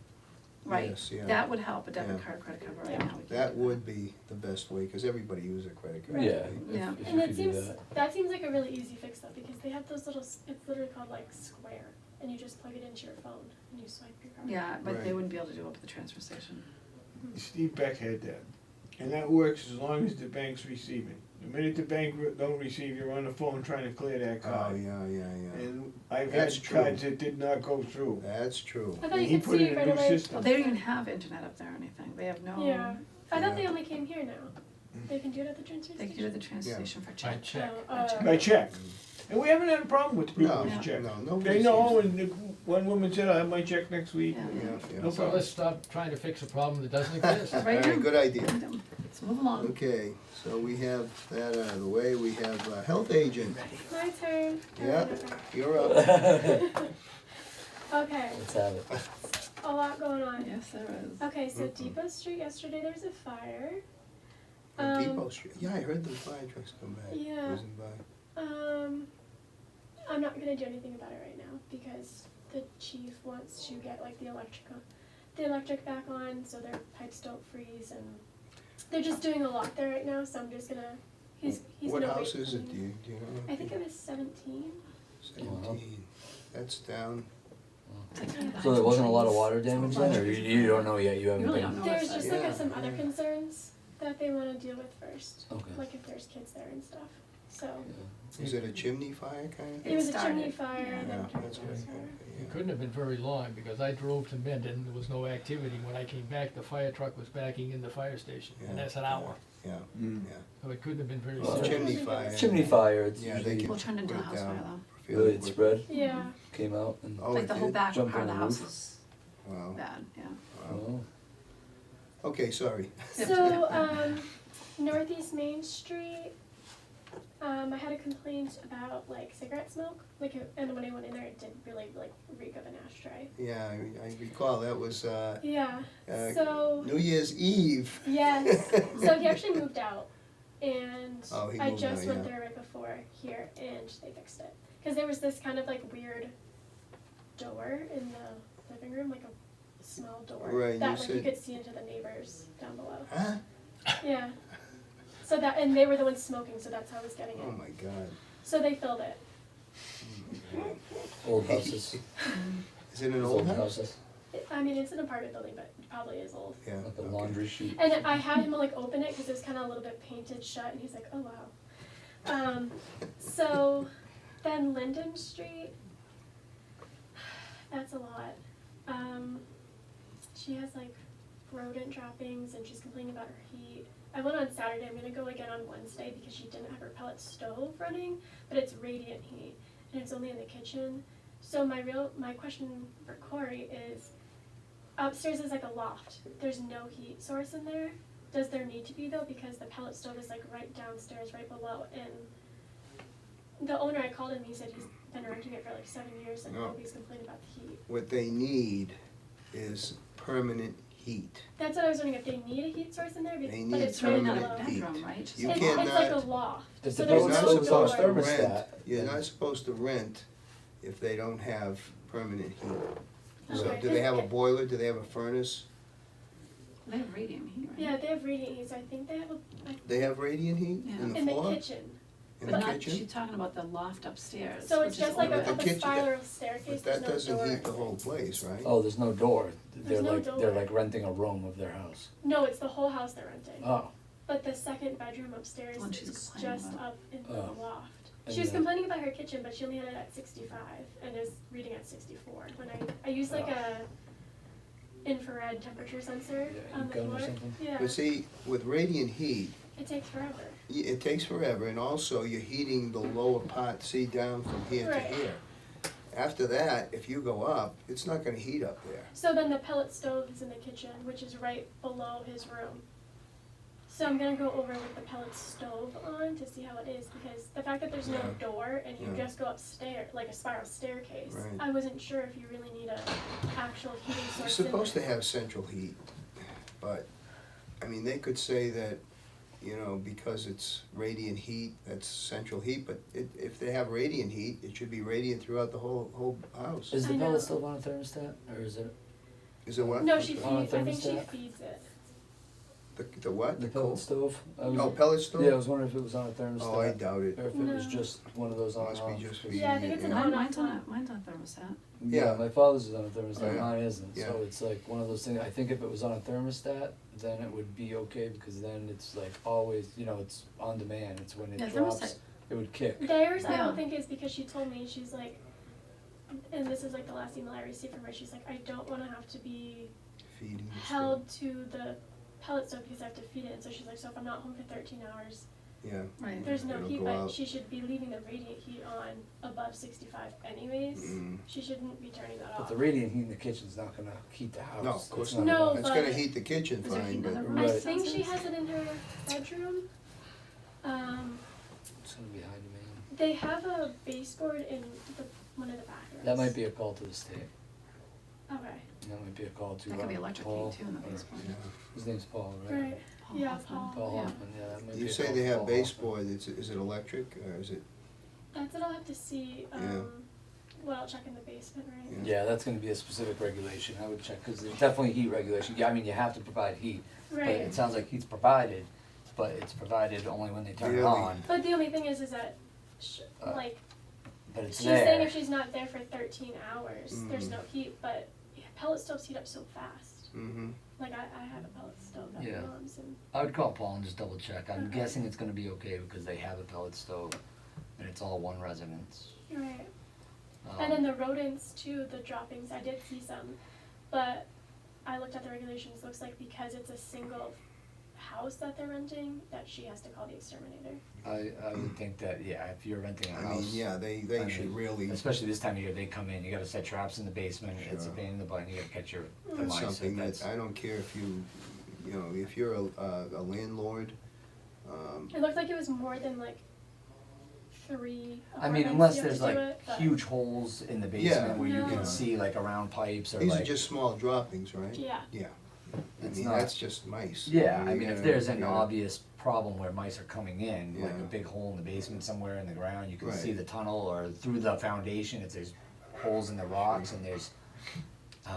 [SPEAKER 3] right,
[SPEAKER 1] yes, yeah.
[SPEAKER 3] that would help, a debit
[SPEAKER 1] Yeah.
[SPEAKER 3] card, credit card, right
[SPEAKER 8] Yeah.
[SPEAKER 3] now we can't
[SPEAKER 1] That
[SPEAKER 3] do
[SPEAKER 1] would be the best way, cause everybody uses a credit card.
[SPEAKER 9] Yeah,
[SPEAKER 1] right?
[SPEAKER 3] Yeah.
[SPEAKER 9] if
[SPEAKER 8] And
[SPEAKER 9] you
[SPEAKER 8] it
[SPEAKER 9] could do
[SPEAKER 8] seems,
[SPEAKER 9] that.
[SPEAKER 8] that seems like a really easy fix though, because they have those little, it's literally called like Square, and you just plug it into your phone and you swipe your card.
[SPEAKER 3] Yeah, but they
[SPEAKER 1] Right.
[SPEAKER 3] wouldn't be able to do it up at the transfer station.
[SPEAKER 5] Steve Beck had that. And that works as long as the bank's receiving. The minute the bank don't receive, you're on the phone trying to clear that
[SPEAKER 1] Oh,
[SPEAKER 5] card.
[SPEAKER 1] yeah.
[SPEAKER 5] And I've
[SPEAKER 1] That's
[SPEAKER 5] had
[SPEAKER 1] true.
[SPEAKER 5] cards that did not go through.
[SPEAKER 1] That's true.
[SPEAKER 8] I thought
[SPEAKER 5] And
[SPEAKER 8] you
[SPEAKER 5] he
[SPEAKER 8] could
[SPEAKER 5] put
[SPEAKER 8] see
[SPEAKER 5] in
[SPEAKER 8] it
[SPEAKER 5] a
[SPEAKER 8] right
[SPEAKER 5] new
[SPEAKER 8] away.
[SPEAKER 5] system.
[SPEAKER 3] Well, they don't even have internet up there or anything, they have no.
[SPEAKER 8] Yeah. I thought they
[SPEAKER 1] Yeah.
[SPEAKER 8] only came here now. They can do it at the transfer
[SPEAKER 3] They
[SPEAKER 8] station?
[SPEAKER 3] can do it at the transfer
[SPEAKER 1] Yeah.
[SPEAKER 3] station for
[SPEAKER 7] By
[SPEAKER 3] check.
[SPEAKER 7] check.
[SPEAKER 5] By check. And we haven't had a problem with the people
[SPEAKER 1] No,
[SPEAKER 5] with the check.
[SPEAKER 1] no, nobody
[SPEAKER 5] They
[SPEAKER 1] seems
[SPEAKER 5] know,
[SPEAKER 1] to.
[SPEAKER 5] and the one woman said, I have my check next week.
[SPEAKER 3] Yeah.
[SPEAKER 1] Yeah,
[SPEAKER 5] No
[SPEAKER 7] So
[SPEAKER 5] problem.
[SPEAKER 7] let's stop trying to fix a problem that doesn't exist.
[SPEAKER 1] All
[SPEAKER 3] Right
[SPEAKER 1] right,
[SPEAKER 3] now.
[SPEAKER 1] good idea.
[SPEAKER 3] Let's move along.
[SPEAKER 1] Okay, so we have that out of the way. We have health agent.
[SPEAKER 8] My turn.
[SPEAKER 1] Yeah,
[SPEAKER 8] Okay.
[SPEAKER 1] you're up.
[SPEAKER 8] Okay,
[SPEAKER 9] Let's have it.
[SPEAKER 8] a lot going on.
[SPEAKER 3] Yes, there is.
[SPEAKER 8] Okay, so
[SPEAKER 1] Mm-mm.
[SPEAKER 8] Depot Street, yesterday there was a fire.
[SPEAKER 1] On Depot Street. Yeah, I heard the fire trucks come back.
[SPEAKER 8] Yeah.
[SPEAKER 1] Whizzing by.
[SPEAKER 8] I'm not gonna do anything about it right now because the chief wants to get like the electric back on so their pipes don't freeze, and they're just doing a lot there right now, so I'm just gonna, he's
[SPEAKER 1] What
[SPEAKER 8] gonna
[SPEAKER 1] house
[SPEAKER 8] wait
[SPEAKER 1] is
[SPEAKER 8] for
[SPEAKER 1] it,
[SPEAKER 8] me.
[SPEAKER 1] do you know?
[SPEAKER 8] I think it was 17.
[SPEAKER 1] 17. That's down.
[SPEAKER 3] It's like kind of
[SPEAKER 9] So there wasn't a lot of
[SPEAKER 3] trees.
[SPEAKER 9] water
[SPEAKER 3] It's a
[SPEAKER 9] damage
[SPEAKER 3] bunch
[SPEAKER 9] then, or
[SPEAKER 3] of
[SPEAKER 9] you,
[SPEAKER 3] trees.
[SPEAKER 9] you don't know yet, you
[SPEAKER 3] You
[SPEAKER 9] haven't
[SPEAKER 3] really
[SPEAKER 9] been?
[SPEAKER 3] don't know.
[SPEAKER 8] There's
[SPEAKER 3] what's
[SPEAKER 8] just
[SPEAKER 3] that.
[SPEAKER 8] like
[SPEAKER 1] Yeah,
[SPEAKER 8] some other
[SPEAKER 1] yeah.
[SPEAKER 8] concerns that they wanna deal with first.
[SPEAKER 9] Okay.
[SPEAKER 8] Like if there's kids there and stuff, so.
[SPEAKER 1] Is it a chimney fire kind of?
[SPEAKER 8] It was a
[SPEAKER 3] started.
[SPEAKER 8] chimney fire and
[SPEAKER 1] Yeah,
[SPEAKER 8] then turned
[SPEAKER 1] that's
[SPEAKER 8] into a
[SPEAKER 1] right.
[SPEAKER 8] fire.
[SPEAKER 7] It couldn't have been very long, because I drove to Mendon, there was no activity. When I came back, the fire truck was backing in the fire station, and
[SPEAKER 1] Yeah.
[SPEAKER 7] that's an hour.
[SPEAKER 1] Yeah,
[SPEAKER 9] Mm.
[SPEAKER 1] yeah.
[SPEAKER 7] So it couldn't have been very
[SPEAKER 9] Well,
[SPEAKER 7] serious.
[SPEAKER 1] Chimney fire.
[SPEAKER 9] Chimney fire, it's
[SPEAKER 1] Yeah, they
[SPEAKER 9] usually,
[SPEAKER 1] can
[SPEAKER 3] We'll turn into a
[SPEAKER 1] put it
[SPEAKER 3] house fire
[SPEAKER 1] down.
[SPEAKER 3] though.
[SPEAKER 9] really it spread,
[SPEAKER 8] Yeah,
[SPEAKER 9] came out and,
[SPEAKER 1] Oh,
[SPEAKER 3] Like
[SPEAKER 1] it
[SPEAKER 3] the whole
[SPEAKER 1] did?
[SPEAKER 3] back
[SPEAKER 9] Jumped
[SPEAKER 3] part of
[SPEAKER 9] on
[SPEAKER 3] the
[SPEAKER 9] the
[SPEAKER 3] house
[SPEAKER 9] roof.
[SPEAKER 3] is
[SPEAKER 1] Wow.
[SPEAKER 3] bad, yeah.
[SPEAKER 1] Wow.
[SPEAKER 9] oh,
[SPEAKER 1] Okay, sorry.
[SPEAKER 8] so, Northeast Main Street, I had a complaint about like cigarette smoke, and when I went in there, it did really like reek of an ashtray.
[SPEAKER 1] Yeah, I recall that was
[SPEAKER 8] Yeah,
[SPEAKER 1] uh,
[SPEAKER 8] so,
[SPEAKER 1] New Year's Eve.
[SPEAKER 8] yes, so he actually moved out, and
[SPEAKER 1] Oh, he
[SPEAKER 8] I
[SPEAKER 1] moved
[SPEAKER 8] just
[SPEAKER 1] out,
[SPEAKER 8] went
[SPEAKER 1] yeah.
[SPEAKER 8] there right before here, and they fixed it. Cause there was this kind of like weird door in the living room, like a small door,
[SPEAKER 1] Right, you
[SPEAKER 8] that like you
[SPEAKER 1] said-
[SPEAKER 8] could see into the neighbors down below.
[SPEAKER 1] Huh?
[SPEAKER 8] Yeah. So that, and they were the ones smoking, so that's how I was getting it.
[SPEAKER 1] Oh my God.
[SPEAKER 8] So they filled it.
[SPEAKER 9] old houses,
[SPEAKER 1] Is it an
[SPEAKER 9] Those
[SPEAKER 1] old house?
[SPEAKER 8] I mean, it's an apartment building, but it probably is old.
[SPEAKER 1] Yeah.
[SPEAKER 9] like a
[SPEAKER 1] okay.
[SPEAKER 9] laundry chute.
[SPEAKER 8] And I had him like open it because it was kind of a little bit painted shut, and he's like, "Oh wow." So then Linden Street, that's a lot. She has like rodent droppings, and she's complaining about her heat. I went on Saturday. I'm gonna go again on Wednesday because she didn't have her pellet stove running, but it's radiant heat, and it's only in the kitchen. So my question for Corey is, upstairs is like a loft. There's no heat source in there. Does there need to be though? Because the pellet stove is like right downstairs, right below. And the owner, I called him, he said he's been renting it for like 7 years and
[SPEAKER 1] No.
[SPEAKER 8] nobody's complaining about the heat.
[SPEAKER 1] What they need is permanent heat.
[SPEAKER 8] That's what I was wondering, if they need a heat source in there,
[SPEAKER 1] They
[SPEAKER 8] but
[SPEAKER 1] need
[SPEAKER 8] it's
[SPEAKER 3] It's
[SPEAKER 8] right
[SPEAKER 3] really not
[SPEAKER 8] below.
[SPEAKER 3] a
[SPEAKER 1] heat.
[SPEAKER 3] bedroom, right? Just
[SPEAKER 1] You
[SPEAKER 3] like-
[SPEAKER 8] It's like a
[SPEAKER 1] cannot-
[SPEAKER 8] loft.
[SPEAKER 9] If
[SPEAKER 8] So
[SPEAKER 9] the
[SPEAKER 8] there's
[SPEAKER 1] You're
[SPEAKER 9] pellet
[SPEAKER 1] not
[SPEAKER 8] no
[SPEAKER 9] stove
[SPEAKER 1] supposed
[SPEAKER 9] costs
[SPEAKER 8] door.
[SPEAKER 1] to
[SPEAKER 9] thermostat,
[SPEAKER 1] rent, you're
[SPEAKER 9] then-
[SPEAKER 1] not supposed to rent if they don't have permanent heat. So
[SPEAKER 8] Okay.
[SPEAKER 1] do they have a boiler, do they have a furnace?
[SPEAKER 3] They have radiant heat, right?
[SPEAKER 8] Yeah, they have radiant heat, so I think they have
[SPEAKER 1] They have radiant heat
[SPEAKER 3] Yeah.
[SPEAKER 1] in the
[SPEAKER 8] in the
[SPEAKER 1] floor?
[SPEAKER 8] kitchen.
[SPEAKER 1] In
[SPEAKER 3] But
[SPEAKER 1] the
[SPEAKER 3] not,
[SPEAKER 1] kitchen?
[SPEAKER 3] she's talking about the loft upstairs.
[SPEAKER 8] So
[SPEAKER 3] which
[SPEAKER 8] it's
[SPEAKER 3] is
[SPEAKER 8] just like
[SPEAKER 3] older.
[SPEAKER 1] But the
[SPEAKER 8] a
[SPEAKER 1] kitchen-
[SPEAKER 8] spiral staircase,
[SPEAKER 1] But
[SPEAKER 8] there's
[SPEAKER 1] that
[SPEAKER 8] no
[SPEAKER 1] doesn't
[SPEAKER 8] door.
[SPEAKER 1] heat the whole place, right?
[SPEAKER 9] Oh, there's no door,
[SPEAKER 8] There's no door.
[SPEAKER 9] they're like renting a room of their house.
[SPEAKER 8] No, it's the whole house they're renting.
[SPEAKER 9] Oh,
[SPEAKER 8] But the second bedroom upstairs
[SPEAKER 3] One she's
[SPEAKER 8] is
[SPEAKER 3] complaining
[SPEAKER 8] just
[SPEAKER 3] about.
[SPEAKER 8] up in the
[SPEAKER 9] Oh.
[SPEAKER 8] loft.
[SPEAKER 9] And
[SPEAKER 8] She was
[SPEAKER 9] then-
[SPEAKER 8] complaining about her kitchen, but she only had it at 65 and is reading at 64. When I used like
[SPEAKER 9] Oh.
[SPEAKER 8] a infrared temperature sensor
[SPEAKER 9] Yeah,
[SPEAKER 8] on the
[SPEAKER 9] Econ or
[SPEAKER 8] floor.
[SPEAKER 9] something?
[SPEAKER 8] Yeah,
[SPEAKER 1] But see, with radiant heat,
[SPEAKER 8] it takes forever.
[SPEAKER 1] it takes forever, and also you're heating the lower part, see, down from here to
[SPEAKER 8] Right.
[SPEAKER 1] here. After that, if you go up, it's not gonna heat up there.
[SPEAKER 8] So then the pellet stove is in the kitchen, which is right below his room. So I'm gonna go over with the pellet stove on to see how it is, because the fact that there's no
[SPEAKER 1] Yeah.
[SPEAKER 8] door and you
[SPEAKER 1] Yeah.
[SPEAKER 8] just go upstairs, like a spiral staircase,
[SPEAKER 1] Right.
[SPEAKER 8] I wasn't sure if you really need a actual heating source.
[SPEAKER 1] You're
[SPEAKER 8] in
[SPEAKER 1] supposed to
[SPEAKER 8] there.
[SPEAKER 1] have central heat, but, I mean, they could say that, you know, because it's radiant heat, that's central heat, but if they have radiant heat, it should be radiant throughout the whole house.
[SPEAKER 9] is the
[SPEAKER 8] I know.
[SPEAKER 9] pellet stove on a thermostat, or is it?
[SPEAKER 1] Is it what?
[SPEAKER 8] No, she
[SPEAKER 1] Okay.
[SPEAKER 8] feeds,
[SPEAKER 9] On a
[SPEAKER 8] I think she
[SPEAKER 9] thermostat?
[SPEAKER 8] feeds it.
[SPEAKER 1] The what?
[SPEAKER 9] The
[SPEAKER 1] coal?
[SPEAKER 9] pellet stove. I was-
[SPEAKER 1] Oh, pellet stove?
[SPEAKER 9] Yeah, I was wondering if it was on a thermostat.
[SPEAKER 1] Oh, I doubt it.
[SPEAKER 9] Or if it was
[SPEAKER 8] No.
[SPEAKER 9] just one of those on
[SPEAKER 1] Must
[SPEAKER 9] and
[SPEAKER 1] be
[SPEAKER 9] off.
[SPEAKER 1] just.
[SPEAKER 8] Yeah, I think it's an
[SPEAKER 1] yeah.
[SPEAKER 8] on-
[SPEAKER 3] Mine's on thermostat.
[SPEAKER 9] Yeah,
[SPEAKER 1] Yeah.
[SPEAKER 9] my father's is on a
[SPEAKER 1] Oh,
[SPEAKER 9] thermostat,
[SPEAKER 1] yeah.
[SPEAKER 9] mine isn't,
[SPEAKER 1] Yeah.
[SPEAKER 9] so it's like one of those things, I think if it was on a thermostat, then it would be okay, because then it's like always, you know, it's on demand, it's when it
[SPEAKER 3] Yeah,
[SPEAKER 9] drops,
[SPEAKER 3] thermostat.
[SPEAKER 9] it would kick.
[SPEAKER 8] Theirs, I
[SPEAKER 3] Yeah.
[SPEAKER 8] don't think is because she told me, she's like, and this is like the last email I received from her, she's like, I don't wanna have to be
[SPEAKER 1] Feeding the
[SPEAKER 8] held to the pellet stove because I have to feed it, and so she's like, so if I'm not home for 13 hours,
[SPEAKER 1] stove. Yeah.
[SPEAKER 3] Right.
[SPEAKER 8] there's no
[SPEAKER 1] It'll
[SPEAKER 8] heat,
[SPEAKER 1] go
[SPEAKER 8] but
[SPEAKER 1] out.
[SPEAKER 8] she should be leaving the radiant heat on above 65 anyways.
[SPEAKER 1] Mm.
[SPEAKER 8] She shouldn't be turning that
[SPEAKER 9] But
[SPEAKER 8] off.
[SPEAKER 9] the radiant heat in the kitchen's not gonna heat the house.
[SPEAKER 1] No, of
[SPEAKER 9] That's
[SPEAKER 1] course
[SPEAKER 9] not
[SPEAKER 8] not. No,
[SPEAKER 9] gonna-
[SPEAKER 1] It's
[SPEAKER 8] but-
[SPEAKER 1] gonna heat the kitchen
[SPEAKER 3] Does it
[SPEAKER 1] fine,
[SPEAKER 3] heat
[SPEAKER 1] but.
[SPEAKER 3] another room?
[SPEAKER 8] I
[SPEAKER 9] Right.
[SPEAKER 8] think she has it in her bedroom.
[SPEAKER 9] It's gonna be high demand.
[SPEAKER 8] They have a baseboard in one of the bathrooms.
[SPEAKER 9] That might be a call to the state,
[SPEAKER 8] Okay.
[SPEAKER 9] that might be a call to,
[SPEAKER 3] That could be electric
[SPEAKER 9] Paul,
[SPEAKER 3] heat too in the
[SPEAKER 9] or-
[SPEAKER 3] basement.
[SPEAKER 1] Yeah.
[SPEAKER 9] his name's Paul, right?
[SPEAKER 8] Right.
[SPEAKER 3] Paul
[SPEAKER 8] Yeah,
[SPEAKER 3] Hoffman.
[SPEAKER 8] Paul.
[SPEAKER 9] Paul
[SPEAKER 3] Yeah.
[SPEAKER 9] Hoffman, yeah, that might be
[SPEAKER 1] You
[SPEAKER 9] a
[SPEAKER 1] say
[SPEAKER 9] call
[SPEAKER 1] they
[SPEAKER 9] to
[SPEAKER 1] have
[SPEAKER 9] Paul
[SPEAKER 1] baseboard, is it electric, or is it,
[SPEAKER 8] That's what I'll have to see.
[SPEAKER 1] Yeah.
[SPEAKER 8] Well, I'll check in the basement, right?
[SPEAKER 1] Yeah.
[SPEAKER 9] Yeah, that's gonna be a specific regulation, I would check, cause there's definitely heat regulation, yeah, I mean, you have to provide heat, but
[SPEAKER 8] Right.
[SPEAKER 9] it sounds like heat's provided, but it's provided only when they turn it
[SPEAKER 1] Really?
[SPEAKER 9] on,
[SPEAKER 8] But the only thing is that,
[SPEAKER 9] Uh,
[SPEAKER 8] like,
[SPEAKER 9] but it's
[SPEAKER 8] she's
[SPEAKER 9] there.
[SPEAKER 8] saying if she's not there for 13 hours, there's
[SPEAKER 1] Mm.
[SPEAKER 8] no heat. But pellet stoves heat up so fast.
[SPEAKER 1] mm-hmm,
[SPEAKER 8] Like I have a pellet stove at
[SPEAKER 9] Yeah.
[SPEAKER 8] my mom's, and
[SPEAKER 9] I would call Paul and just double check, I'm
[SPEAKER 8] Okay.
[SPEAKER 9] guessing it's gonna be okay because they have a pellet stove, and it's all one residence.
[SPEAKER 8] right. And then
[SPEAKER 9] Um,
[SPEAKER 8] the rodents too, the droppings. I did see some, but I looked at the regulations. Looks like because it's a single house that they're renting, that she has to call the exterminator.
[SPEAKER 9] I would think that, yeah, if you're renting a
[SPEAKER 1] I
[SPEAKER 9] house.
[SPEAKER 1] mean, yeah, they
[SPEAKER 9] I
[SPEAKER 1] should
[SPEAKER 9] mean,
[SPEAKER 1] really,
[SPEAKER 9] Especially this time of year, they come in, you gotta set traps in the basement, it's a
[SPEAKER 1] Sure.
[SPEAKER 9] pain in the butt, and you gotta catch your
[SPEAKER 8] That's
[SPEAKER 1] that's
[SPEAKER 9] demise, so
[SPEAKER 1] something
[SPEAKER 9] that's.
[SPEAKER 1] that, I don't care if you know, if you're a landlord,
[SPEAKER 8] It looked like it was more than like 3
[SPEAKER 9] I mean,
[SPEAKER 8] apartments
[SPEAKER 9] unless
[SPEAKER 8] you have
[SPEAKER 9] there's
[SPEAKER 8] to do
[SPEAKER 9] like
[SPEAKER 8] it, but-
[SPEAKER 9] huge holes in the
[SPEAKER 1] Yeah.
[SPEAKER 9] basement where you
[SPEAKER 8] No.
[SPEAKER 9] can see like around pipes or
[SPEAKER 1] these
[SPEAKER 9] like.
[SPEAKER 1] are just small droppings, right?
[SPEAKER 8] Yeah.
[SPEAKER 1] Yeah, I
[SPEAKER 9] It's
[SPEAKER 1] mean,
[SPEAKER 9] not-
[SPEAKER 1] that's just mice.
[SPEAKER 9] Yeah, I
[SPEAKER 1] You
[SPEAKER 9] mean, if
[SPEAKER 1] gotta-
[SPEAKER 9] there's
[SPEAKER 1] you
[SPEAKER 9] an
[SPEAKER 1] gotta-
[SPEAKER 9] obvious problem where mice are coming in, like a
[SPEAKER 1] Yeah.
[SPEAKER 9] big hole in the basement somewhere in the ground, you can
[SPEAKER 1] Right.
[SPEAKER 9] see the tunnel or through the foundation, if there's holes in the rocks and there's.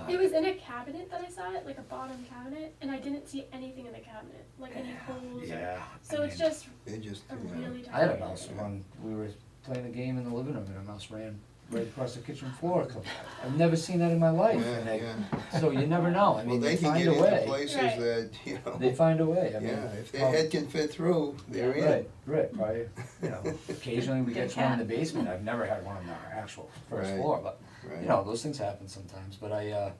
[SPEAKER 8] It was in a cabinet that I saw it, like a bottom cabinet, and I didn't see anything in the cabinet, like any holes. Or,
[SPEAKER 9] Yeah.
[SPEAKER 8] so
[SPEAKER 9] I
[SPEAKER 8] it's
[SPEAKER 9] mean,
[SPEAKER 8] just
[SPEAKER 1] They just,
[SPEAKER 8] a
[SPEAKER 1] you know,
[SPEAKER 8] really tiny.
[SPEAKER 9] I had a mouse run, we were playing a game in the living room and a mouse ran right across the kitchen floor. I've never seen that in my life,
[SPEAKER 1] Yeah,
[SPEAKER 9] and they,
[SPEAKER 1] yeah.
[SPEAKER 9] so you never know, I
[SPEAKER 1] Well,
[SPEAKER 9] mean,
[SPEAKER 1] they
[SPEAKER 9] they
[SPEAKER 1] can
[SPEAKER 9] find
[SPEAKER 1] get
[SPEAKER 9] a
[SPEAKER 1] into
[SPEAKER 9] way,
[SPEAKER 1] places
[SPEAKER 8] Right.
[SPEAKER 1] that, you know,
[SPEAKER 9] they find a way, I mean.
[SPEAKER 1] yeah, if their
[SPEAKER 9] prob-
[SPEAKER 1] head can fit through, they're in.
[SPEAKER 9] Right, probably, you know, occasionally we get
[SPEAKER 3] Good
[SPEAKER 9] one in
[SPEAKER 3] cat.
[SPEAKER 9] the basement, I've never had one on our actual first
[SPEAKER 1] Right.
[SPEAKER 9] floor, but,
[SPEAKER 1] Right.
[SPEAKER 9] you know, those things happen sometimes, but I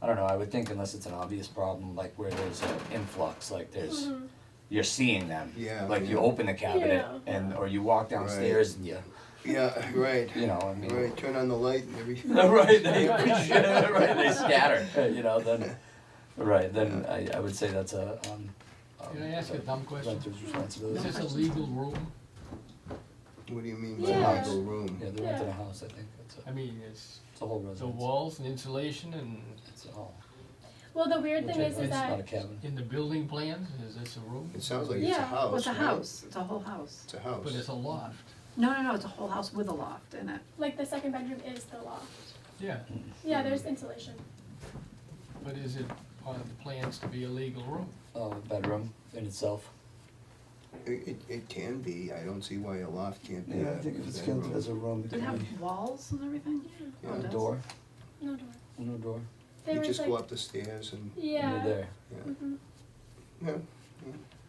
[SPEAKER 9] don't know, I would think unless it's an obvious problem, like where there's an influx, like there's,
[SPEAKER 8] Mhm.
[SPEAKER 9] you're seeing them.
[SPEAKER 1] Yeah,
[SPEAKER 9] Like you
[SPEAKER 1] yeah.
[SPEAKER 9] open the cabinet
[SPEAKER 8] Yeah.
[SPEAKER 9] and, or you walk downstairs and you,
[SPEAKER 1] Yeah, right,
[SPEAKER 9] you know, I mean.
[SPEAKER 1] right, turn on the light and everything.
[SPEAKER 9] Right, they, right, they scatter, you know, then, right, then I would say that's a,
[SPEAKER 7] Can I ask a dumb question?
[SPEAKER 9] renter's
[SPEAKER 7] Is
[SPEAKER 9] responsibility.
[SPEAKER 7] this a legal room?
[SPEAKER 1] What do you mean by
[SPEAKER 8] Yeah.
[SPEAKER 1] legal room?
[SPEAKER 9] Yeah, they're renting a house, I think,
[SPEAKER 7] I mean, it's
[SPEAKER 9] it's a whole
[SPEAKER 7] the
[SPEAKER 9] residence.
[SPEAKER 7] walls and insulation and
[SPEAKER 9] It's all,
[SPEAKER 8] Well, the weird thing is
[SPEAKER 9] it's not a
[SPEAKER 8] that
[SPEAKER 9] cabin.
[SPEAKER 7] in the building plans, is this a room?
[SPEAKER 1] It sounds like it's a
[SPEAKER 8] Yeah.
[SPEAKER 1] house,
[SPEAKER 3] Well, it's a
[SPEAKER 1] right?
[SPEAKER 3] house, it's a whole house.
[SPEAKER 1] It's a house.
[SPEAKER 7] But it's a loft.
[SPEAKER 3] No, it's a whole house with a loft in it.
[SPEAKER 8] like the second bedroom is the loft.
[SPEAKER 7] Yeah,
[SPEAKER 8] Yeah, there's insulation.
[SPEAKER 7] but is it part of the plans to be a legal room?
[SPEAKER 9] Bedroom in itself.
[SPEAKER 1] It can be, I don't see why a loft can't be
[SPEAKER 9] Yeah,
[SPEAKER 1] a
[SPEAKER 9] I think if it's
[SPEAKER 1] bedroom.
[SPEAKER 9] counted as a room, it
[SPEAKER 3] Does it
[SPEAKER 9] can
[SPEAKER 3] have
[SPEAKER 9] be
[SPEAKER 3] walls and everything?
[SPEAKER 1] Yeah.
[SPEAKER 3] Oh, it
[SPEAKER 9] a
[SPEAKER 3] does?
[SPEAKER 9] door,
[SPEAKER 8] No door.
[SPEAKER 9] no door,
[SPEAKER 8] There
[SPEAKER 1] You
[SPEAKER 8] was
[SPEAKER 1] just
[SPEAKER 8] like,
[SPEAKER 1] go up the stairs and,
[SPEAKER 9] and
[SPEAKER 8] yeah.
[SPEAKER 9] you're there.
[SPEAKER 1] yeah,
[SPEAKER 8] Mhm.
[SPEAKER 1] yeah,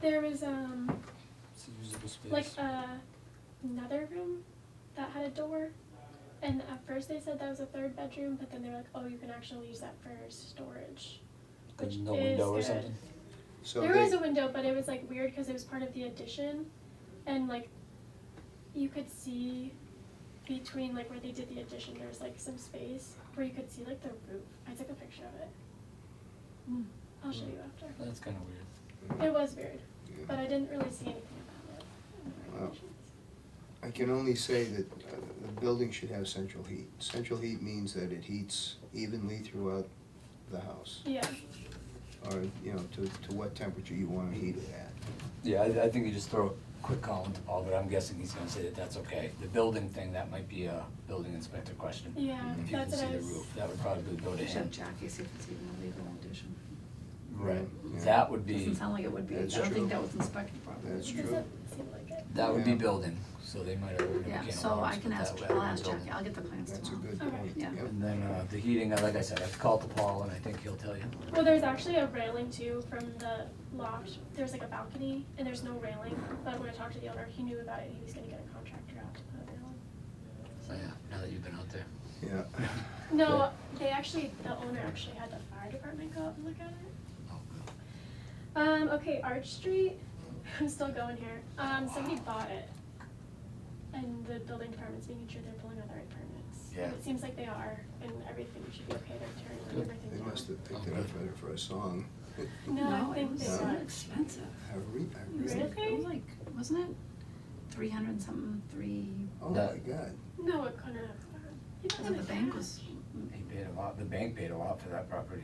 [SPEAKER 8] There was
[SPEAKER 9] It's a usable space.
[SPEAKER 8] like another room that had a door, and at first they said that was a third bedroom, but then they were like, oh, you can actually use that for storage.
[SPEAKER 9] There's
[SPEAKER 8] which
[SPEAKER 9] no
[SPEAKER 8] is
[SPEAKER 9] window or
[SPEAKER 8] good.
[SPEAKER 9] something.
[SPEAKER 1] so
[SPEAKER 8] There
[SPEAKER 1] they,
[SPEAKER 8] was a window, but it was like weird because it was part of the addition, and like you could see between like where they did the addition, there was like some space where you could see like the roof. I took a picture of it.
[SPEAKER 3] Hmm.
[SPEAKER 8] I'll show you after.
[SPEAKER 9] That's kinda weird.
[SPEAKER 8] It was weird,
[SPEAKER 1] yeah.
[SPEAKER 8] but I didn't really see anything about it in the
[SPEAKER 1] Wow.
[SPEAKER 8] regulations.
[SPEAKER 1] I can only say that the building should have central heat. Central heat means that it heats evenly throughout the house,
[SPEAKER 8] Yeah.
[SPEAKER 1] or, you know, to what temperature you wanna heat it at.
[SPEAKER 9] Yeah, I think you just throw a quick call into Paul, but I'm guessing he's gonna say that that's okay. The building thing, that might be a building inspector question.
[SPEAKER 8] Yeah,
[SPEAKER 9] If you can
[SPEAKER 8] that's
[SPEAKER 9] see
[SPEAKER 8] what I
[SPEAKER 9] the
[SPEAKER 8] was.
[SPEAKER 9] roof, that would probably go to
[SPEAKER 3] We should have
[SPEAKER 9] him.
[SPEAKER 3] Jackie see if it's even a legal addition.
[SPEAKER 9] Right,
[SPEAKER 1] Yeah.
[SPEAKER 9] that would be,
[SPEAKER 3] Doesn't sound like it would be, I
[SPEAKER 1] That's
[SPEAKER 3] don't
[SPEAKER 1] true.
[SPEAKER 3] think that was inspected properly.
[SPEAKER 1] That's
[SPEAKER 8] It
[SPEAKER 1] true.
[SPEAKER 8] doesn't seem like it.
[SPEAKER 9] that would be
[SPEAKER 1] Yeah.
[SPEAKER 9] building, so they might have, we
[SPEAKER 3] Yeah,
[SPEAKER 9] can't
[SPEAKER 3] so
[SPEAKER 9] alarms,
[SPEAKER 3] I can
[SPEAKER 9] but
[SPEAKER 3] ask,
[SPEAKER 9] that would
[SPEAKER 3] I'll
[SPEAKER 9] be
[SPEAKER 3] ask
[SPEAKER 9] building.
[SPEAKER 3] Jackie, I'll get the plans
[SPEAKER 1] That's a
[SPEAKER 3] tomorrow.
[SPEAKER 1] good
[SPEAKER 8] Okay.
[SPEAKER 1] point,
[SPEAKER 3] Yeah.
[SPEAKER 1] yep.
[SPEAKER 9] And then, the heating, like I said, I've called to Paul and I think he'll tell you.
[SPEAKER 8] Well, there's actually a railing too from the loft. There's like a balcony and there's no railing. But when I talked to the owner, he knew about it. He was gonna get a contractor out to put a railing.
[SPEAKER 9] So yeah, now that you've been out there.
[SPEAKER 1] Yeah.
[SPEAKER 8] No, the owner actually had the fire department go up and look at it.
[SPEAKER 9] Oh,
[SPEAKER 8] Okay, Arch Street. I'm still going here. Somebody bought it. And the building department's making sure they're pulling out the right permits.
[SPEAKER 9] Yeah.
[SPEAKER 8] And it seems like they are, and everything should be okay. They're tearing everything
[SPEAKER 1] They
[SPEAKER 8] down.
[SPEAKER 1] must have picked it up better for a song.
[SPEAKER 8] No, I
[SPEAKER 3] it
[SPEAKER 8] think
[SPEAKER 3] was
[SPEAKER 8] they
[SPEAKER 3] so
[SPEAKER 8] got.
[SPEAKER 3] expensive.
[SPEAKER 1] I
[SPEAKER 3] It was
[SPEAKER 1] really?
[SPEAKER 3] like, it was like, wasn't it 300 something,
[SPEAKER 1] Oh my God.
[SPEAKER 8] No, it couldn't have. You
[SPEAKER 3] because the bank was,
[SPEAKER 9] He paid a lot, the bank paid a lot for that property.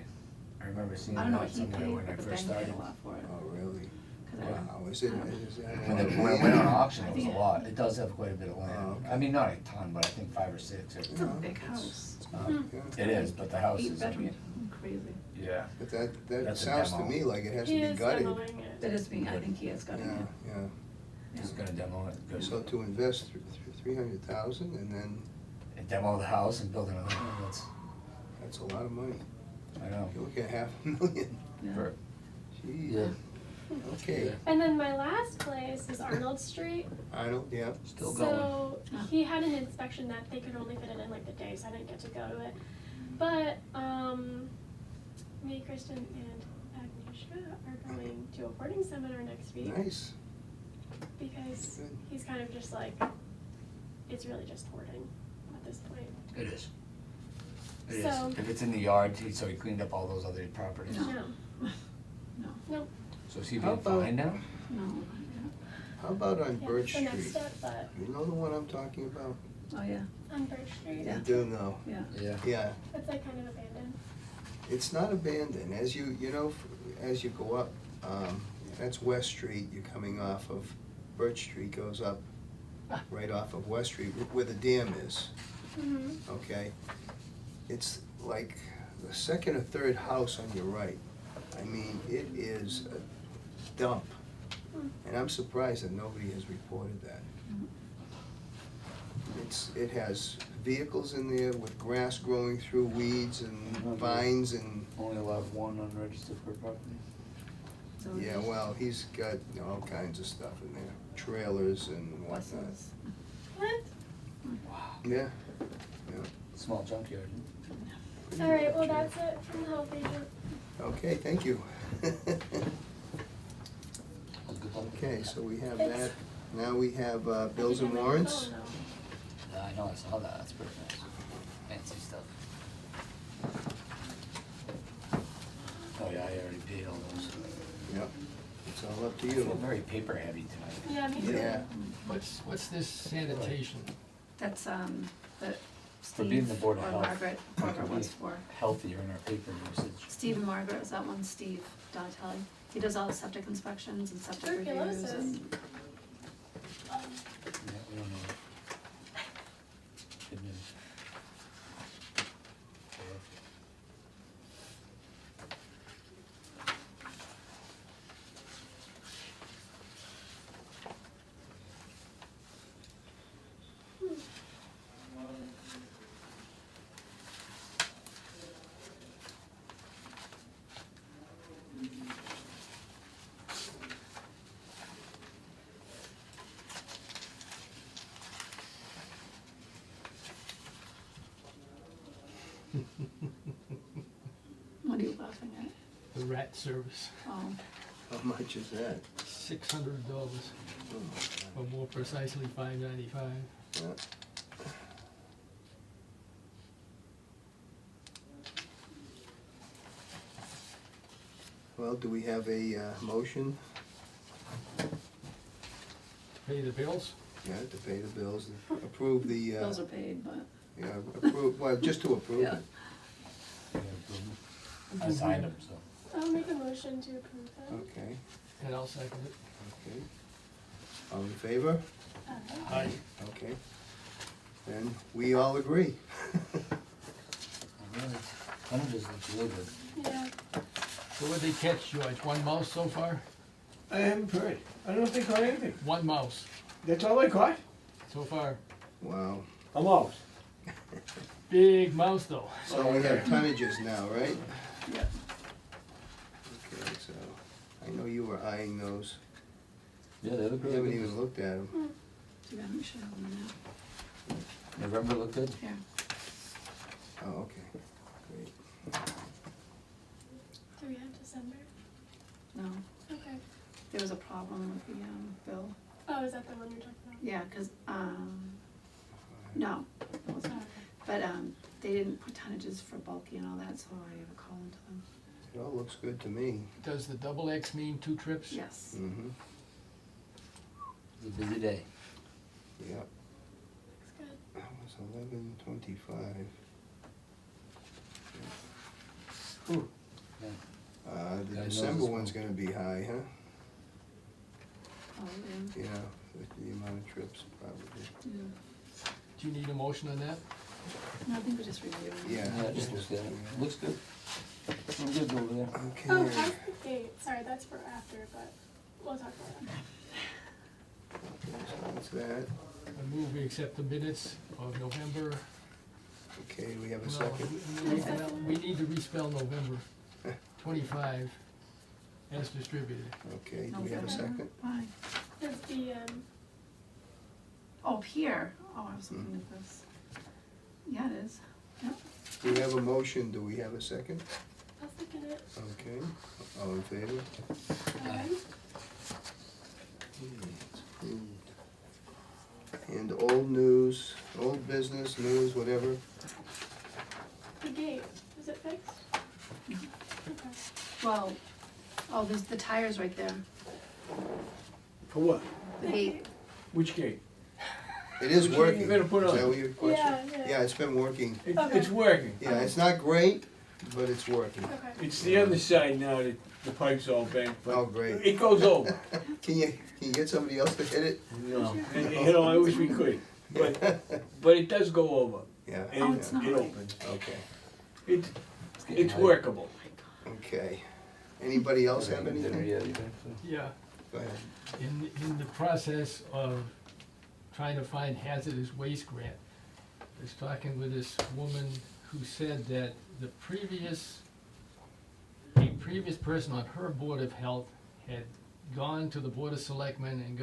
[SPEAKER 9] I remember seeing
[SPEAKER 3] I don't know what
[SPEAKER 9] that
[SPEAKER 3] he paid,
[SPEAKER 9] somewhere when I
[SPEAKER 3] but the
[SPEAKER 9] first
[SPEAKER 3] bank paid
[SPEAKER 9] started.
[SPEAKER 3] a lot for it.
[SPEAKER 1] Oh, really?
[SPEAKER 3] 'Cause I-
[SPEAKER 1] Wow, is it, is that?
[SPEAKER 9] When it went on auction,
[SPEAKER 3] I
[SPEAKER 9] it was
[SPEAKER 3] think
[SPEAKER 9] a lot. It does have quite a bit of land.
[SPEAKER 1] Oh, okay.
[SPEAKER 9] I mean, not a ton, but I think 5 or 6.
[SPEAKER 3] It's a
[SPEAKER 1] No,
[SPEAKER 3] big
[SPEAKER 1] it's-
[SPEAKER 3] house,
[SPEAKER 1] Yeah.
[SPEAKER 9] It is, but the house
[SPEAKER 3] eight
[SPEAKER 9] is, I
[SPEAKER 3] bedroom,
[SPEAKER 9] mean,
[SPEAKER 3] crazy.
[SPEAKER 9] yeah.
[SPEAKER 1] But that
[SPEAKER 9] That's a
[SPEAKER 1] sounds to
[SPEAKER 9] demo.
[SPEAKER 1] me like it has to
[SPEAKER 8] He
[SPEAKER 1] be
[SPEAKER 8] is
[SPEAKER 1] gutted.
[SPEAKER 8] demoing it.
[SPEAKER 3] It is being, I think he has got it.
[SPEAKER 1] Yeah, yeah.
[SPEAKER 9] He's gonna demo it, good.
[SPEAKER 1] So to invest 300,000 and then,
[SPEAKER 9] Demo the house and build another one,
[SPEAKER 1] that's a lot of money.
[SPEAKER 9] I know.
[SPEAKER 1] You're looking at $500,000.
[SPEAKER 3] Yeah.
[SPEAKER 9] For-
[SPEAKER 1] Jeez. Okay,
[SPEAKER 9] Yeah.
[SPEAKER 8] And then my last place is Arnold Street.
[SPEAKER 1] I don't, yeah,
[SPEAKER 9] Still going.
[SPEAKER 8] So he had an inspection that they could only fit it in like the day, so I didn't get to go to it. But me, Kristen, and Agnieszka are going to a hoarding seminar next week
[SPEAKER 1] nice.
[SPEAKER 8] because
[SPEAKER 1] Good.
[SPEAKER 8] he's kind of just like, it's really just hoarding at this point.
[SPEAKER 9] It is. It is.
[SPEAKER 8] So-
[SPEAKER 9] If it's in the yard, so he cleaned up all those other properties.
[SPEAKER 3] No.
[SPEAKER 8] No,
[SPEAKER 3] No,
[SPEAKER 8] no,
[SPEAKER 9] So is he
[SPEAKER 1] How
[SPEAKER 9] being
[SPEAKER 1] about-
[SPEAKER 9] fined now?
[SPEAKER 3] no,
[SPEAKER 1] How about on
[SPEAKER 8] yeah,
[SPEAKER 1] Birch
[SPEAKER 8] the next
[SPEAKER 1] Street?
[SPEAKER 8] step, but
[SPEAKER 1] You know the one I'm talking about?
[SPEAKER 3] oh, yeah,
[SPEAKER 8] on Birch Street,
[SPEAKER 3] Yeah.
[SPEAKER 1] You do know.
[SPEAKER 3] yeah.
[SPEAKER 9] Yeah.
[SPEAKER 1] Yeah,
[SPEAKER 8] it's like kind of abandoned.
[SPEAKER 1] it's not abandoned. As you know, as you go up, that's West Street, you're coming off of Birch Street, goes up right off of West Street where the dam is,
[SPEAKER 8] Mm-hmm.
[SPEAKER 1] okay? It's like the second or third house on your right. I mean, it is a dump. And I'm surprised that nobody has reported that. It has vehicles in there with grass growing through weeds and vines and,
[SPEAKER 9] Only allowed one unregistered for property.
[SPEAKER 3] So
[SPEAKER 1] yeah, well, he's got all kinds of stuff in there, trailers and whatnot.
[SPEAKER 3] buses.
[SPEAKER 8] What?
[SPEAKER 9] Wow.
[SPEAKER 1] Yeah,
[SPEAKER 9] Small junkyard.
[SPEAKER 1] pretty
[SPEAKER 8] Alright, well
[SPEAKER 1] much,
[SPEAKER 8] that's it from the health agent.
[SPEAKER 1] yeah. Okay, thank you.
[SPEAKER 9] Oh, good luck.
[SPEAKER 1] Okay, so we have
[SPEAKER 8] Thanks.
[SPEAKER 1] that. Now we have bills
[SPEAKER 8] I
[SPEAKER 1] and
[SPEAKER 8] think I
[SPEAKER 1] warrants.
[SPEAKER 8] might go now.
[SPEAKER 9] I know, I saw that. That's pretty nice. Fancy stuff. Oh yeah, I already paid all those.
[SPEAKER 1] Yep, it's all up to
[SPEAKER 9] I feel
[SPEAKER 1] you.
[SPEAKER 9] very paper heavy tonight.
[SPEAKER 8] Yeah, me too.
[SPEAKER 1] Yeah,
[SPEAKER 7] What's this sanitation?
[SPEAKER 3] That's, that
[SPEAKER 9] For being
[SPEAKER 3] Steve
[SPEAKER 9] the
[SPEAKER 3] or
[SPEAKER 9] Board of Health.
[SPEAKER 3] Margaret, whoever it was for.
[SPEAKER 9] Healthier in our paper usage.
[SPEAKER 3] Steve and Margaret, was that one, Steve Donatelli? He does all the septic inspections and septic reviews
[SPEAKER 8] Tuberculosis.
[SPEAKER 3] and,
[SPEAKER 9] Yeah, we don't know. Good news.
[SPEAKER 3] what are you laughing at?
[SPEAKER 7] The rat service,
[SPEAKER 3] Oh,
[SPEAKER 1] how much is that?
[SPEAKER 7] $600,
[SPEAKER 1] Oh,
[SPEAKER 7] or more precisely $5.95.
[SPEAKER 1] yeah. Well, do we have a motion?
[SPEAKER 7] Pay the bills?
[SPEAKER 1] Yeah, to pay the bills, approve the,
[SPEAKER 3] bills are paid, but,
[SPEAKER 1] yeah, approve, well, just to approve
[SPEAKER 3] Yeah.
[SPEAKER 1] it.
[SPEAKER 9] I signed them, so.
[SPEAKER 8] I'll make a motion to approve that.
[SPEAKER 1] Okay,
[SPEAKER 7] And I'll second it.
[SPEAKER 1] okay. All in favor?
[SPEAKER 7] Aye.
[SPEAKER 1] Okay. Then we all agree.
[SPEAKER 9] Really, tonnages look really good.
[SPEAKER 8] Yeah,
[SPEAKER 7] So what'd they catch, George? One mouse so far?
[SPEAKER 5] I haven't heard. I don't think I caught anything.
[SPEAKER 7] One mouse
[SPEAKER 5] That's all I caught?
[SPEAKER 7] so far.
[SPEAKER 1] Wow.
[SPEAKER 5] A mouse.
[SPEAKER 7] Big mouse though.
[SPEAKER 1] So we have tonnages now, right?
[SPEAKER 3] Yep.
[SPEAKER 1] Okay, so, I know you were eyeing those.
[SPEAKER 9] Yeah, they look
[SPEAKER 1] We
[SPEAKER 9] really
[SPEAKER 1] haven't
[SPEAKER 9] good.
[SPEAKER 1] even looked at them.
[SPEAKER 3] Too bad, we should have them now.
[SPEAKER 9] November looked good.
[SPEAKER 3] Here.
[SPEAKER 1] Oh, okay, great.
[SPEAKER 8] Do we have December?
[SPEAKER 3] No,
[SPEAKER 8] Okay.
[SPEAKER 3] there was a problem with the, bill.
[SPEAKER 8] Oh, is that the one you're talking about?
[SPEAKER 3] Yeah, cause, no, it wasn't.
[SPEAKER 8] Oh, okay.
[SPEAKER 3] But, they didn't put tonnages for bulky and all that, so I have a call into them.
[SPEAKER 1] It all looks good to me.
[SPEAKER 7] Does the double X mean 2 trips?
[SPEAKER 3] Yes.
[SPEAKER 1] Mm-hmm,
[SPEAKER 9] It's a busy day.
[SPEAKER 1] yep.
[SPEAKER 8] Looks good.
[SPEAKER 1] That was 11:25.
[SPEAKER 9] Yeah.
[SPEAKER 1] The
[SPEAKER 9] God knows
[SPEAKER 1] December
[SPEAKER 9] it's
[SPEAKER 1] one's
[SPEAKER 9] cool.
[SPEAKER 1] gonna be high, huh?
[SPEAKER 3] Oh,
[SPEAKER 1] Yeah, with the amount of trips, probably.
[SPEAKER 3] yeah.
[SPEAKER 7] Do you need a motion on that?
[SPEAKER 3] No, I think we just reviewed it.
[SPEAKER 1] Yeah.
[SPEAKER 9] Yeah, it just looks good. Looks good. Looks good over there.
[SPEAKER 1] Okay.
[SPEAKER 8] Oh, how's the date? Sorry, that's for after, but we'll talk about that.
[SPEAKER 1] Okay, so that's that.
[SPEAKER 7] I move we accept the minutes of November.
[SPEAKER 1] Okay, we have a
[SPEAKER 7] No,
[SPEAKER 1] second?
[SPEAKER 7] we need to respell November 25 as distributed.
[SPEAKER 1] Okay, do we have a
[SPEAKER 3] November.
[SPEAKER 1] second?
[SPEAKER 3] Why?
[SPEAKER 8] Is the,
[SPEAKER 3] Oh, here. Oh, I was looking at this. Yeah, it is. Yep.
[SPEAKER 1] Do we have a motion, do we have a second?
[SPEAKER 8] I'll second it.
[SPEAKER 1] Okay, all in favor?
[SPEAKER 8] Alright.
[SPEAKER 1] Okay, it's approved. And old news, old business, news, whatever.
[SPEAKER 8] The gate, is it fixed?
[SPEAKER 3] No.
[SPEAKER 8] Okay.
[SPEAKER 3] Well, oh, there's the tires right there.
[SPEAKER 5] For what?
[SPEAKER 3] The gate.
[SPEAKER 5] Which gate?
[SPEAKER 1] It is
[SPEAKER 5] Which
[SPEAKER 1] working.
[SPEAKER 5] you gonna put
[SPEAKER 1] Is
[SPEAKER 5] on?
[SPEAKER 1] that what your question?
[SPEAKER 8] Yeah, yeah.
[SPEAKER 1] Yeah, it's been working.
[SPEAKER 8] Okay.
[SPEAKER 5] It's working.
[SPEAKER 1] Yeah, it's not great, but it's working.
[SPEAKER 8] Okay.
[SPEAKER 5] It's the other side now that the pipe's all bent,
[SPEAKER 1] Oh,
[SPEAKER 5] but
[SPEAKER 1] great.
[SPEAKER 5] it goes over.
[SPEAKER 1] Can you get somebody else to hit it?
[SPEAKER 5] No, you know, I wish we could, but it does go over,
[SPEAKER 1] Yeah.
[SPEAKER 3] Oh,
[SPEAKER 5] and
[SPEAKER 3] it's
[SPEAKER 5] it
[SPEAKER 3] not.
[SPEAKER 5] opens.
[SPEAKER 1] Okay,
[SPEAKER 5] It,
[SPEAKER 9] getting
[SPEAKER 5] it's
[SPEAKER 9] hot.
[SPEAKER 5] workable.
[SPEAKER 1] okay. Anybody else have
[SPEAKER 9] Dinner
[SPEAKER 1] anything?
[SPEAKER 9] yet, you think?
[SPEAKER 7] Yeah.
[SPEAKER 1] Go ahead.
[SPEAKER 7] In the process of trying to find hazardous waste grant, I was talking with this woman who said that a previous person on her Board of Health had gone to the Board of Selectmen and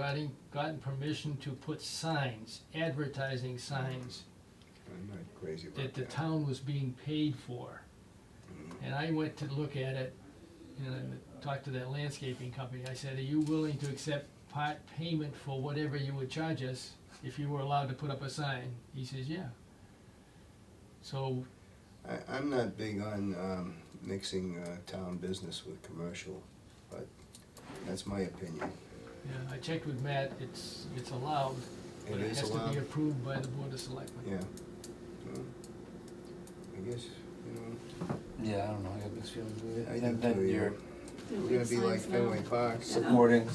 [SPEAKER 7] gotten permission to put signs, advertising signs,
[SPEAKER 1] I'm not crazy about
[SPEAKER 7] that the
[SPEAKER 1] that.
[SPEAKER 7] town was being paid for. And I went to look at it, and I talked to that landscaping company. I said, are you willing to accept part payment for whatever you would charge us if you were allowed to put up a sign? He says, yeah. So,
[SPEAKER 1] I'm not big on mixing town business with commercial, but that's my opinion.
[SPEAKER 7] yeah, I checked with Matt, it's allowed, but
[SPEAKER 1] It
[SPEAKER 7] it
[SPEAKER 1] is
[SPEAKER 7] has to
[SPEAKER 1] allowed?
[SPEAKER 7] be approved by the Board of Selectmen.
[SPEAKER 1] Yeah. Well, I guess, you know,
[SPEAKER 9] Yeah, I don't know, I got mixed feelings with it.
[SPEAKER 1] I do
[SPEAKER 9] And then
[SPEAKER 1] too, yeah.
[SPEAKER 9] you're
[SPEAKER 3] There'll
[SPEAKER 1] we're gonna be
[SPEAKER 3] signs
[SPEAKER 1] like
[SPEAKER 3] now.
[SPEAKER 1] Fenway Park.
[SPEAKER 9] supporting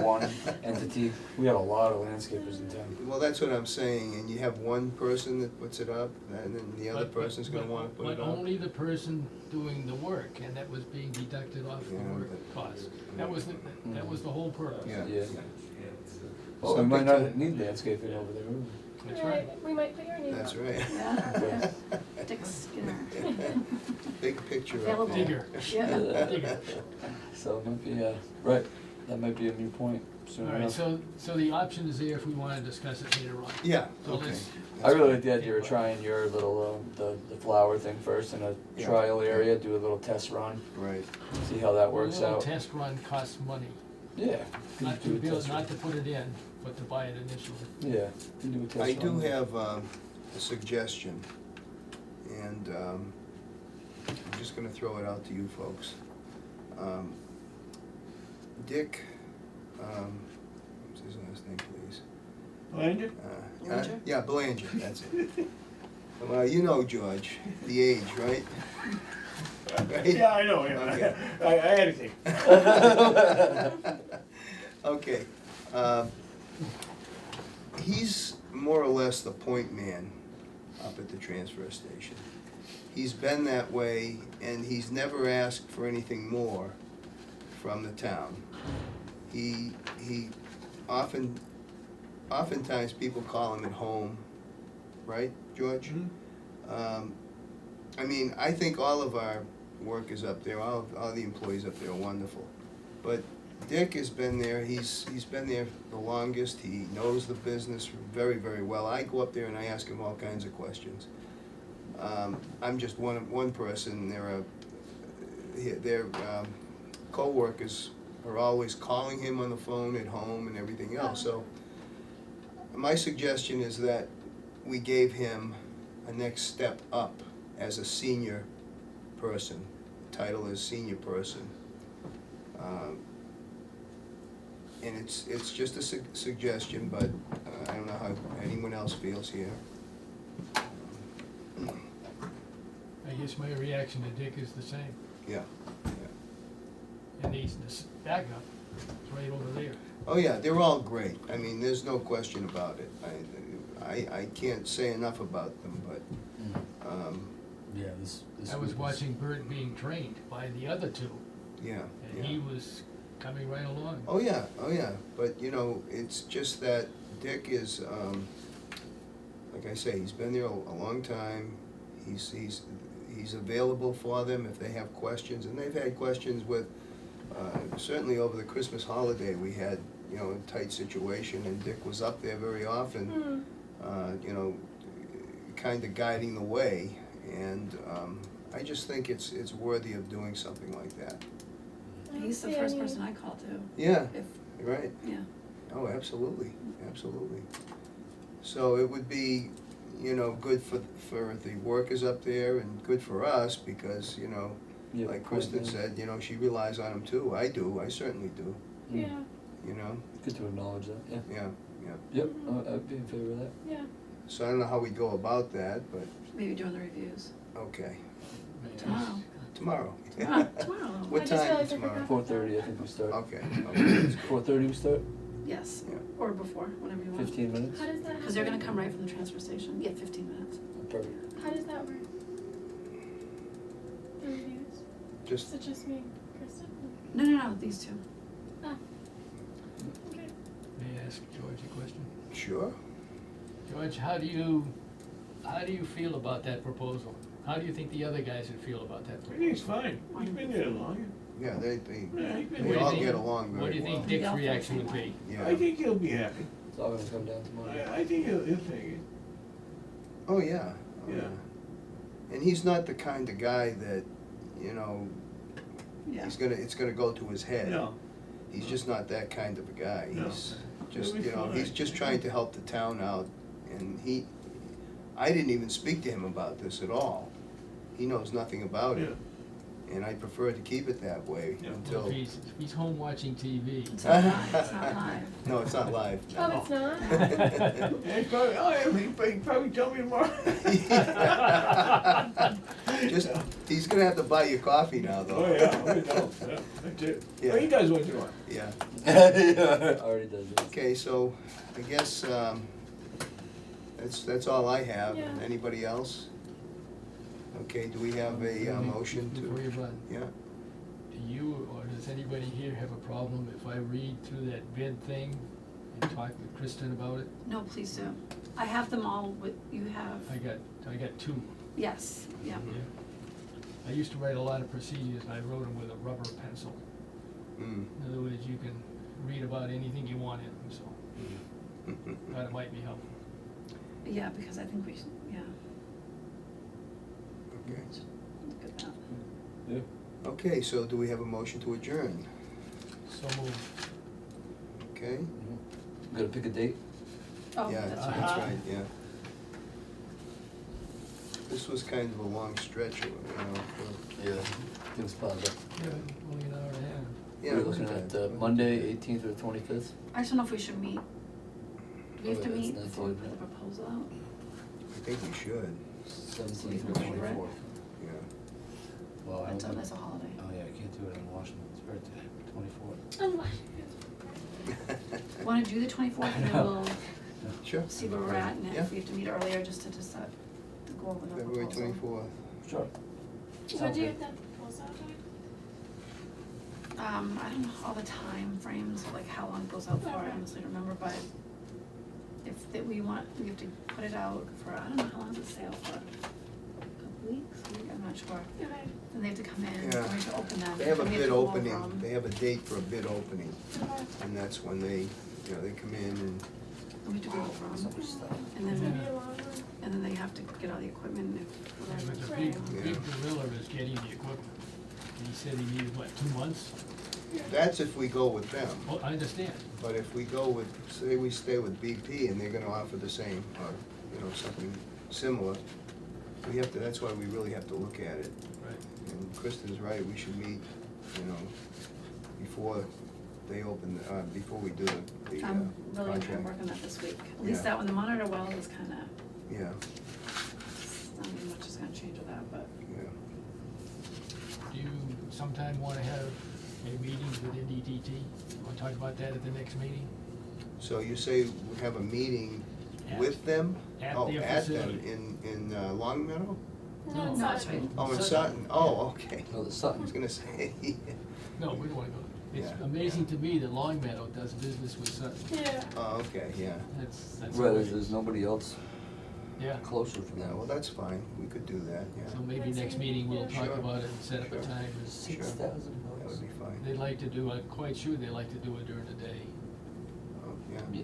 [SPEAKER 9] one entity. We have a lot of landscapers in town.
[SPEAKER 1] Well, that's what I'm saying, and you have one person that puts it up, and then the other person's gonna wanna put it
[SPEAKER 7] But
[SPEAKER 1] up.
[SPEAKER 7] only the person doing the work, and that was being deducted off the
[SPEAKER 1] Yeah,
[SPEAKER 7] work
[SPEAKER 1] but-
[SPEAKER 7] cost. That was the whole purpose.
[SPEAKER 1] Yeah.
[SPEAKER 9] Yeah. Well, we might
[SPEAKER 1] Something
[SPEAKER 9] not
[SPEAKER 1] to-
[SPEAKER 9] need landscaping over there.
[SPEAKER 7] That's right.
[SPEAKER 8] We might put your name
[SPEAKER 1] That's
[SPEAKER 8] on.
[SPEAKER 1] right.
[SPEAKER 3] Yeah, yeah. Dick Skinner.
[SPEAKER 1] Big picture up
[SPEAKER 3] Available.
[SPEAKER 1] there.
[SPEAKER 7] Digger.
[SPEAKER 3] Yeah.
[SPEAKER 7] Digger.
[SPEAKER 9] So it might be, right, that might be a new point soon
[SPEAKER 7] All right,
[SPEAKER 9] enough.
[SPEAKER 7] so the option is there if we wanna discuss it later on.
[SPEAKER 1] Yeah,
[SPEAKER 7] So
[SPEAKER 1] okay.
[SPEAKER 7] let's-
[SPEAKER 9] I really like the idea of trying your little, the flower thing first in a
[SPEAKER 1] Yeah.
[SPEAKER 9] trial area, do a little test run,
[SPEAKER 1] Right,
[SPEAKER 9] see how that works
[SPEAKER 7] A little
[SPEAKER 9] out.
[SPEAKER 7] test run costs money,
[SPEAKER 9] Yeah.
[SPEAKER 7] not
[SPEAKER 9] do
[SPEAKER 7] to
[SPEAKER 9] a
[SPEAKER 7] build,
[SPEAKER 9] test
[SPEAKER 7] not
[SPEAKER 9] run.
[SPEAKER 7] to put it in, but to buy it initially.
[SPEAKER 9] Yeah, can do a test
[SPEAKER 1] I do
[SPEAKER 9] run.
[SPEAKER 1] have a suggestion, and I'm just gonna throw it out to you folks. Dick, what's his last name, please?
[SPEAKER 5] Belanger?
[SPEAKER 3] Belanger?
[SPEAKER 1] Yeah, Belanger, that's it. Well, you know George, the age, right? Right?
[SPEAKER 5] Yeah, I know, yeah.
[SPEAKER 1] Okay.
[SPEAKER 5] I had to think.
[SPEAKER 1] Okay, he's more or less the point man up at the transfer station. he's been that way, and he's never asked for anything more from the town. He oftentimes people call him at home, right, George? I mean, I think all of our workers up there, all the employees up there are wonderful. But Dick has been there, he's been there the longest, he knows the business very, very well. I go up there and I ask him all kinds of questions. I'm just one person, their co-workers are always calling him on the phone at home and everything else. So my suggestion is that we gave him a next step up as a senior person. Title is senior person. And it's just a suggestion, but I don't know how anyone else feels here.
[SPEAKER 7] I guess my reaction to Dick is the same,
[SPEAKER 1] Yeah.
[SPEAKER 7] and he's the backup, it's right over there.
[SPEAKER 1] Oh, yeah, they're all great. I mean, there's no question about it. I can't say enough about them, but,
[SPEAKER 9] Yeah, this
[SPEAKER 7] I was
[SPEAKER 9] week
[SPEAKER 7] watching Bert being trained by the other two,
[SPEAKER 1] yeah,
[SPEAKER 7] and
[SPEAKER 1] yeah.
[SPEAKER 7] he was coming right along.
[SPEAKER 1] Oh, yeah, but, you know, it's just that Dick is, like I say, he's been there a long time. He's available for them if they have questions, and they've had questions with, certainly over the Christmas holiday, we had, you know, a tight situation, and Dick was up there very often, you know, kind of guiding the way, and I just think it's worthy of doing something like that.
[SPEAKER 3] He's the first person I call too.
[SPEAKER 1] Yeah,
[SPEAKER 3] If,
[SPEAKER 1] right.
[SPEAKER 3] yeah.
[SPEAKER 1] Oh, absolutely, absolutely. So it would be, you know, good for the workers up there and good for us because, you know,
[SPEAKER 9] Yeah,
[SPEAKER 1] like Kristen
[SPEAKER 9] quite, yeah.
[SPEAKER 1] said, you know, she relies on him too. I do, I certainly do,
[SPEAKER 8] Yeah,
[SPEAKER 1] you know?
[SPEAKER 9] Good to acknowledge that, yeah.
[SPEAKER 1] Yeah, yeah.
[SPEAKER 9] Yep, I'd be in favor of that.
[SPEAKER 8] yeah.
[SPEAKER 1] So I don't know how we go about that, but,
[SPEAKER 3] Maybe doing the reviews.
[SPEAKER 1] okay.
[SPEAKER 3] Tomorrow.
[SPEAKER 1] Tomorrow.
[SPEAKER 3] Tomorrow.
[SPEAKER 1] What
[SPEAKER 8] I just
[SPEAKER 1] time
[SPEAKER 8] realized I
[SPEAKER 1] tomorrow?
[SPEAKER 8] forgot.
[SPEAKER 9] 4:30, I think we start.
[SPEAKER 1] Okay, okay.
[SPEAKER 9] 4:30 we start,
[SPEAKER 3] Yes,
[SPEAKER 1] Yeah.
[SPEAKER 3] or before, whenever you want.
[SPEAKER 9] 15 minutes.
[SPEAKER 8] How does that
[SPEAKER 3] Because they're gonna
[SPEAKER 8] happen?
[SPEAKER 3] come right from the transfer station. Yeah, 15 minutes.
[SPEAKER 9] Perfect.
[SPEAKER 8] How does that work? The reviews?
[SPEAKER 1] Just,
[SPEAKER 8] Is it just me, Kristen?
[SPEAKER 3] No, these two.
[SPEAKER 8] Ah. Okay.
[SPEAKER 7] May I ask George a question?
[SPEAKER 1] sure.
[SPEAKER 7] George, how do you feel about that proposal? How do you think the other guys would feel about that
[SPEAKER 5] I
[SPEAKER 7] proposal?
[SPEAKER 5] think it's fine, he's been there long.
[SPEAKER 1] Yeah,
[SPEAKER 5] Yeah, he's been
[SPEAKER 1] they
[SPEAKER 7] What do you
[SPEAKER 1] all
[SPEAKER 7] think-
[SPEAKER 1] get along
[SPEAKER 7] What do
[SPEAKER 1] very
[SPEAKER 7] you
[SPEAKER 1] well.
[SPEAKER 7] think Dick's
[SPEAKER 3] They all feel the
[SPEAKER 7] reaction would
[SPEAKER 3] same
[SPEAKER 7] be?
[SPEAKER 5] I
[SPEAKER 1] Yeah.
[SPEAKER 5] think he'll be happy.
[SPEAKER 9] It's all gonna come down tomorrow.
[SPEAKER 5] I think he'll take it.
[SPEAKER 1] Oh, yeah. Oh,
[SPEAKER 5] Yeah.
[SPEAKER 1] And he's not the kind of guy that, you know,
[SPEAKER 3] Yeah.
[SPEAKER 1] it's gonna go to his head.
[SPEAKER 5] No,
[SPEAKER 1] He's just not that kind of a guy.
[SPEAKER 5] No.
[SPEAKER 1] He's just,
[SPEAKER 5] He'll be
[SPEAKER 1] you know, he's
[SPEAKER 5] fine.
[SPEAKER 1] just trying to help the town out, and I didn't even speak to him about this at all. He knows nothing about it, and I prefer to keep it that way
[SPEAKER 5] Yeah.
[SPEAKER 1] until.
[SPEAKER 7] Well, if he's home watching TV.
[SPEAKER 3] It's not live, it's not live.
[SPEAKER 1] No, it's not live.
[SPEAKER 8] Oh, it's not?
[SPEAKER 5] and he's probably, he probably tell me tomorrow.
[SPEAKER 1] Just, he's gonna have to buy you coffee now, though.
[SPEAKER 5] Oh, yeah, we know, yeah, that's it.
[SPEAKER 1] Yeah.
[SPEAKER 5] Well, he does what you want.
[SPEAKER 1] Yeah.
[SPEAKER 9] Yeah, already does this.
[SPEAKER 1] Okay, so I guess, that's all I have.
[SPEAKER 8] Yeah.
[SPEAKER 1] Anybody else? Okay, do we have a motion
[SPEAKER 7] Before
[SPEAKER 1] to,
[SPEAKER 7] you run,
[SPEAKER 1] yeah?
[SPEAKER 7] do you or does anybody here have a problem if I read through that bid thing and talk with Kristen about it?
[SPEAKER 3] No, please do. I have them all with, you have,
[SPEAKER 7] I got two.
[SPEAKER 3] yes, yeah.
[SPEAKER 7] I used to write a lot of procedures and I wrote them with a rubber pencil.
[SPEAKER 1] Mm.
[SPEAKER 7] In other words, you can read about anything you want in them, so thought it might be helpful.
[SPEAKER 3] Yeah, because I think we should, yeah,
[SPEAKER 1] Okay.
[SPEAKER 3] look at that.
[SPEAKER 9] Yeah.
[SPEAKER 1] Okay, so do we have a motion to adjourn?
[SPEAKER 7] So moved.
[SPEAKER 1] Okay?
[SPEAKER 9] Gotta pick a date.
[SPEAKER 3] Oh,
[SPEAKER 1] Yeah,
[SPEAKER 3] that's
[SPEAKER 1] that's
[SPEAKER 3] right.
[SPEAKER 1] right, yeah. This was kind of a long stretch, you know, for,
[SPEAKER 9] Yeah. Things piled up.
[SPEAKER 7] Yeah, only an hour and a half.
[SPEAKER 1] yeah.
[SPEAKER 9] We're
[SPEAKER 1] it
[SPEAKER 9] looking
[SPEAKER 1] wasn't
[SPEAKER 9] at
[SPEAKER 1] bad.
[SPEAKER 9] Monday, 18th or 25th.
[SPEAKER 3] I just don't know if we should meet. Do we have
[SPEAKER 9] Oh,
[SPEAKER 3] to
[SPEAKER 9] yeah,
[SPEAKER 3] meet
[SPEAKER 9] that's
[SPEAKER 3] before we
[SPEAKER 9] not
[SPEAKER 3] put the
[SPEAKER 9] good,
[SPEAKER 3] proposal out?
[SPEAKER 1] I think we should,
[SPEAKER 9] 17th or
[SPEAKER 3] Right.
[SPEAKER 9] 24th.
[SPEAKER 1] yeah.
[SPEAKER 9] Well, I don't think.
[SPEAKER 3] That's a holiday.
[SPEAKER 9] Oh yeah, I can't do it on Washington's birthday, 24th.
[SPEAKER 3] Wanna do the 24th and then we'll
[SPEAKER 1] Sure.
[SPEAKER 3] see where we're at and
[SPEAKER 1] Yeah.
[SPEAKER 3] if we have to meet earlier just to decide, to go over the proposal.
[SPEAKER 1] February 24th.
[SPEAKER 9] Sure.
[SPEAKER 8] So
[SPEAKER 9] Sounds
[SPEAKER 8] do you
[SPEAKER 9] good.
[SPEAKER 8] have that pulse out time?
[SPEAKER 3] I don't know all the time frames, like how long it goes out for, I honestly don't remember, but if that we have to put it out for, I don't know, how long does it stay out for? A couple weeks, I'm not sure.
[SPEAKER 8] Okay.
[SPEAKER 3] Then they have to come in,
[SPEAKER 1] Yeah.
[SPEAKER 3] and we have to open them.
[SPEAKER 1] They have a
[SPEAKER 3] and we
[SPEAKER 1] bid
[SPEAKER 3] to go over
[SPEAKER 1] opening,
[SPEAKER 3] 'em.
[SPEAKER 1] they have a date for a bid opening,
[SPEAKER 8] Okay.
[SPEAKER 1] and that's when they, they come in and,
[SPEAKER 3] And we have to go over
[SPEAKER 9] So
[SPEAKER 3] them,
[SPEAKER 9] much stuff.
[SPEAKER 3] and
[SPEAKER 8] Maybe
[SPEAKER 3] then,
[SPEAKER 8] a long one.
[SPEAKER 3] and then they have to get all the equipment if,
[SPEAKER 7] But the
[SPEAKER 8] Right.
[SPEAKER 7] big gorilla is getting the equipment. He said he needed, what, 2 months?
[SPEAKER 1] that's if we go with them.
[SPEAKER 7] Oh, I understand.
[SPEAKER 1] But if we go with, say we stay with BP and they're gonna offer the same, or, something similar, we have to, that's why we really have to look at it.
[SPEAKER 7] Right.
[SPEAKER 1] And Kristen's right, we should meet, before they open, before we do the
[SPEAKER 3] really
[SPEAKER 1] contract.
[SPEAKER 3] gonna work on that this week. At least
[SPEAKER 1] Yeah.
[SPEAKER 3] that one, the monitor well is kinda,
[SPEAKER 1] Yeah,
[SPEAKER 3] I don't think much is gonna change with that, but
[SPEAKER 1] yeah.
[SPEAKER 7] Do you sometime wanna have a meeting with NDTT? Wanna talk about that at the next meeting?
[SPEAKER 1] So you say we have a meeting
[SPEAKER 7] At-
[SPEAKER 1] with them?
[SPEAKER 7] at
[SPEAKER 1] Oh,
[SPEAKER 7] their
[SPEAKER 1] at them,
[SPEAKER 7] facility.
[SPEAKER 1] in Long Meadow?
[SPEAKER 7] No.
[SPEAKER 3] no, it's right.
[SPEAKER 1] Oh, in Sutton, oh, okay.
[SPEAKER 9] Oh, the
[SPEAKER 1] I was
[SPEAKER 9] Sutton.
[SPEAKER 1] gonna say,
[SPEAKER 7] No, we don't wanna go. It's
[SPEAKER 1] Yeah.
[SPEAKER 7] amazing to me that Long Meadow does business with Sutton.
[SPEAKER 8] Yeah.
[SPEAKER 1] oh, okay, yeah.
[SPEAKER 7] That's
[SPEAKER 9] Right,
[SPEAKER 7] amazing.
[SPEAKER 9] there's nobody else
[SPEAKER 7] Yeah,
[SPEAKER 9] closer for
[SPEAKER 1] Yeah,
[SPEAKER 9] them.
[SPEAKER 1] well, that's fine, we could do that, yeah.
[SPEAKER 7] so maybe next meeting we'll talk
[SPEAKER 1] Sure.
[SPEAKER 7] about it and set up a
[SPEAKER 1] Sure.
[SPEAKER 7] time.
[SPEAKER 9] $6,000
[SPEAKER 1] That
[SPEAKER 9] bucks.
[SPEAKER 1] would be fine.
[SPEAKER 7] They like to do, I'm quite sure they like to do it during the day.
[SPEAKER 1] Oh,
[SPEAKER 9] Yeah.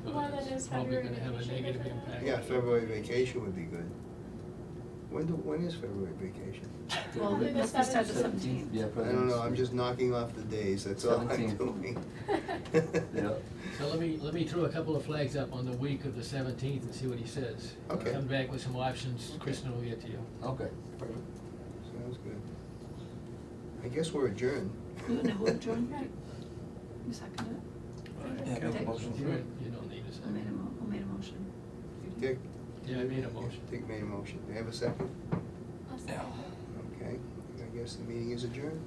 [SPEAKER 7] But
[SPEAKER 8] Well, then
[SPEAKER 7] it's
[SPEAKER 8] it's
[SPEAKER 7] probably
[SPEAKER 8] February
[SPEAKER 7] gonna have a
[SPEAKER 8] vacation
[SPEAKER 7] negative
[SPEAKER 8] before that.
[SPEAKER 7] impact.
[SPEAKER 1] Yeah, February vacation would be good. When is February vacation?
[SPEAKER 3] Well,
[SPEAKER 8] Probably
[SPEAKER 3] it
[SPEAKER 8] the
[SPEAKER 3] must be started the
[SPEAKER 9] 17th,
[SPEAKER 3] 17th.
[SPEAKER 9] yeah,
[SPEAKER 1] I
[SPEAKER 9] President's
[SPEAKER 1] don't know, I'm
[SPEAKER 9] Day.
[SPEAKER 1] just knocking off the days, that's all I'm
[SPEAKER 9] 17th.
[SPEAKER 1] doing.
[SPEAKER 9] Yeah.
[SPEAKER 7] So let me throw a couple of flags up on the week of the 17th and see what he says.
[SPEAKER 1] Okay.
[SPEAKER 7] Come back with some options,
[SPEAKER 1] Okay.
[SPEAKER 7] Kristen will get to you.
[SPEAKER 9] Okay, perfect.
[SPEAKER 1] Sounds good. I guess we're adjourned.
[SPEAKER 3] Who joined? You seconded it?
[SPEAKER 9] Yeah, make a
[SPEAKER 3] Dick?
[SPEAKER 9] motion.
[SPEAKER 7] You don't need a
[SPEAKER 3] Who made
[SPEAKER 7] second.
[SPEAKER 3] who made a motion?
[SPEAKER 1] Dick?
[SPEAKER 7] Yeah, I made a motion.
[SPEAKER 1] Dick made a motion. Do you have a second?
[SPEAKER 8] I'll
[SPEAKER 9] Yeah.
[SPEAKER 8] second.
[SPEAKER 1] Okay, I guess the meeting is adjourned.